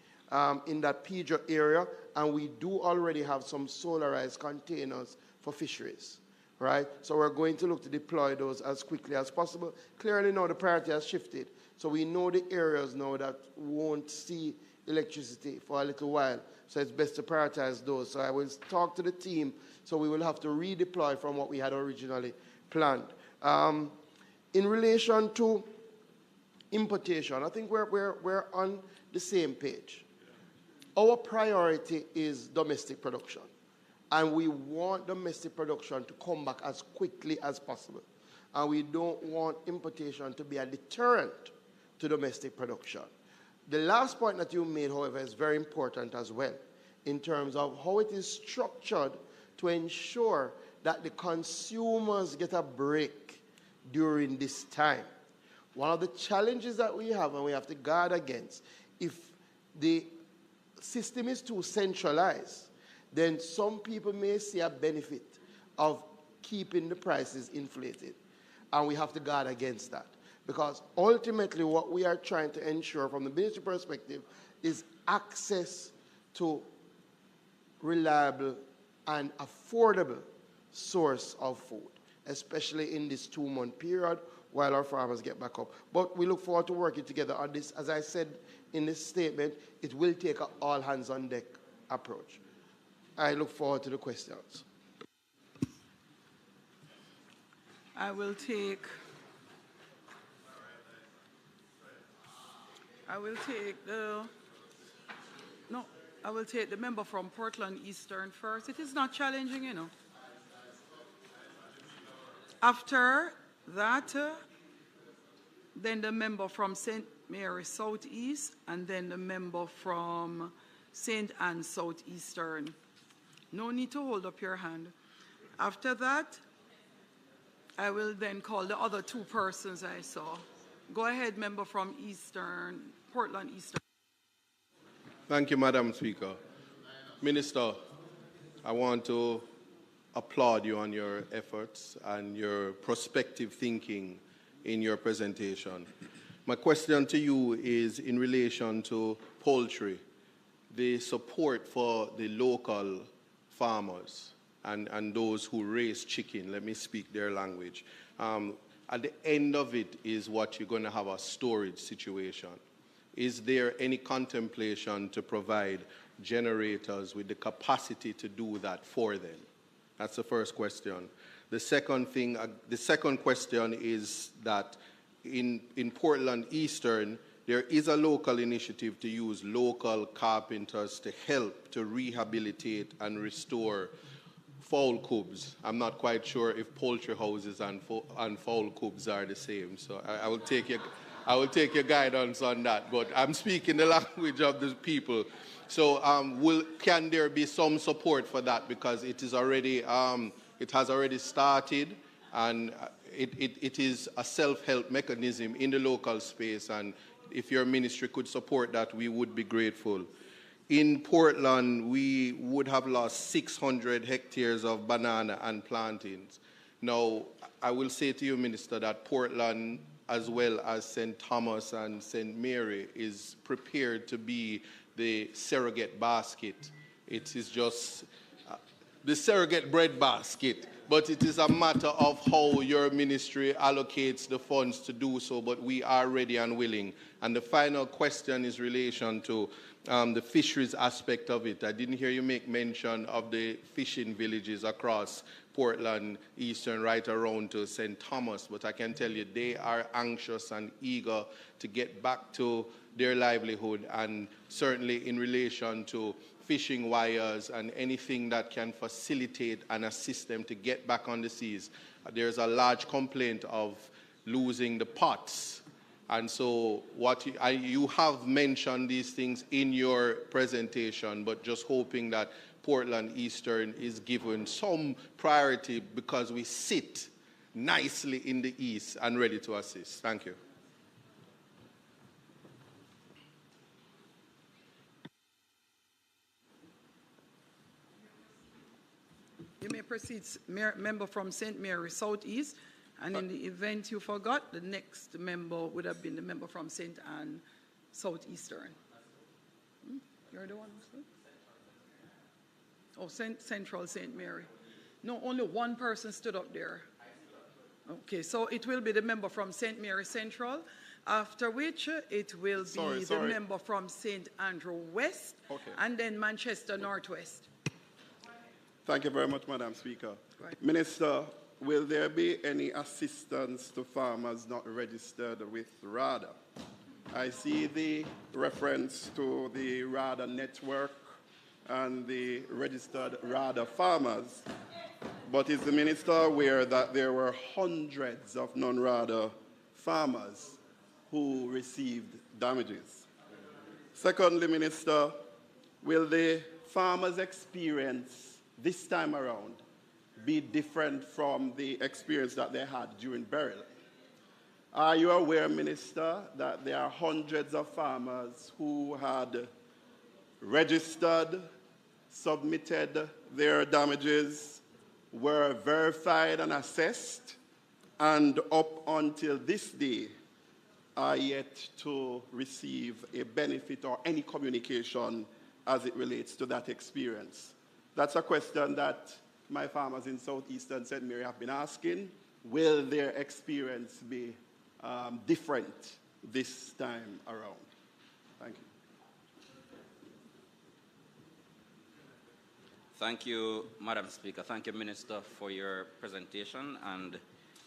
in that Pedro area, and we do already have some solarized containers for fisheries, right? So we're going to look to deploy those as quickly as possible. Clearly now the priority has shifted, so we know the areas now that won't see electricity for a little while, so it's best to prioritize those. So I will talk to the team, so we will have to redeploy from what we had originally planned. In relation to importation, I think we're on the same page. Our priority is domestic production, and we want domestic production to come back as quickly as possible. And we don't want importation to be a deterrent to domestic production. The last point that you made, however, is very important as well, in terms of how it is structured to ensure that the consumers get a break during this time. One of the challenges that we have, and we have to guard against, if the system is too centralized, then some people may see a benefit of keeping the prices inflated. And we have to guard against that. Because ultimately what we are trying to ensure from the ministry perspective is access to reliable and affordable source of food, especially in this 2-month period while our farmers get back up. But we look forward to working together on this. As I said in this statement, it will take an all-hands-on-deck approach. I look forward to the questions. I will take the member from Portland Eastern first. It is not challenging, you know. After that, then the member from St. Mary Southeast, and then the member from St. Anne Southeastern. No need to hold up your hand. After that, I will then call the other two persons I saw. Go ahead, member from Eastern, Portland Eastern. Thank you, Madam Speaker. Minister, I want to applaud you on your efforts and your prospective thinking in your presentation. My question to you is in relation to poultry, the support for the local farmers and those who raise chicken, let me speak their language. At the end of it is what you're going to have a storage situation. Is there any contemplation to provide generators with the capacity to do that for them? That's the first question. The second question is that in Portland Eastern, there is a local initiative to use local carpenters to help to rehabilitate and restore fowl cubs. I'm not quite sure if poultry houses and fowl cubs are the same, so I will take your guidance on that. But I'm speaking the language of the people. So can there be some support for that, because it is already it has already started, and it is a self-help mechanism in the local space, and if your ministry could support that, we would be grateful. In Portland, we would have lost 600 hectares of banana and plantains. Now, I will say to you, Minister, that Portland, as well as St. Thomas and St. Mary, is prepared to be the surrogate basket. It is just the surrogate bread basket, but it is a matter of how your ministry allocates the funds to do so, but we are ready and willing. And the final question is in relation to the fisheries aspect of it. I didn't hear you make mention of the fishing villages across Portland Eastern right around to St. Thomas, but I can tell you they are anxious and eager to get back to their livelihood, and certainly in relation to fishing wires and anything that can facilitate and assist them to get back on the seas. There's a large complaint of losing the pots. And so you have mentioned these things in your presentation, but just hoping that Portland Eastern is given some priority because we sit nicely in the east and ready to assist. Thank you. You may proceed, member from St. Mary Southeast. And in the event you forgot, the next member would have been the member from St. Anne Southeastern. You're the one who stood? Oh, Central St. Mary. No, only one person stood up there. Okay, so it will be the member from St. Mary Central, after which it will be the member from St. Andrew West, and then Manchester Northwest. Thank you very much, Madam Speaker. Minister, will there be any assistance to farmers not registered with RADA? I see the reference to the RADA network and the registered RADA farmers, but is the minister aware that there were hundreds of non-RADA farmers who received damages? Secondly, Minister, will the farmers' experience this time around be different from the experience that they had during burial? Are you aware, Minister, that there are hundreds of farmers who had registered, submitted their damages, were verified and assessed, and up until this day are yet to receive a benefit or any communication as it relates to that experience? That's a question that my farmers in Southeastern St. Mary have been asking, will their experience be different this time around? Thank you. Thank you, Madam Speaker. Thank you, Minister, for your presentation, and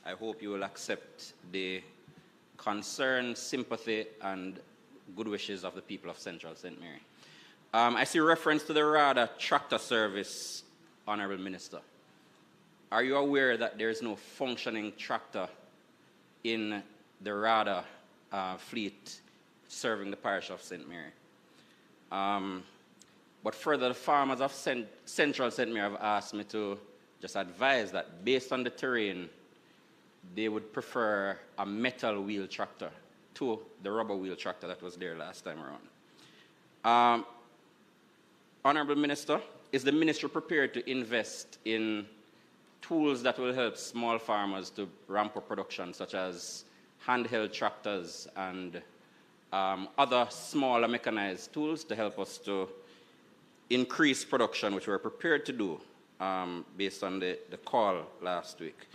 I hope you will accept the concern, sympathy, and good wishes of the people of Central St. Mary. I see reference to the RADA tractor service, Honorable Minister. Are you aware that there is no functioning tractor in the RADA fleet serving the parish of St. Mary? But further, the farmers of Central St. Mary have asked me to just advise that based on the terrain, they would prefer a metal wheel tractor to the rubber wheel tractor that was there last time around. Honorable Minister, is the ministry prepared to invest in tools that will help small farmers to ramp up production, such as handheld tractors and other smaller mechanized tools to help us to increase production, which we're prepared to do based on the call last week?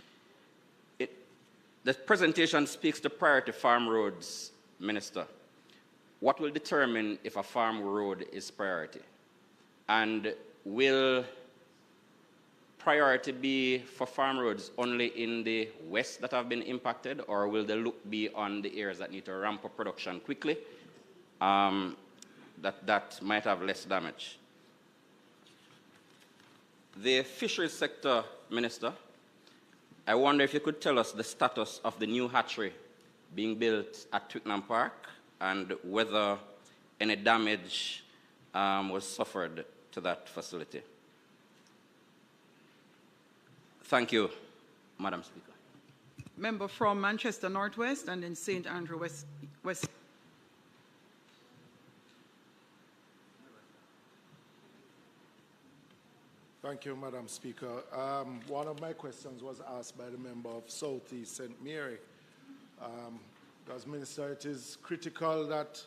The presentation speaks to priority farm roads, Minister. What will determine if a farm road is priority? And will priority be for farm roads only in the west that have been impacted, or will the look be on the areas that need to ramp up production quickly that might have less damage? The fisheries sector, Minister, I wonder if you could tell us the status of the new hatchery being built at Twickenham Park and whether any damage was suffered to that facility. Thank you, Madam Speaker. Member from Manchester Northwest and then St. Andrew West. Thank you, Madam Speaker. One of my questions was asked by the member of Southeast St. Mary. Because, Minister, it is critical that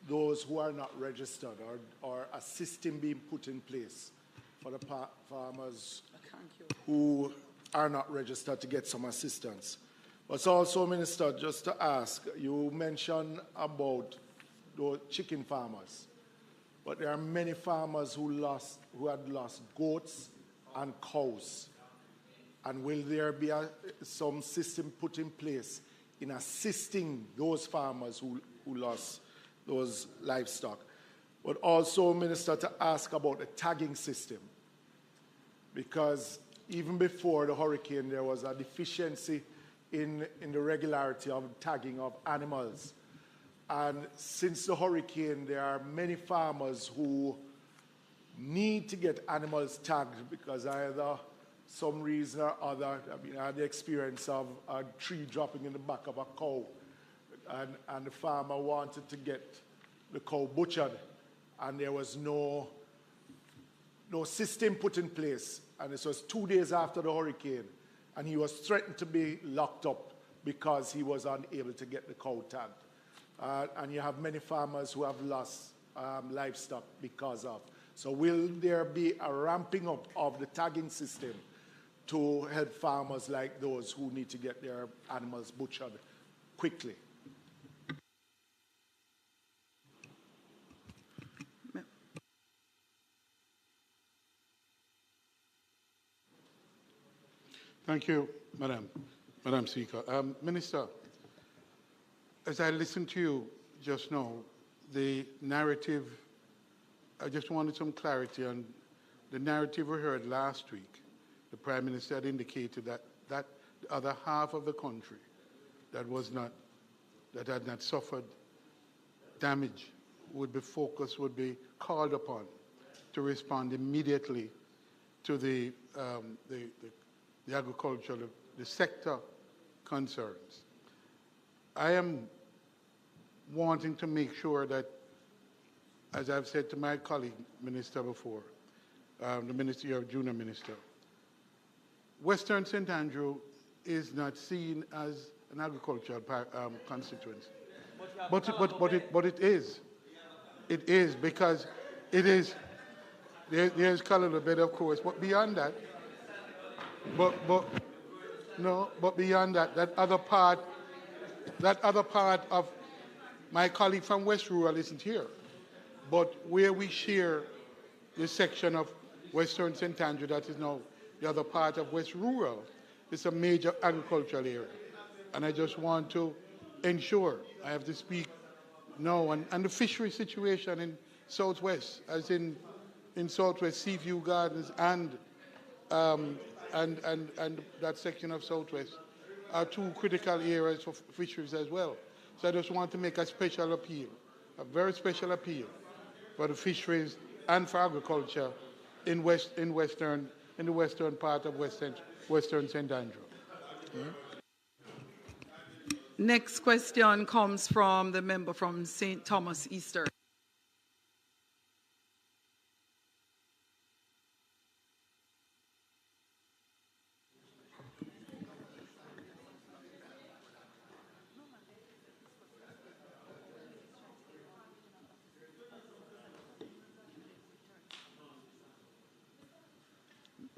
those who are not registered or a system being put in place for the farmers who are not registered to get some assistance. But also, Minister, just to ask, you mentioned about the chicken farmers. But there are many farmers who had lost goats and cows. And will there be some system put in place in assisting those farmers who lost those livestock? But also, Minister, to ask about the tagging system. Because even before the hurricane, there was a deficiency in the regularity of tagging of animals. And since the hurricane, there are many farmers who need to get animals tagged because either some reason or other, I had the experience of a tree dropping in the back of a cow, and the farmer wanted to get the cow butchered, and there was no system put in place. And this was 2 days after the hurricane, and he was threatened to be locked up because he was unable to get the cow tagged. And you have many farmers who have lost livestock because of. So will there be a ramping up of the tagging system to help farmers like those who need to get their animals butchered quickly? Thank you, Madam Speaker. Minister, as I listened to you just now, the narrative, I just wanted some clarity on the narrative we heard last week. The Prime Minister had indicated that the other half of the country that had not suffered damage would be called upon to respond immediately to the agricultural, the sector concerns. I am wanting to make sure that, as I've said to my colleague minister before, the minister, your junior minister, Western St. Andrew is not seen as an agricultural constituency. But it is. It is because it is. There's Colonel Bed, of course, but beyond that, but No, but beyond that, that other part of my colleague from West Rural isn't here. But where we share the section of Western St. Andrew, that is now the other part of West Rural, it's a major agricultural area. And I just want to ensure, I have to speak now, and the fishery situation in Southwest, as in Southwest Seaview Gardens and that section of Southwest, are two critical areas for fisheries as well. So I just want to make a special appeal, a very special appeal for the fisheries and for agriculture in the western part of Western St. Andrew. Yeah. Next question comes from the member from St. Thomas Eastern.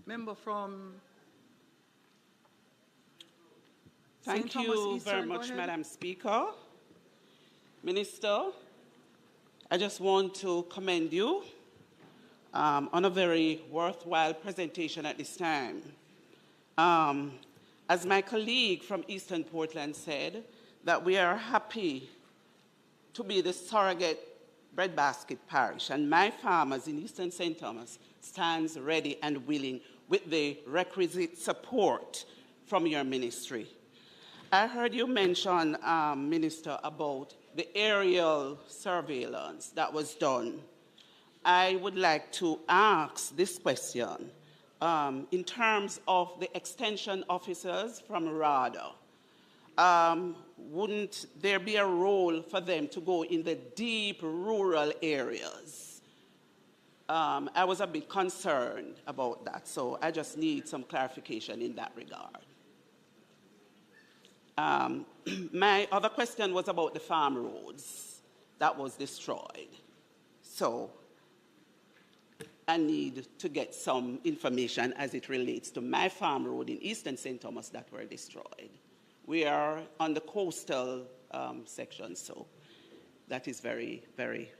Member from Thank St. you Thomas very Eastern, go much, ahead. Madam Speaker. Minister, I just want to commend you on a very worthwhile presentation at this time. As my colleague from Eastern Portland said, that we are happy to be the surrogate breadbasket parish, and my farmers in Eastern St. Thomas stands ready and willing with the requisite support from your ministry. I heard you mention, Minister, about the aerial surveillance that was done. I would like to ask this question in terms of the extension officers from RADA. Wouldn't there be a role for them to go in the deep rural areas? I was a bit concerned about that, so I just need some clarification in that regard. My other question was about the farm roads that was destroyed. So I need to get some information as it relates to my farm road in Eastern St. Thomas that were destroyed. We are on the coastal section, so that is very, very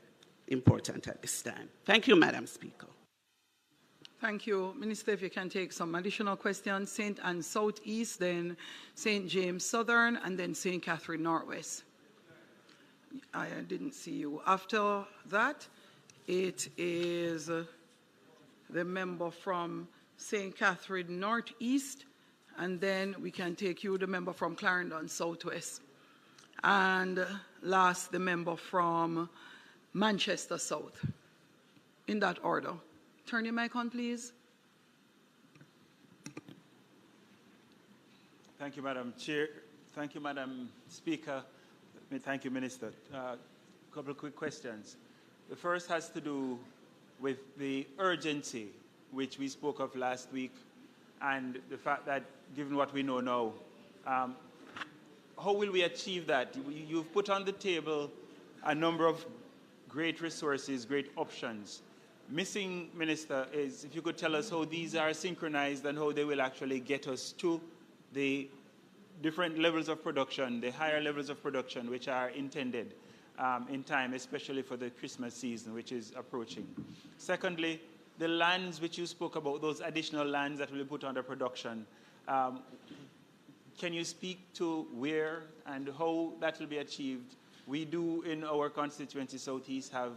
important at this time. Thank you, Madam Speaker. Thank you. Minister, if you can take some additional questions, St. Anne Southeast, then St. James Southern, and then St. Catherine Northwest. I didn't see you. After that, it is the member from St. Catherine Northeast, and then we can take you, the member from Clarendon Southwest. And last, the member from Manchester South. In that order. Turn your mic on, please. Thank you, Madam Chair. Thank you, Madam Speaker. Thank you, Minister. A couple of quick questions. The first has to do with the urgency, which we spoke of last week, and the fact that, given what we know now, how will we achieve that? You've put on the table a number of great resources, great options. Missing, Minister, is if you could tell us how these are synchronized and how they will actually get us to the different levels of production, the higher levels of production which are intended in time, especially for the Christmas season, which is approaching. Secondly, the lands which you spoke about, those additional lands that will be put under production, can you speak to where and how that will be achieved? We do, in our constituency, Southeast, have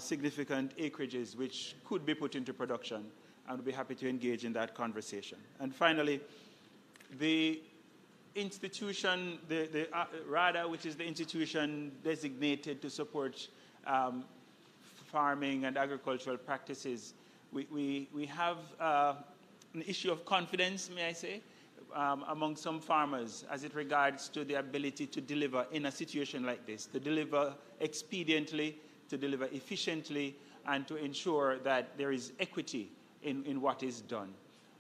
significant acreages which could be put into production, and we'll be happy to engage in that conversation. And finally, the institution, the RADA, which is the institution designated to support farming and agricultural practices, we have an issue of confidence, may I say, among some farmers as it regards to the ability to deliver in a situation like this, to deliver expediently, to deliver efficiently, and to ensure that there is equity in what is done.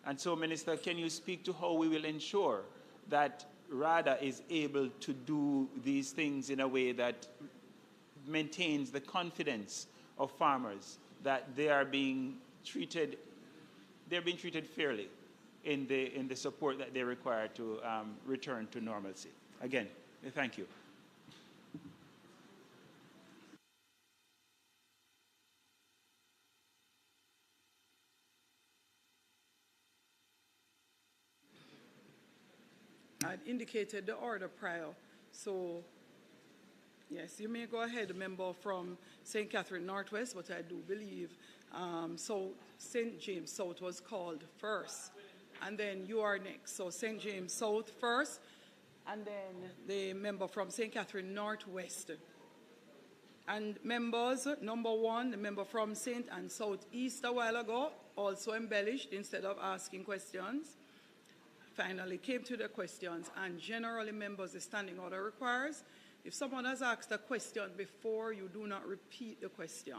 And so, Minister, can you speak to how we will ensure that RADA is able to do these things in a way that maintains the confidence of farmers that they are being treated fairly in the support that they require to return to normalcy. Again, thank you. I'd indicated the order prior, so yes, you may go ahead, member from St. Catherine Northwest, but I do believe St. James South was called first, and then you are next. So St. James South first, and then the member from St. Catherine Northwest. And members, number one, the member from St. and Southeast a while ago, also embellished instead of asking questions. Finally came to the questions, and generally members, the standing order requires, if someone has asked a question before, you do not repeat the question.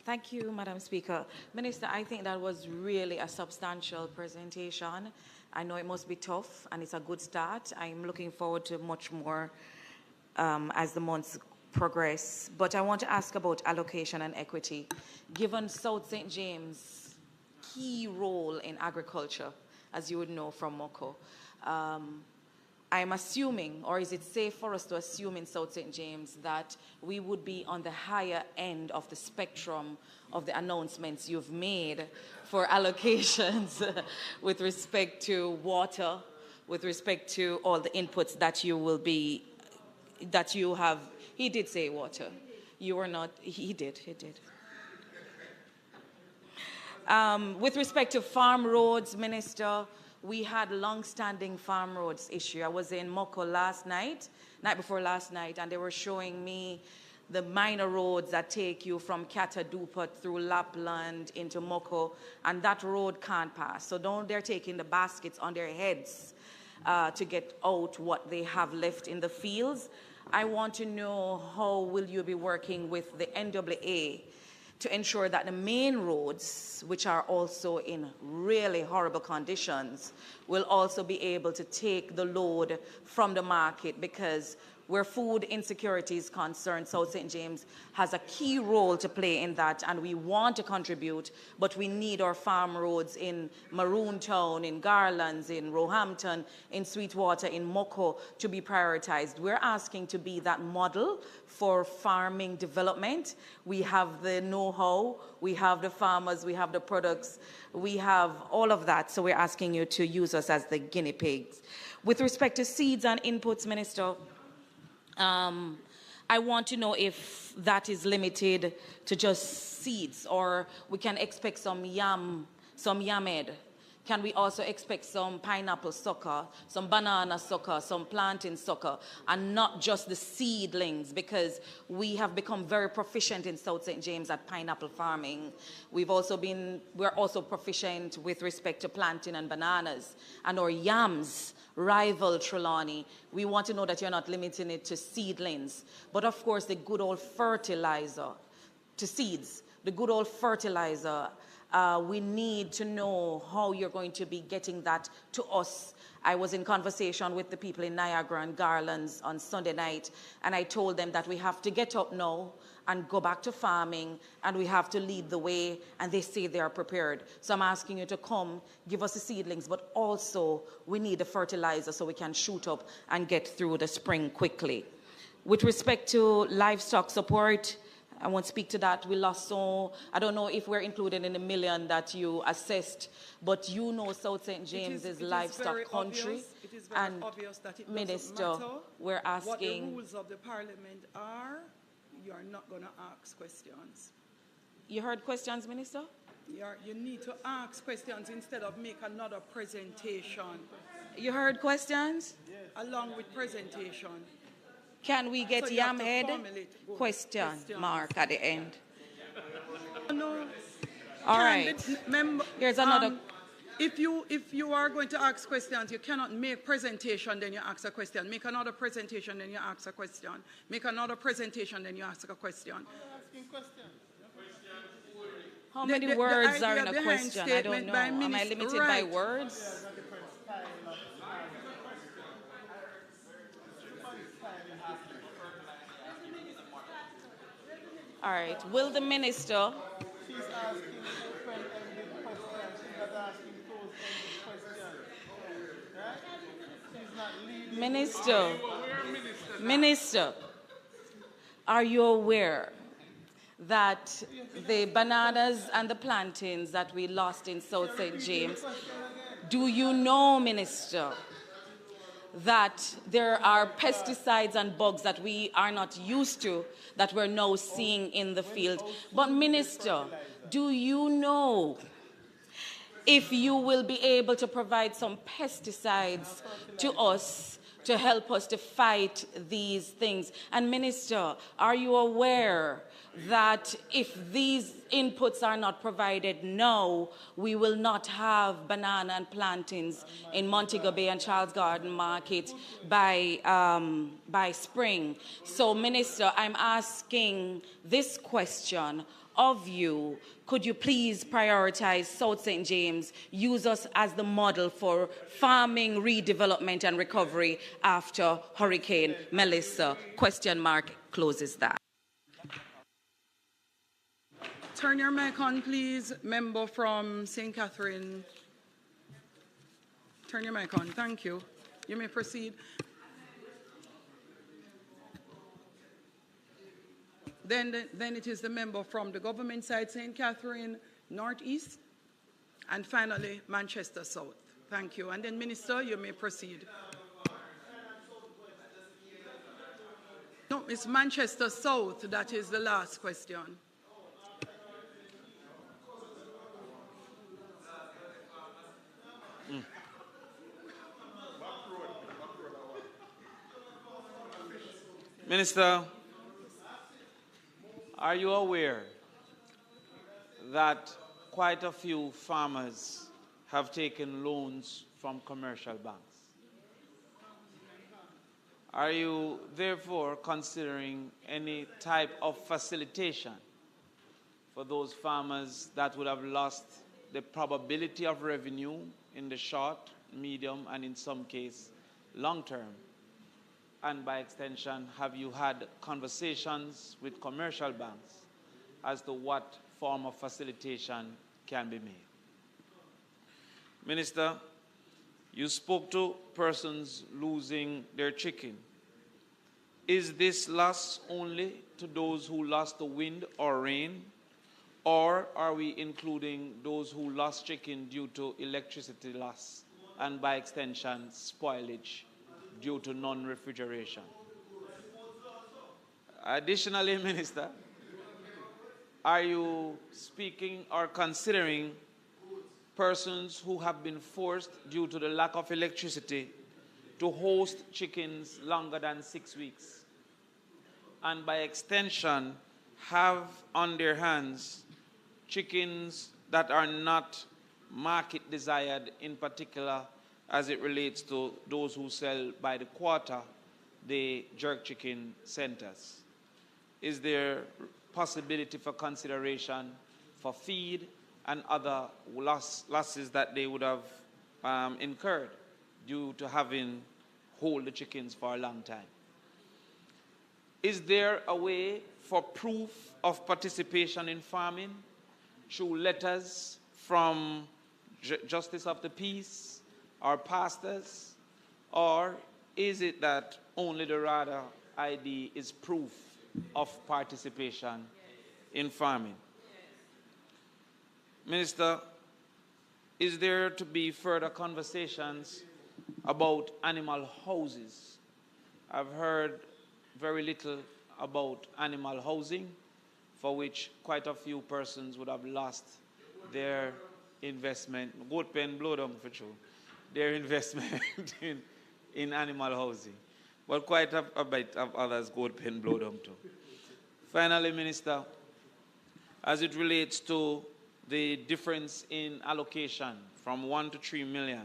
Thank you, Madam Speaker. Minister, I think that was really a substantial presentation. I know it must be tough, and it's a good start. I'm looking forward to much more as the months progress. But I want to ask about allocation and equity. Given South St. James' key role in agriculture, as you would know from MOCO, I'm assuming, or is it safe for us to assume in South St. James that we would be on the higher end of the spectrum of the announcements you've made for allocations with respect to water, with respect to all the inputs that you will be, that you have? He did say water. You were not, he did. With respect to farm roads, Minister, we had long-standing farm roads issue. I was in MOCO night before last night, and they were showing me the minor roads that take you from Catadupa through Lapland into MOCO, and that road can't pass. So they're taking the baskets on their heads to get out what they have left in the fields. I want to know, how will you be working with the NAA to ensure that the main roads, which are also in really horrible conditions, will also be able to take the load from the market? Because where food insecurity is concerned, South St. James has a key role to play in that, and we want to contribute, but we need our farm roads in Maroontown, in Garlands, in Roehampton, in Sweetwater, in MOCO to be prioritized. We're asking to be that model for farming development. We have the know-how, we have the farmers, we have the products, we have all of that, so we're asking you to use us as the guinea pigs. With respect to seeds and inputs, Minister, I want to know if that is limited to just seeds, or we can expect some yammed. Can we also expect some pineapple sucker, some banana sucker, some plantain sucker, and not just the seedlings? Because we have become very proficient in South St. James at pineapple farming. We're also proficient with respect to plantain and bananas, and our yams rival Trelawney. We want to know that you're not limiting it to seedlings, but of course the good old fertilizer to seeds, the good old fertilizer. We need to know how you're going to be getting that to us. I was in conversation with the people in Niagara and Garlands on Sunday night, and I told them that we have to get up now and go back to farming, and we have to lead the way, and they say they are prepared. So I'm asking you to come, give us the seedlings, but also we need the fertilizer so we can shoot up and get through the spring quickly. With respect to livestock support, I won't speak to that. We lost I don't know if we're included in the million that you assessed, but you know South St. James is livestock country. It is very obvious that it Minister, doesn't matter we're asking what the rules of the parliament are. You are not going to ask questions. You heard questions, Minister? You need to ask questions instead of make another presentation. You heard questions? Yes. Along with presentation. Can we get So yam head? Question Mark at the end. No. All right. Here's another. If you are going to ask questions, you cannot make presentation, then you ask a question. Make another presentation, then you ask a question. Make another presentation, then you ask a question. How many words are in a question? I don't know. Am I limited by words? All right. Will the minister? She's asking different questions. She's not asking Minister, are you aware that the bananas and the plantains that we lost in South St. James, do you know, Minister, that there are pesticides and bugs that we are not used to that we're now seeing in the field? But Minister, do you know if you will be able to provide some pesticides to us to help us to fight these things? And Minister, are you aware that if these inputs are not provided now, we will not have banana and plantains in Montego Bay and Charles Garden Market by spring? So, Minister, I'm asking this question of you. Could you please prioritize South St. James, use us as the model for farming, redevelopment and recovery after Hurricane Melissa? Question mark closes that. Turn your mic on, please. Member from St. Catherine. Turn your mic on. Thank you. You may proceed. Then it is the member from the government side, St. Catherine Northeast, and finally Manchester South. Thank you. And then, Minister, you may proceed. No, it's Manchester South. That is the last question. Minister, are you aware that quite a few farmers have taken loans from commercial banks? Are you therefore considering any type of facilitation for those farmers that would have lost the probability of revenue in the short, medium, and in some case, long term? And by extension, have you had conversations with commercial banks as to what form of facilitation can be made? Minister, you spoke to persons losing their chicken. Is this loss only to those who lost the wind or rain, or are we including those who lost chicken due to electricity loss and by extension spoilage due to non-refrigeration? Additionally, Minister, are you speaking or considering persons who have been forced due to the lack of electricity to host chickens longer than 6 weeks, and by extension have on their hands chickens that are not market desired, in particular as it relates to those who sell by the quarter, the jerk chicken centers? Is there possibility for consideration for feed and other losses that they would have incurred due to having hold the chickens for a long time? Is there a way for proof of participation in farming through letters from Justice of the Peace or pastors, or is it that only the RADA ID is proof of participation in farming? Minister, is there to be further conversations about animal houses? I've heard very little about animal housing, for which quite a few persons would have lost their investment. Goat pen blow down for sure. Their investment in animal housing. But quite a bit of others goat pen blow down too. Finally, Minister, as it relates to the difference in allocation from 1 to 3 million,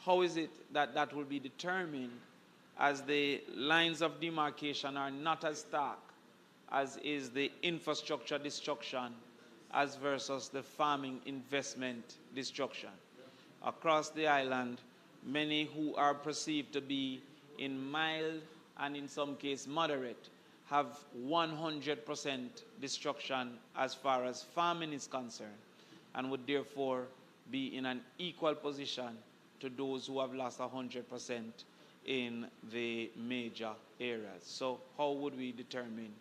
how is it that that will be determined, as the lines of demarcation are not as stark as is the infrastructure destruction as versus the farming investment destruction? Across the island, many who are perceived to be in mild and in some case moderate have 100% destruction as far as farming is concerned, and would therefore be in an equal position to those who have lost 100% in the major areas. So how would we determine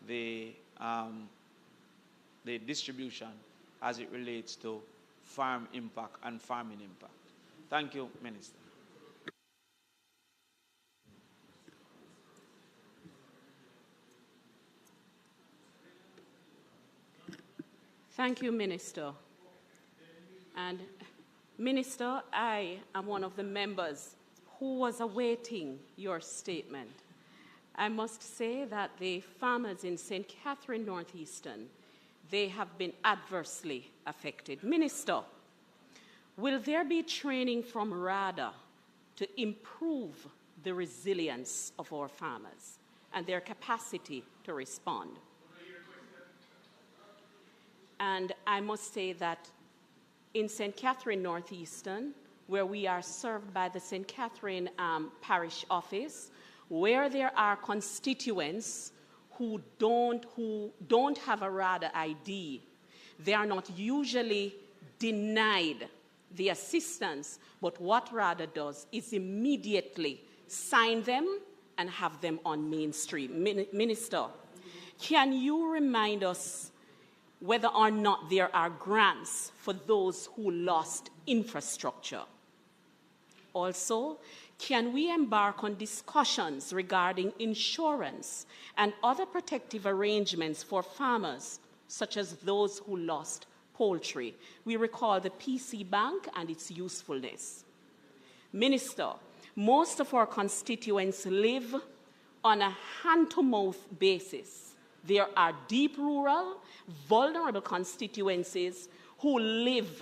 the distribution as it relates to farm impact and farming impact? Thank you, Minister. Thank you, Minister. And Minister, I am one of the members who was awaiting your statement. I must say that the farmers in St. Catherine Northeastern, they have been adversely affected. Minister, will there be training from RADA to improve the resilience of our farmers and their capacity to respond? And I must say that in St. Catherine Northeastern, where we are served by the St. Catherine Parish Office, where there are constituents who don't have a RADA ID, they are not usually denied the assistance, but what RADA does is immediately sign them and have them on mainstream. Minister, can you remind us whether or not there are grants for those who lost infrastructure? Also, can we embark on discussions regarding insurance and other protective arrangements for farmers, such as those who lost poultry? We recall the PC Bank and its usefulness. Minister, most of our constituents live on a hand-to-mouth basis. There are deep rural, vulnerable constituencies who live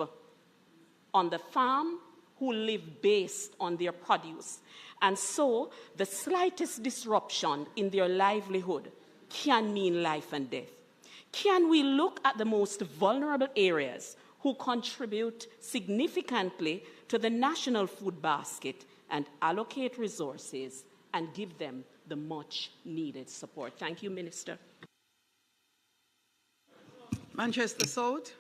on the farm, who live based on their produce. And so the slightest disruption in their livelihood can mean life and death. Can we look at the most vulnerable areas who contribute significantly to the national food basket and allocate resources and give them the much needed support? Thank you, Minister. Manchester South.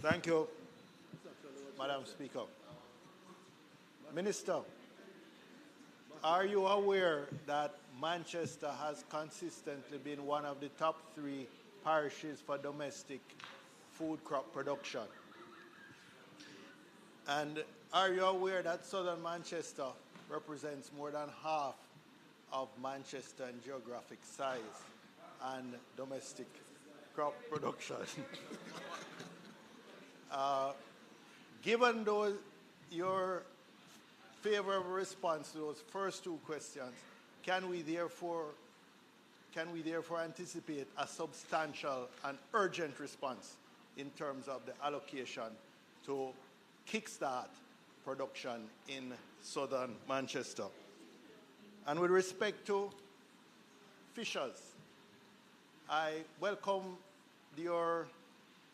Thank you, Madam Speaker. Minister, are you aware that Manchester has consistently been one of the top 3 parishes for domestic food crop production? And are you aware that southern Manchester represents more than half of Manchester in geographic size and domestic crop production? Given your favorable response to those first 2 questions, can we therefore anticipate a substantial and urgent response in terms of the allocation to kickstart production in southern Manchester? And with respect to fishers, I welcome your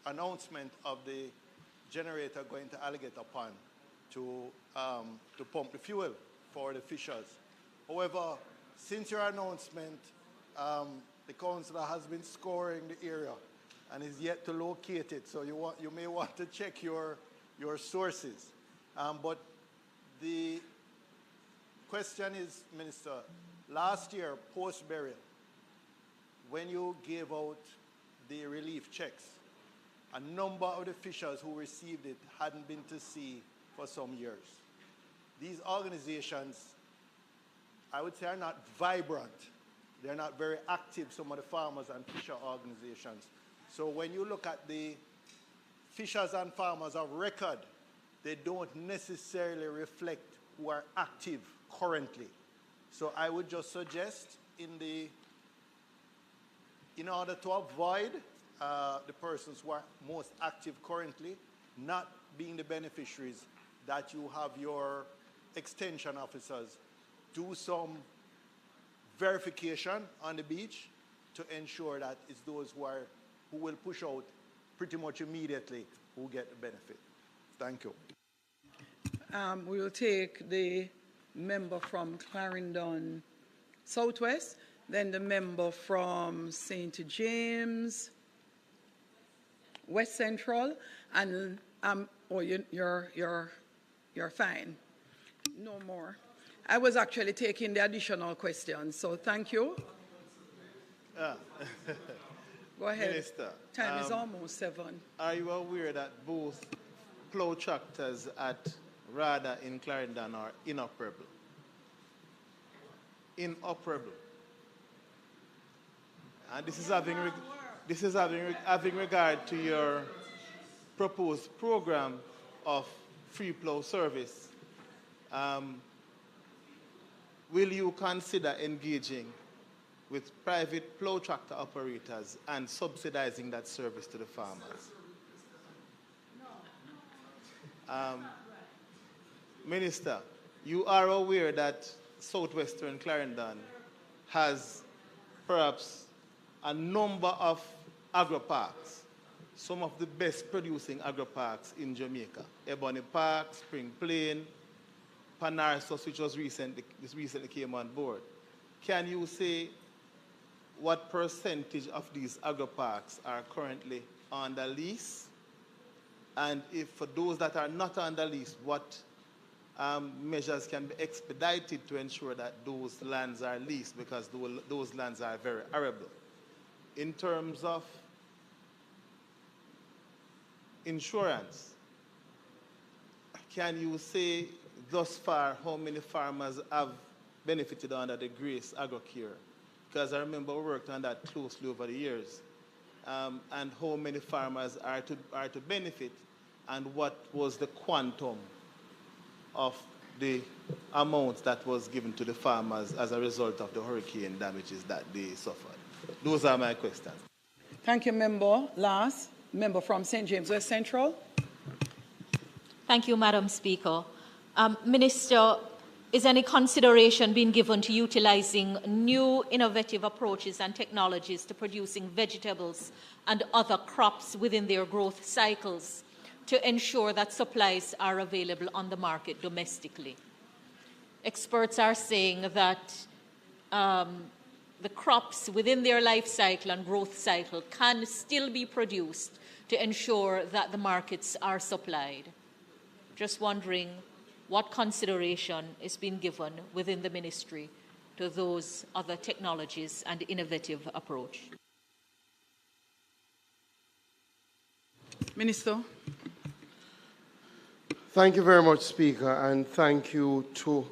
announcement of the generator going to Alligator Pond to pump the fuel for the fishers. However, since your announcement, the councillor has been scouring the area and is yet to locate it, so you may want to check your sources. But the question is, Minister, last year, post-burial, when you gave out the relief checks, a number of the fishers who received it hadn't been to sea for some years. These organizations, I would say, are not vibrant. They're not very active, some of the farmers and fisher organizations. So when you look at the fishers and farmers of record, they don't necessarily reflect who are active currently. So I would just suggest in order to avoid the persons who are most active currently not being the beneficiaries, that you have your extension officers do some verification on the beach to ensure that it's those who will push out pretty much immediately who get the benefit. Thank you. We will take the member from Clarendon Southwest, then the member from St. James, West Central, and you're fine. No more. I was actually taking the additional questions, so thank you. Go ahead. Minister, Time is almost 7. Are you aware that both plow tractors at RADA in Clarendon are inoperable? Inoperable. And this is having regard to your proposed program of free plow service. Will you consider engaging with private plow tractor operators and subsidizing that service to the farmers? Minister, you are aware that Southwestern Clarendon has perhaps a number of agro-parks, some of the best producing agro-parks in Jamaica. Ebony Park, Spring Plain, Panarsos, which was recently came on board. Can you say what percentage of these agro-parks are currently under lease? And if for those that are not under lease, what measures can be expedited to ensure that those lands are leased, because those lands are very arable? In terms of insurance, can you say thus far how many farmers have benefited under the Grace AgroCare? Because I remember we worked on that closely over the years. And how many farmers are to benefit, and what was the quantum of the amount that was given to the farmers as a result of the hurricane damages that they suffered? Those are my questions. Thank you, member. Last, member from St. James West Central. Thank you, Madam Speaker. Minister, is any consideration being given to utilizing new innovative approaches and technologies to producing vegetables and other crops within their growth cycles to ensure that supplies are available on the market domestically? Experts are saying that the crops within their life cycle and growth cycle can still be produced to ensure that the markets are supplied. Just wondering what consideration is being given within the ministry to those other technologies and innovative approach. Minister. Thank you very much, Speaker, and thank you to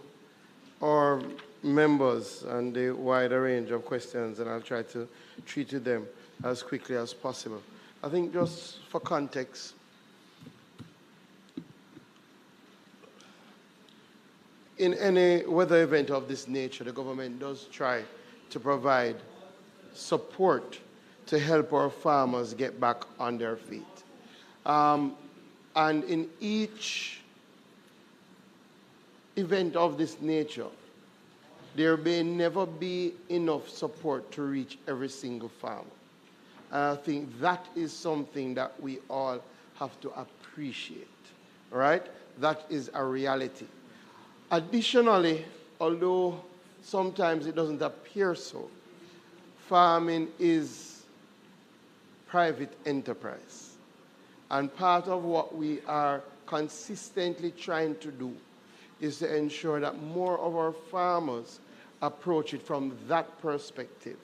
our members and the wider range of questions, and I'll try to treat them as quickly as possible. I think just for context, in any weather event of this nature, the government does try to provide support to help our farmers get back on their feet. And in each event of this nature, there may never be enough support to reach every single farmer. And I think that is something that we all have to appreciate, right? That is a reality. Additionally, although sometimes it doesn't appear so, farming is private enterprise. And part of what we are consistently trying to do is to ensure that more of our farmers approach it from that perspective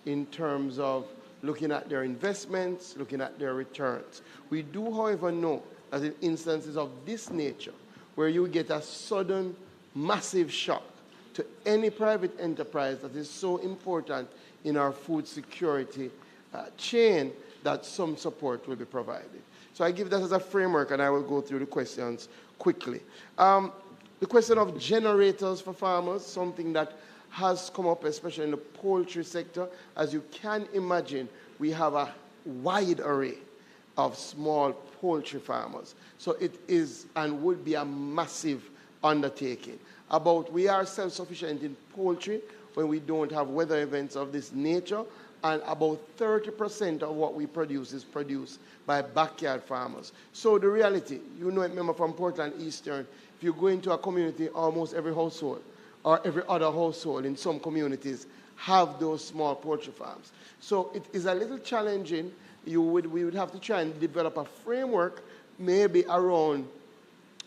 in terms of looking at their investments, looking at their returns. We do, however, know that in instances of this nature, where you get a sudden, massive shock to any private enterprise that is so important in our food security chain, that some support will be provided. So I give that as a framework, and I will go through the questions quickly. The question of generators for farmers, something that has come up, especially in the poultry sector. As you can imagine, we have a wide array of small poultry farmers. So it is and would be a massive undertaking. We are self-sufficient in poultry when we don't have weather events of this nature, and about 30% of what we produce is produced by backyard farmers. So the reality, you know it, member from Portland Eastern, if you go into a community, almost every household or every other household in some communities have those small poultry farms. So it is a little challenging. We would have to try and develop a framework maybe around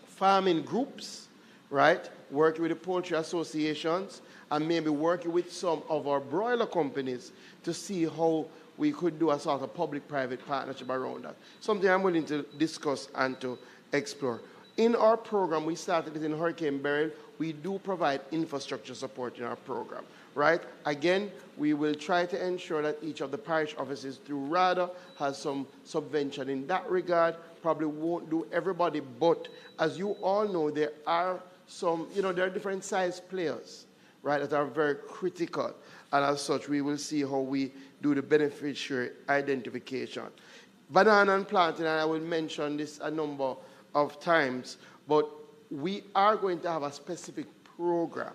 farming groups, right? Working with the poultry associations and maybe working with some of our broiler companies to see how we could do a sort of public-private partnership around that. Something I'm willing to discuss and to explore. In our program, we started it in Hurricane Beryl. We do provide infrastructure support in our program, right? Again, we will try to ensure that each of the parish offices through RADA has some subvention in that regard. Probably won't do everybody, but as you all know, there are some, there are different size players, right, that are very critical. And as such, we will see how we do the beneficiary identification. Banana and planting, and I will mention this a number of times, but we are going to have a specific program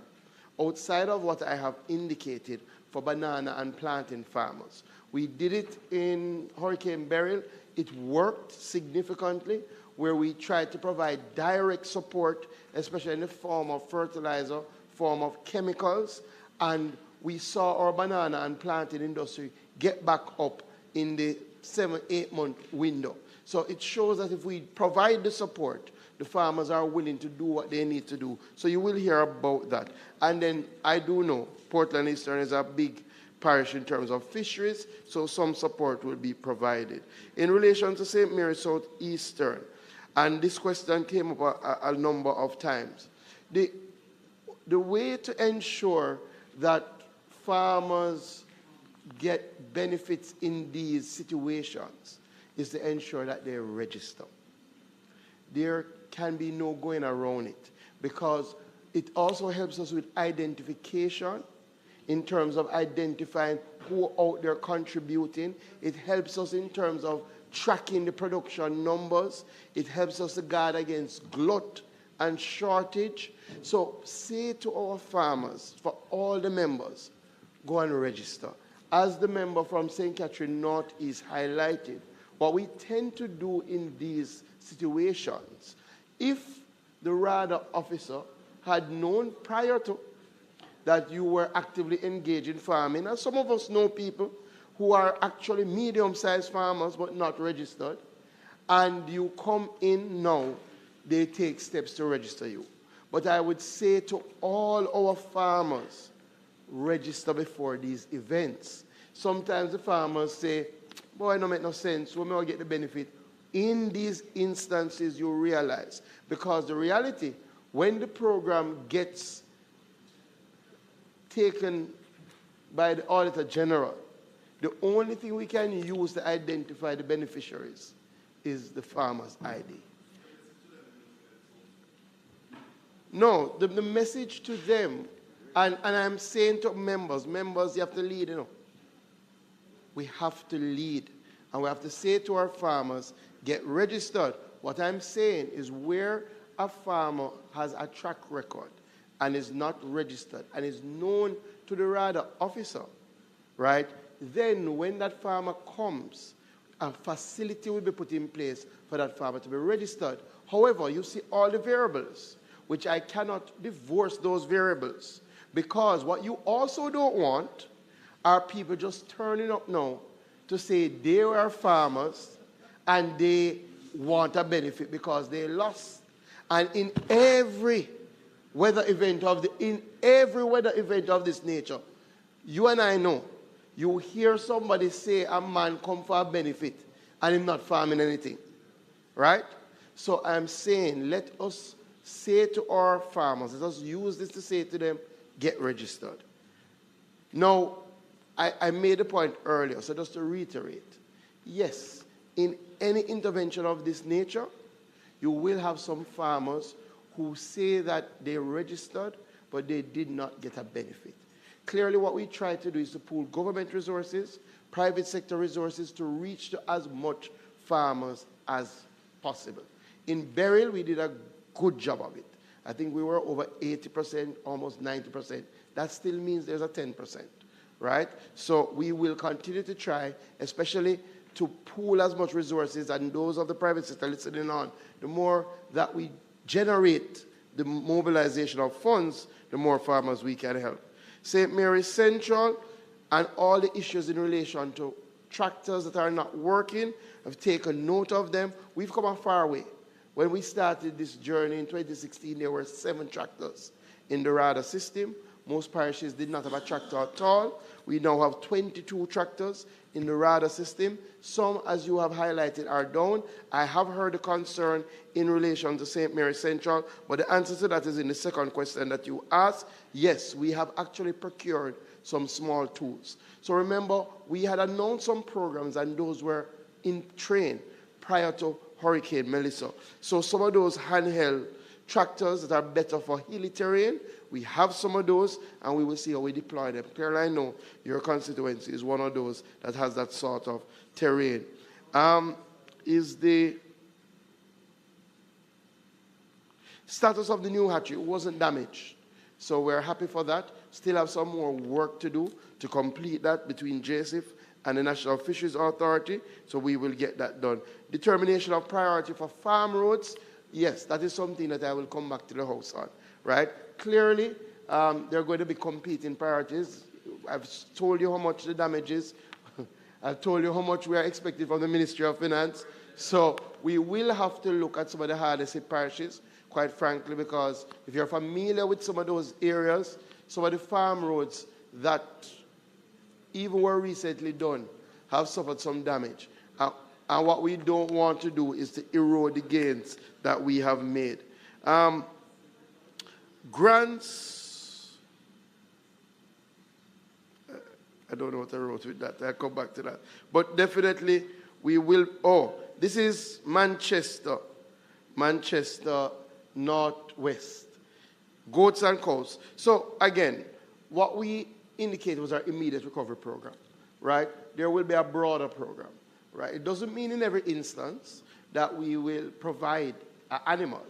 outside of what I have indicated for banana and planting farmers. We did it in Hurricane Beryl. It worked significantly, where we tried to provide direct support, especially in the form of fertilizer, form of chemicals, and we saw our banana and planting industry get back up in the 7-8 month window. So it shows that if we provide the support, the farmers are willing to do what they need to do. So you will hear about that. And then I do know Portland Eastern is a big parish in terms of fisheries, so some support will be provided. In relation to St. Mary Southeastern, and this question came up a number of times, the way to ensure that farmers get benefits in these situations is to ensure that they register. There can be no going around it, because it also helps us with identification in terms of identifying who out there contributing. It helps us in terms of tracking the production numbers. It helps us to guard against glut and shortage. So say to our farmers, for all the members, go and register. As the member from St. Catherine North is highlighted, what we tend to do in these situations, if the RADA officer had known prior to that you were actively engaged in farming, and some of us know people who are actually medium-sized farmers but not registered, and you come in now, they take steps to register you. But I would say to all our farmers, register before these events. Sometimes the farmers say, boy, it don't make no sense, we may get the benefit. In these instances, you realize, because the reality, when the program gets taken by the Auditor General, the only thing we can use to identify the beneficiaries is the farmer's ID. No, the message to them, and I'm saying to members, you have to lead, We have to lead. And we have to say to our farmers, get registered. What I'm saying is where a farmer has a track record and is not registered and is known to the RADA officer, right? Then when that farmer comes, a facility will be put in place for that farmer to be registered. However, you see all the variables, which I cannot divorce those variables, because what you also don't want are people just turning up now to say they are farmers and they want a benefit because they lost. And in every weather event of this nature, you and I know, you hear somebody say a man come for a benefit and him not farming anything, right? So I'm saying, let us say to our farmers, let us use this to say to them, get registered. Now, I made a point earlier, so just to reiterate, yes, in any intervention of this nature, you will have some farmers who say that they registered, but they did not get a benefit. Clearly, what we try to do is to pool government resources, private sector resources to reach to as much farmers as possible. In Beryl, we did a good job of it. I think we were over 80%, almost 90%. That still means there's a 10%, right? So we will continue to try, especially to pool as much resources, and those of the private sector listening on, the more that we generate the mobilization of funds, the more farmers we can help. St. Mary's Central and all the issues in relation to tractors that are not working, I've taken note of them. We've come a far way. When we started this journey in 2016, there were 7 tractors in the RADA system. Most parishes did not have a tractor at all. We now have 22 tractors in the RADA system. Some, as you have highlighted, are down. I have heard a concern in relation to St. Mary's Central, but the answer to that is in the second question that you asked. Yes, we have actually procured some small tools. So remember, we had announced some programs, and those were in train prior to Hurricane Melissa. So some of those handheld tractors that are better for hilly terrain, we have some of those, and we will see how we deploy them. Clearly, I know your constituency is one of those that has that sort of terrain. Is the status of the new hatchery? It wasn't damaged. So we're happy for that. Still have some more work to do to complete that between JSIF and the National Fisheries Authority, so we will get that done. Determination of priority for farm roads, yes, that is something that I will come back to the House on, right? Clearly, there are going to be competing priorities. I've told you how much the damage is. I've told you how much we are expecting from the Ministry of Finance. So we will have to look at some of the hardest hit parishes, quite frankly, because if you're familiar with some of those areas, some of the farm roads that even were recently done have suffered some damage. And what we don't want to do is to erode the gains that we have made. Grants, I don't know what I wrote with that. I'll come back to that. But definitely we will, this is Manchester Northwest. Goats and cows. So again, what we indicated was our immediate recovery program, right? There will be a broader program, right? It doesn't mean in every instance that we will provide an animal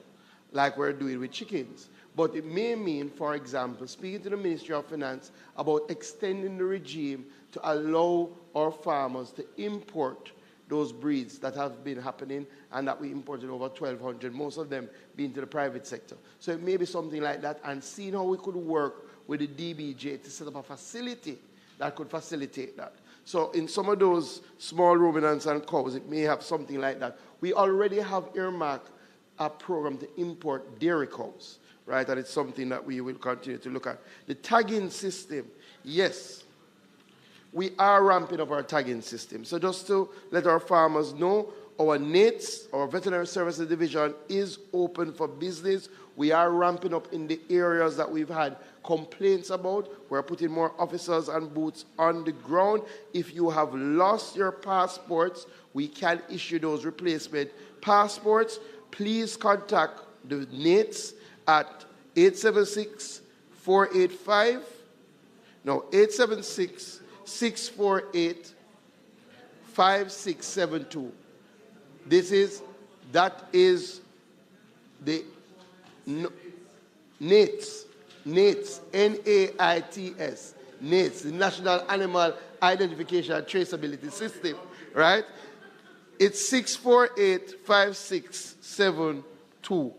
like we're doing with chickens. But it may mean, for example, speaking to the Ministry of Finance about extending the regime to allow our farmers to import those breeds that have been happening and that we imported over 1,200, most of them being to the private sector. So it may be something like that, and seeing how we could work with the DBJ to set up a facility that could facilitate that. So in some of those small ruminants and cows, it may have something like that. We already have earmarked a program to import dairy cows, right? And it's something that we will continue to look at. The tagging system, yes, we are ramping up our tagging system. So just to let our farmers know, our NATES, our Veterinary Services Division, is open for business. We are ramping up in the areas that we've had complaints about. We're putting more officers and boots on the ground. If you have lost your passports, we can issue those replacement passports. Please contact the NATES at 876-448-5672. That is the NAITS, N-A-I-T-S, NAITS, the National Animal Identification and Traceability System, right? It's 648-5672.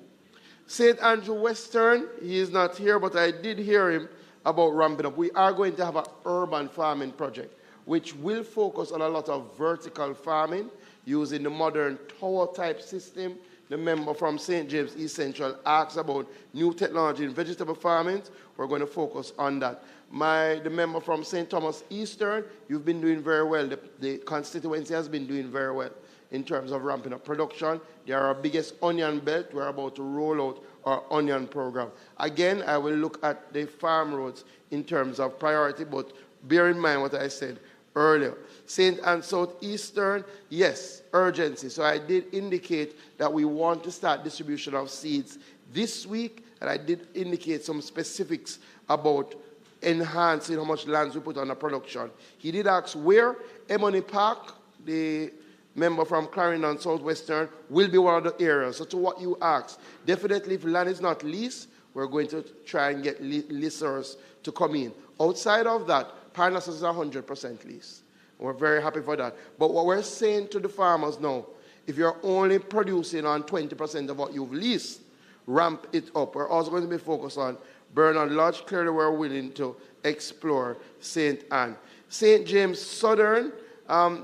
St. Andrew Western, he is not here, but I did hear him about ramping up. We are going to have an urban farming project, which will focus on a lot of vertical farming using the modern tower-type system. The member from St. James East Central asked about new technology in vegetable farming. We're going to focus on that. The member from St. Thomas Eastern, you've been doing very well. The constituency has been doing very well in terms of ramping up production. They are our biggest onion belt. We're about to roll out our onion program. Again, I will look at the farm roads in terms of priority, but bear in mind what I said earlier. St. and Southeastern, yes, urgency. So I did indicate that we want to start distribution of seeds this week, and I did indicate some specifics about enhancing how much lands we put on the production. He did ask where. Emony Park, the member from Clarendon Southwestern, will be one of the areas. So to what you asked, definitely if land is not leased, we're going to try and get leasers to come in. Outside of that, Parnassus is 100% leased. We're very happy for that. But what we're saying to the farmers now, if you're only producing on 20% of what you've leased, ramp it up. We're also going to be focused on Bernard Lodge. Clearly, we're willing to explore St. Anne. St. James Southern,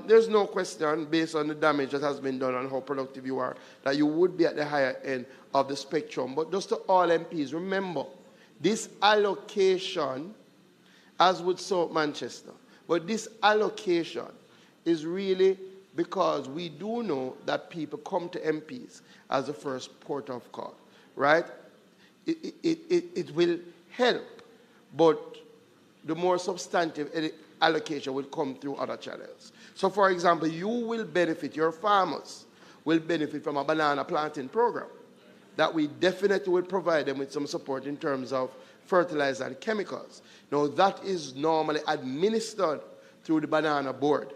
there's no question, based on the damage that has been done and how productive you are, that you would be at the higher end of the spectrum. But just to all MPs, remember, this allocation, as with South Manchester, but this allocation is really because we do know that people come to MPs as the first port of call, right? It will help, but the more substantive allocation will come through other channels. So, for example, you will benefit, your farmers will benefit from a banana planting program that we definitely will provide them with some support in terms of fertilizer and chemicals. Now, that is normally administered through the banana board.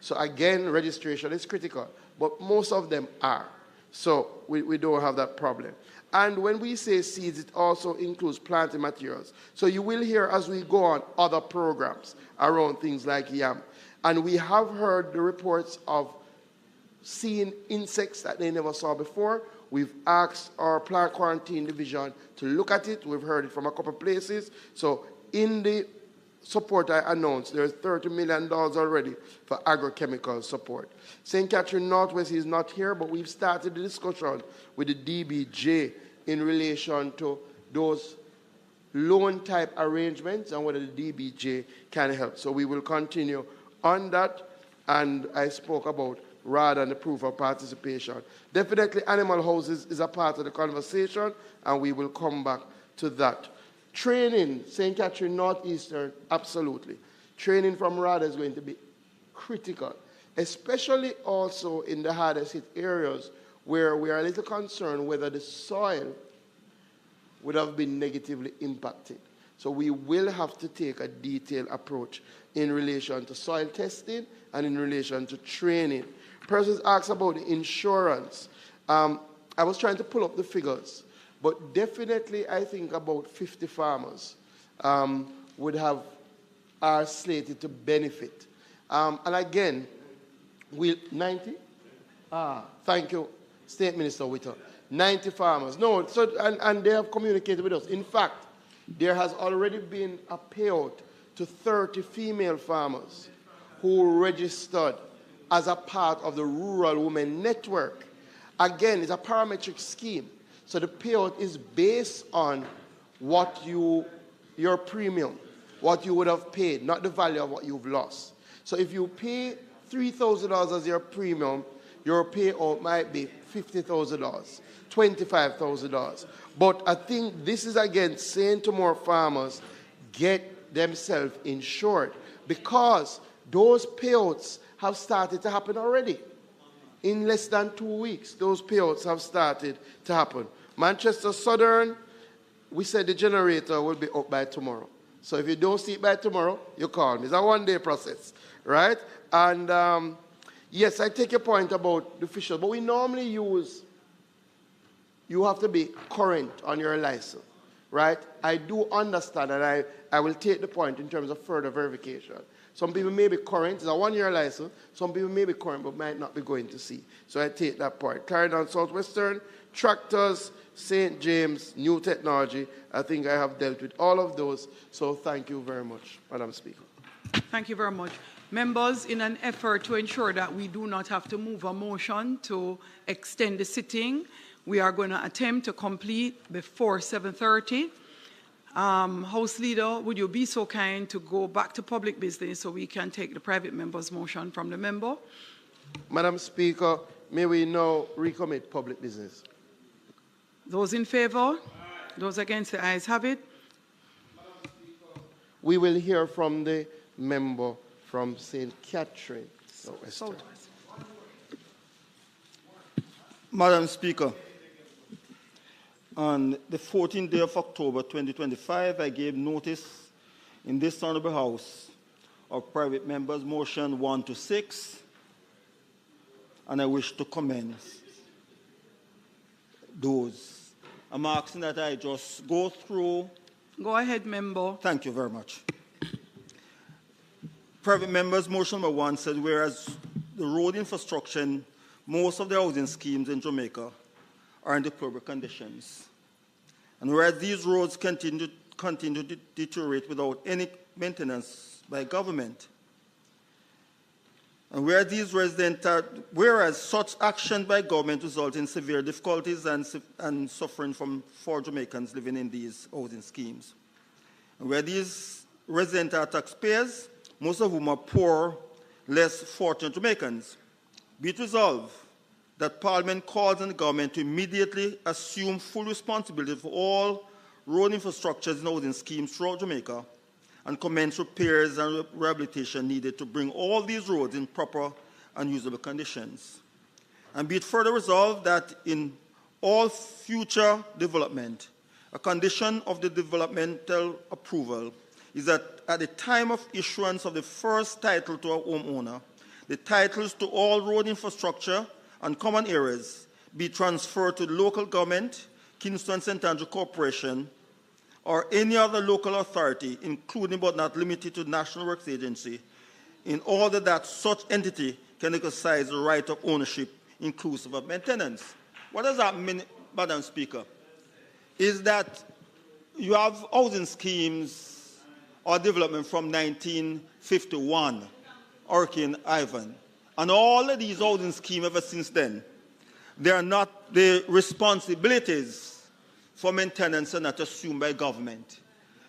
So again, registration is critical, but most of them are. So we don't have that problem. And when we say seeds, it also includes planting materials. So you will hear as we go on other programs around things like yam. And we have heard the reports of seeing insects that they never saw before. We've asked our plant quarantine division to look at it. We've heard it from a couple of places. So in the support I announced, there's $30 million already for agrochemical support. St. Catherine Northwest is not here, but we've started the discussion with the DBJ in relation to those loan type arrangements and whether the DBJ can help. So we will continue on that, and I spoke about RAD and the proof of participation. Definitely animal houses is a part of the conversation, and we will come back to that. Training, St. Catherine Northeastern, absolutely. Training from RADA is going to be critical, especially also in the hardest hit areas where we are a little concerned whether the soil would have been negatively impacted. So we will have to take a detailed approach in relation to soil testing and in relation to training. Persons asked about the insurance. I was trying to pull up the figures. But definitely, I think about 50 farmers are slated to benefit. And again, 90? Thank you, State Minister Whittle. 90 farmers. No, so, and they have communicated with us. In fact, there has already been a payout to 30 female farmers who registered as a part of the Rural Women Network. Again, it's a parametric scheme. So the payout is based on what your premium, what you would have paid, not the value of what you've lost. So if you pay $3,000 as your premium, your payout might be $50,000, $25,000. But I think this is again saying to more farmers, get themselves insured, because those payouts have started to happen already. In less than 2 weeks, those payouts have started to happen. Manchester Southern, we said the generator will be up by tomorrow. So if you don't see it by tomorrow, you call me. It's a one-day process, right? And yes, I take your point about the official, but we normally use, you have to be current on your license, right? I do understand, and I will take the point in terms of further verification. Some people may be current, it's a one-year license. Some people may be current but might not be going to see. So I take that point. Clarendon Southwestern, tractors, St. James, new technology. I think I have dealt with all of those. So thank you very much, Madam Speaker. Thank you very much. Members, in an effort to ensure that we do not have to move a motion to extend the sitting, we are going to attempt to complete before 7:30. House Leader, would you be so kind to go back to public business so we can take the private member's motion from the member? Madam Speaker, may we now recommit public business? Those in favor? Those against, the ayes have it. We will hear from the member from St. Catherine. Madam Speaker, on the 14th day of October 2025, I gave notice in this Honorable House of private members' motion 1 to 6, and I wish to commence those. I'm asking that I just go through. Go ahead, member. Thank you very much. Private members' motion number 1 said, whereas the road infrastructure in most of the housing schemes in Jamaica are in deplorable conditions. And whereas these roads continue to deteriorate without any maintenance by government, and whereas such action by government results in severe difficulties and suffering for Jamaicans living in these housing schemes. And where these residents are taxpayers, most of whom are poor, less fortunate Jamaicans, be it resolved that Parliament calls on the government to immediately assume full responsibility for all road infrastructures and housing schemes throughout Jamaica and commence repairs and rehabilitation needed to bring all these roads in proper and usable conditions. And be it further resolved that in all future development, a condition of the developmental approval is that at the time of issuance of the first title to a homeowner, the titles to all road infrastructure and common areas be transferred to the local government, Kingston St. Andrew Corporation, or any other local authority, including but not limited to National Works Agency, in order that such entity can exercise the right of ownership inclusive of maintenance. What does that mean, Madam Speaker? Is that you have housing schemes or development from 1951, Hurricane Ivan, and all of these housing schemes ever since then, they are not the responsibilities for maintenance are not assumed by government.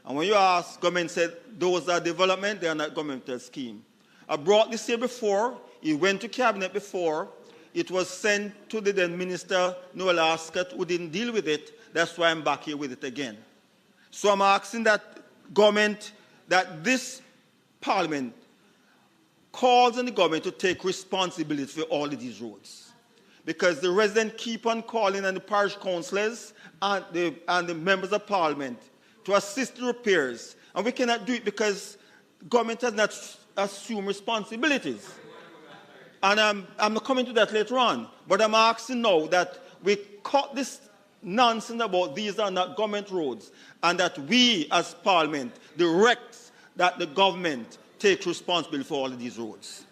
And when you ask, government said those are development, they are not governmental scheme. I brought this here before, it went to cabinet before, it was sent to the then Minister Noel Ascott, who didn't deal with it. That's why I'm back here with it again. So I'm asking that government, that this Parliament calls on the government to take responsibility for all of these roads. Because the residents keep on calling on the parish councillors and the members of Parliament to assist the repairs. And we cannot do it because government has not assumed responsibilities. And I'm not coming to that later on. But I'm asking now that we cut this nonsense about these are not government roads and that we as Parliament direct that the government takes responsibility for all of these roads.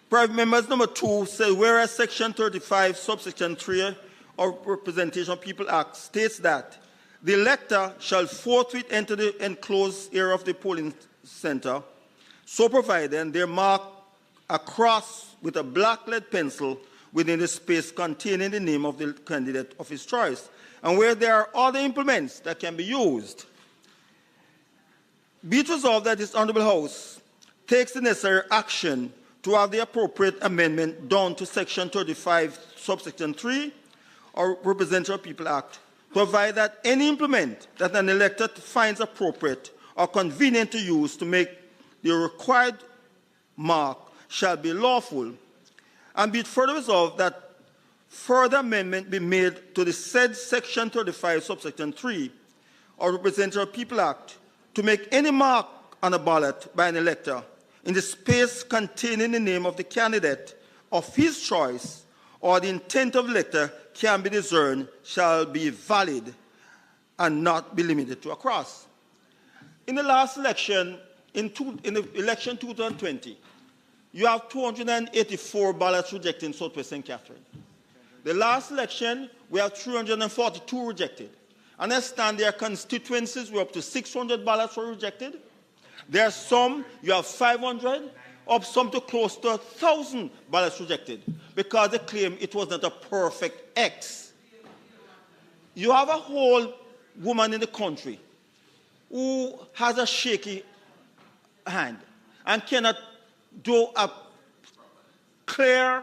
Private members number 2 says, whereas Section 35, subsection 3 of Representation of People Act states that the elector shall forthwith enter the enclosed area of the polling center, so provided and they mark a cross with a black lead pencil within the space containing the name of the candidate of his choice, and where there are other implements that can be used. Be it resolved that this Honourable House takes the necessary action to have the appropriate amendment done to Section 35, subsection 3 or Representation of People Act, provide that any implement that an elector finds appropriate or convenient to use to make the required mark shall be lawful. And be it further resolved that further amendment be made to the said Section 35, subsection 3 or Representation of People Act to make any mark on a ballot by an elector in the space containing the name of the candidate of his choice or the intent of the elector can be discerned shall be valid and not be limited to a cross. In the last election, in the election 2020, you have 284 ballots rejected in Southwest St. Catherine. The last election, we have 342 rejected. I understand there are constituencies where up to 600 ballots were rejected. There are some, you have 500, up some to close to 1,000 ballots rejected because they claim it was not a perfect X. You have a whole woman in the country who has a shaky hand and cannot do a clear,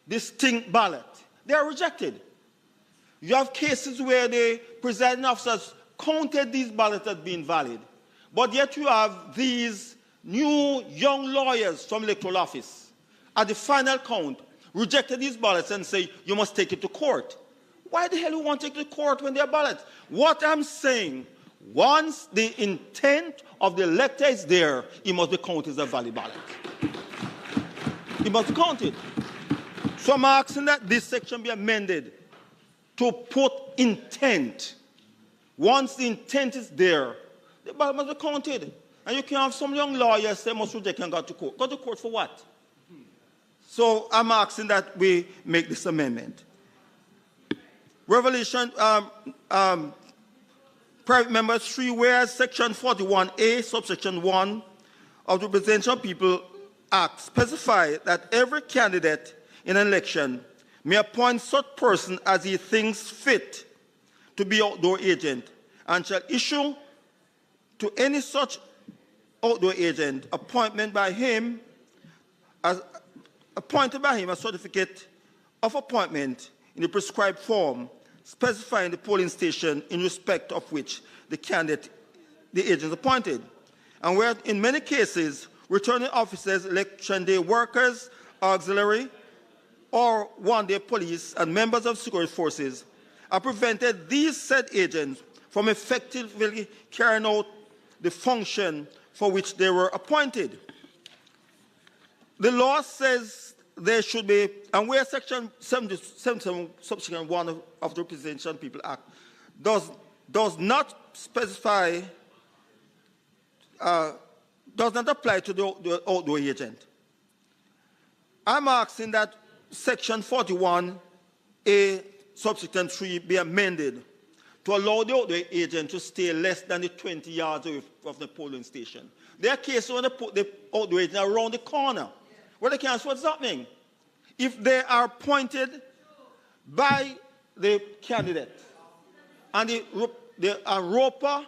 distinct ballot. They are rejected. You have cases where the presiding officers counted these ballots as being valid, but yet you have these new young lawyers from electoral office at the final count rejected these ballots and say, you must take it to court. Why the hell do you want to take it to court when they are ballots? What I'm saying, once the intent of the elector is there, it must be counted as a valid ballot. It must be counted. So I'm asking that this section be amended to put intent. Once the intent is there, the ballot must be counted. And you can have some young lawyers say must reject and go to court. Go to court for what? So I'm asking that we make this amendment. Revelation, private members 3, whereas Section 41A, subsection 1 of the Representation of People Act specifies that every candidate in an election may appoint such person as he thinks fit to be outdoor agent and shall issue to any such outdoor agent appointed by him a certificate of appointment in the prescribed form specifying the polling station in respect of which the candidate, the agent is appointed. And where in many cases, returning officers, election day workers, auxiliary, or one-day police and members of security forces are prevented these said agents from effectively carrying out the function for which they were appointed. The law says there should be, and where Section 77, subsection 1 of the Representation of People Act does not specify, does not apply to the outdoor agent. I'm asking that Section 41A, subsection 3 be amended to allow the outdoor agent to stay less than the 20 yards away from the polling station. There are cases when the outdoor agent are around the corner where they can't see what's happening. If they are appointed by the candidate and the roper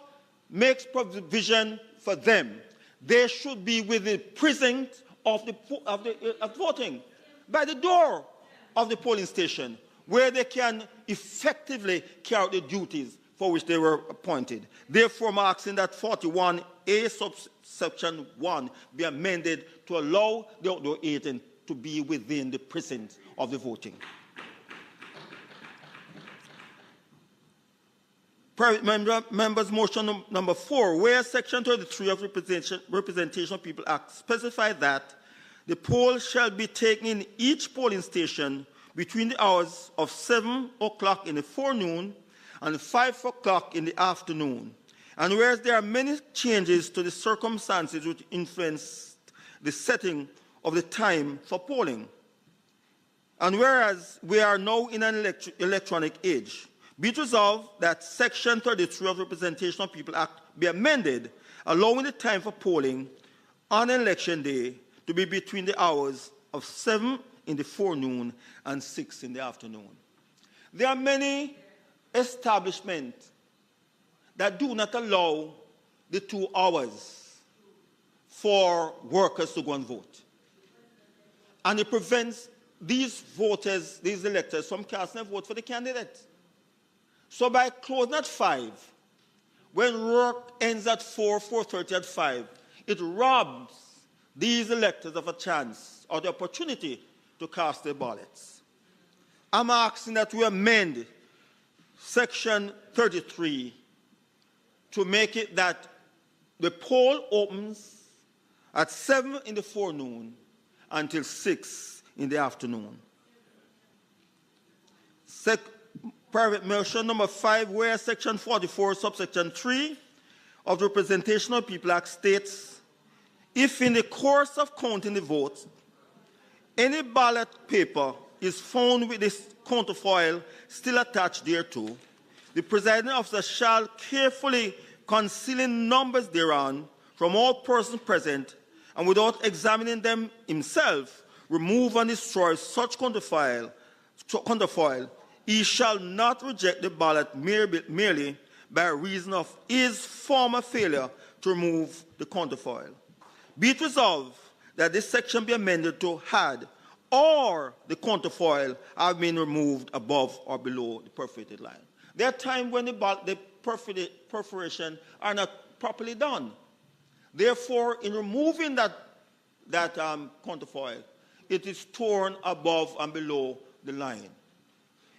makes provision for them, they should be within precinct of voting, by the door of the polling station, where they can effectively carry out the duties for which they were appointed. Therefore, I'm asking that 41A subsection 1 be amended to allow the outdoor agent to be within the precinct of the voting. Private members' motion number 4, where Section 33 of the Representation of People Act specifies that the poll shall be taken in each polling station between the hours of 7 o'clock in the forenoon and 5 o'clock in the afternoon. And whereas there are many changes to the circumstances which influence the setting of the time for polling, and whereas we are now in an electronic age, be it resolved that Section 33 of the Representation of People Act be amended, allowing the time for polling on election day to be between the hours of 7 in the forenoon and 6 in the afternoon. There are many establishments that do not allow the 2 hours for workers to go and vote. And it prevents these voters, these electors, from casting a vote for the candidate. So by closing at 5, when work ends at 4:30 at 5, it robs these electors of a chance or the opportunity to cast their ballots. I'm asking that we amend Section 33 to make it that the poll opens at 7 in the forenoon until 6 in the afternoon. Private motion number 5, where Section 44, subsection 3 of the Representation of People Act states, if in the course of counting the votes, any ballot paper is found with this counterfoil still attached thereto, the presiding officer shall carefully concealing numbers thereon from all persons present, and without examining them himself, remove and destroy such counterfoil, he shall not reject the ballot merely by reason of his former failure to remove the counterfoil. Be it resolved that this section be amended to add, or the counterfoil have been removed above or below the perforated line. There are times when the perforation are not properly done. Therefore, in removing that counterfoil, it is torn above and below the line.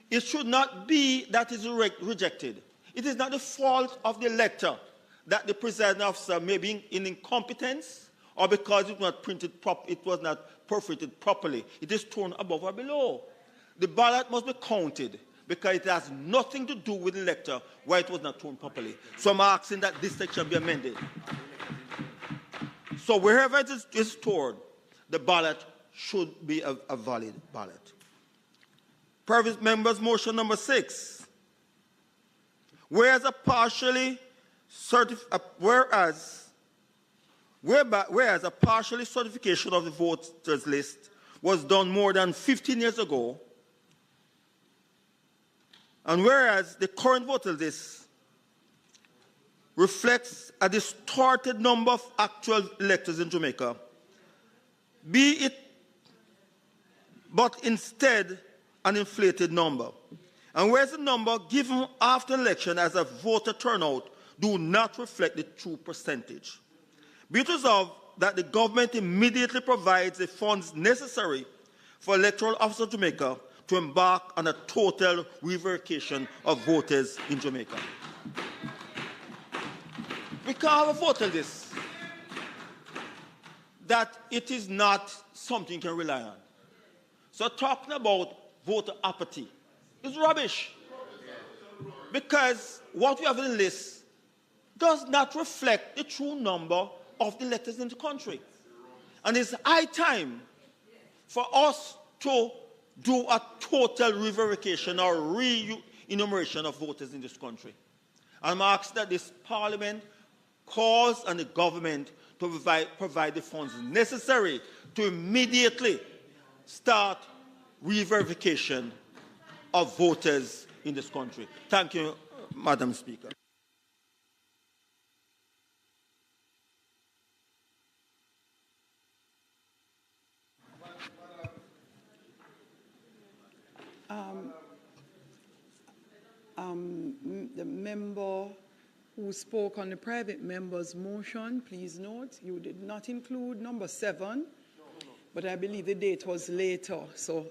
It should not be that it is rejected. It is not the fault of the elector that the presiding officer may be in incompetence or because it was not perforated properly. It is torn above or below. The ballot must be counted because it has nothing to do with the elector why it was not torn properly. So I'm asking that this section be amended. So wherever it is stored, the ballot should be a valid ballot. Private members' motion number 6, Whereas a partially certification of the voters list was done more than 15 years ago, and whereas the current voter list reflects a distorted number of actual electors in Jamaica, but instead an inflated number. And whereas the number given after election as a voter turnout do not reflect the true percentage. Be it resolved that the government immediately provides the funds necessary for Electoral Office of Jamaica to embark on a total re-verification of voters in Jamaica. We can't have a voter list that it is not something you can rely on. So talking about voter apathy is rubbish. Because what we have in the list does not reflect the true number of the electors in the country. And it's high time for us to do a total re-verification or re-enumeration of voters in this country. I'm asking that this Parliament calls on the government to provide the funds necessary to immediately start re-verification of voters in this country. Thank you, Madam Speaker. The member who spoke on the private member's motion, please note, you did not include number 7, but I believe the date was later, so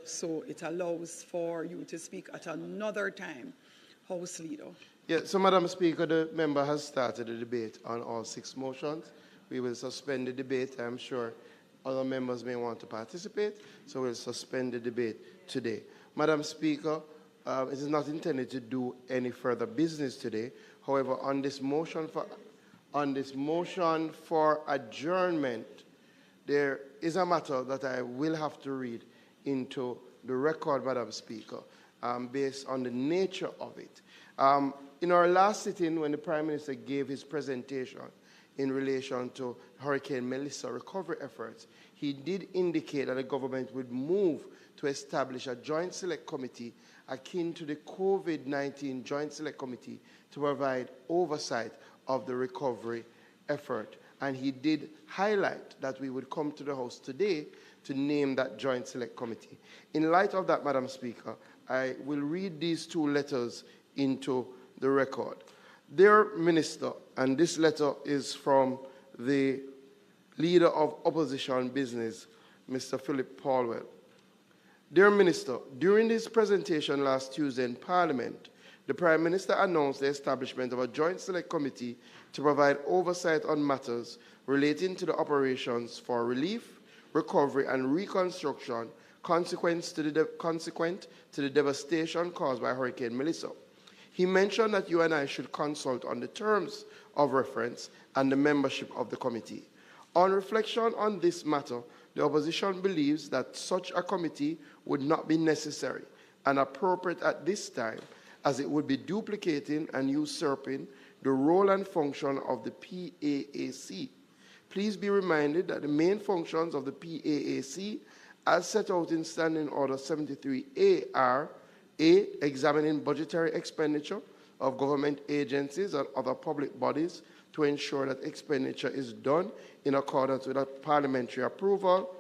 it allows for you to speak at another time. House Leader. Yeah, so Madam Speaker, the member has started a debate on all 6 motions. We will suspend the debate. I'm sure other members may want to participate, so we'll suspend the debate today. Madam Speaker, it is not intended to do any further business today. However, on this motion for adjournment, there is a matter that I will have to read into the record, Madam Speaker, based on the nature of it. In our last sitting, when the Prime Minister gave his presentation in relation to Hurricane Melissa recovery efforts, he did indicate that the government would move to establish a joint select committee akin to the COVID-19 Joint Select Committee to provide oversight of the recovery effort. And he did highlight that we would come to the House today to name that Joint Select Committee. In light of that, Madam Speaker, I will read these 2 letters into the record. Dear Minister, and this letter is from the Leader of Opposition Business, Mr. Philip Paulwell. Dear Minister, during his presentation last Tuesday in Parliament, the Prime Minister announced the establishment of a Joint Select Committee to provide oversight on matters relating to the operations for relief, recovery, and reconstruction consequent to the devastation caused by Hurricane Melissa. He mentioned that you and I should consult on the terms of reference and the membership of the committee. On reflection on this matter, the opposition believes that such a committee would not be necessary and appropriate at this time, as it would be duplicating and usurping the role and function of the PAAC. Please be reminded that the main functions of the PAAC, as set out in Standing Order 73A, are A, examining budgetary expenditure of government agencies and other public bodies to ensure that expenditure is done in accordance with a parliamentary approval.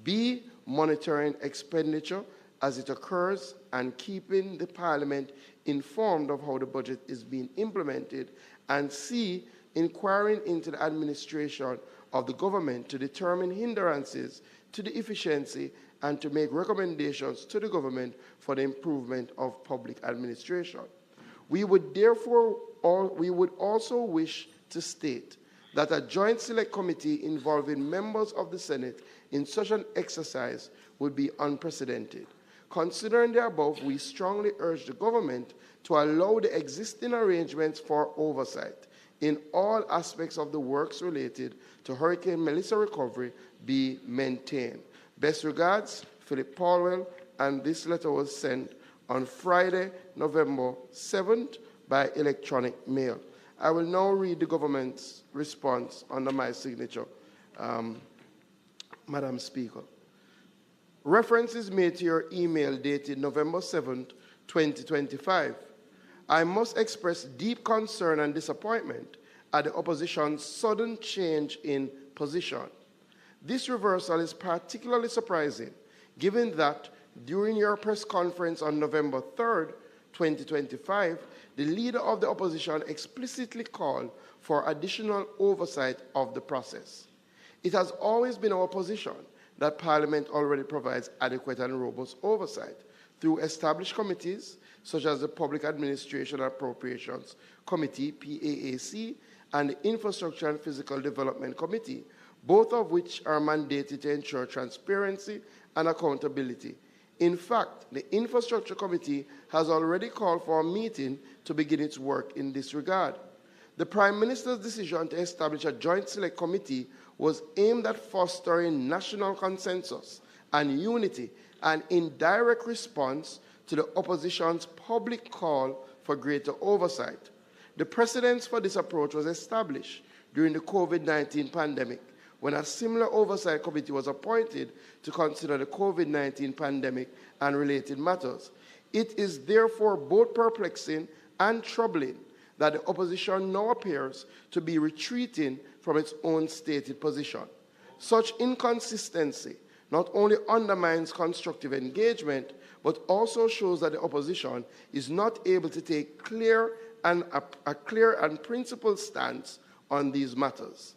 B, monitoring expenditure as it occurs and keeping the Parliament informed of how the budget is being implemented. And C, inquiring into the administration of the government to determine hindrances to the efficiency and to make recommendations to the government for the improvement of public administration. We would also wish to state that a joint select committee involving members of the Senate in such an exercise would be unprecedented. Considering the above, we strongly urge the government to allow the existing arrangements for oversight in all aspects of the works related to Hurricane Melissa recovery be maintained. Best regards, Philip Paulwell, and this letter was sent on Friday, November 7th by electronic mail. I will now read the government's response under my signature, Madam Speaker. Reference is made to your email dated November 7, 2025. I must express deep concern and disappointment at the opposition's sudden change in position. This reversal is particularly surprising, given that during your press conference on November 3, 2025, the leader of the opposition explicitly called for additional oversight of the process. It has always been our position that Parliament already provides adequate and robust oversight through established committees such as the Public Administration and Appropriations Committee, PAAC, and the Infrastructure and Physical Development Committee, both of which are mandated to ensure transparency and accountability. In fact, the Infrastructure Committee has already called for a meeting to begin its work in this regard. The Prime Minister's decision to establish a Joint Select Committee was aimed at fostering national consensus and unity, and in direct response to the opposition's public call for greater oversight. The precedence for this approach was established during the COVID-19 pandemic, when a similar oversight committee was appointed to consider the COVID-19 pandemic and related matters. It is therefore both perplexing and troubling that the opposition now appears to be retreating from its own stated position. Such inconsistency not only undermines constructive engagement, but also shows that the opposition is not able to take a clear and principled stance on these matters.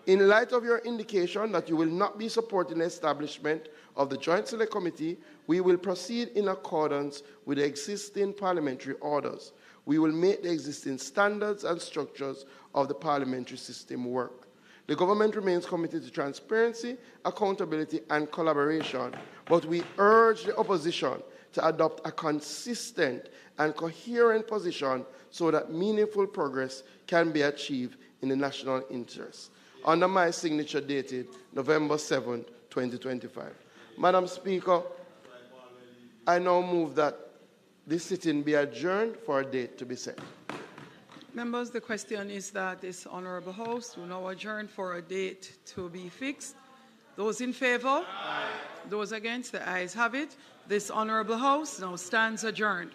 In light of your indication that you will not be supporting the establishment of the Joint Select Committee, we will proceed in accordance with the existing parliamentary orders. We will make the existing standards and structures of the parliamentary system work. The government remains committed to transparency, accountability, and collaboration, but we urge the opposition to adopt a consistent and coherent position so that meaningful progress can be achieved in the national interest. Under my signature dated November 7, 2025. Madam Speaker, I now move that this sitting be adjourned for a date to be set. Members, the question is that this Honourable House will now adjourn for a date to be fixed. Those in favour? Aye. Those against? The ayes have it. This Honourable House now stands adjourned.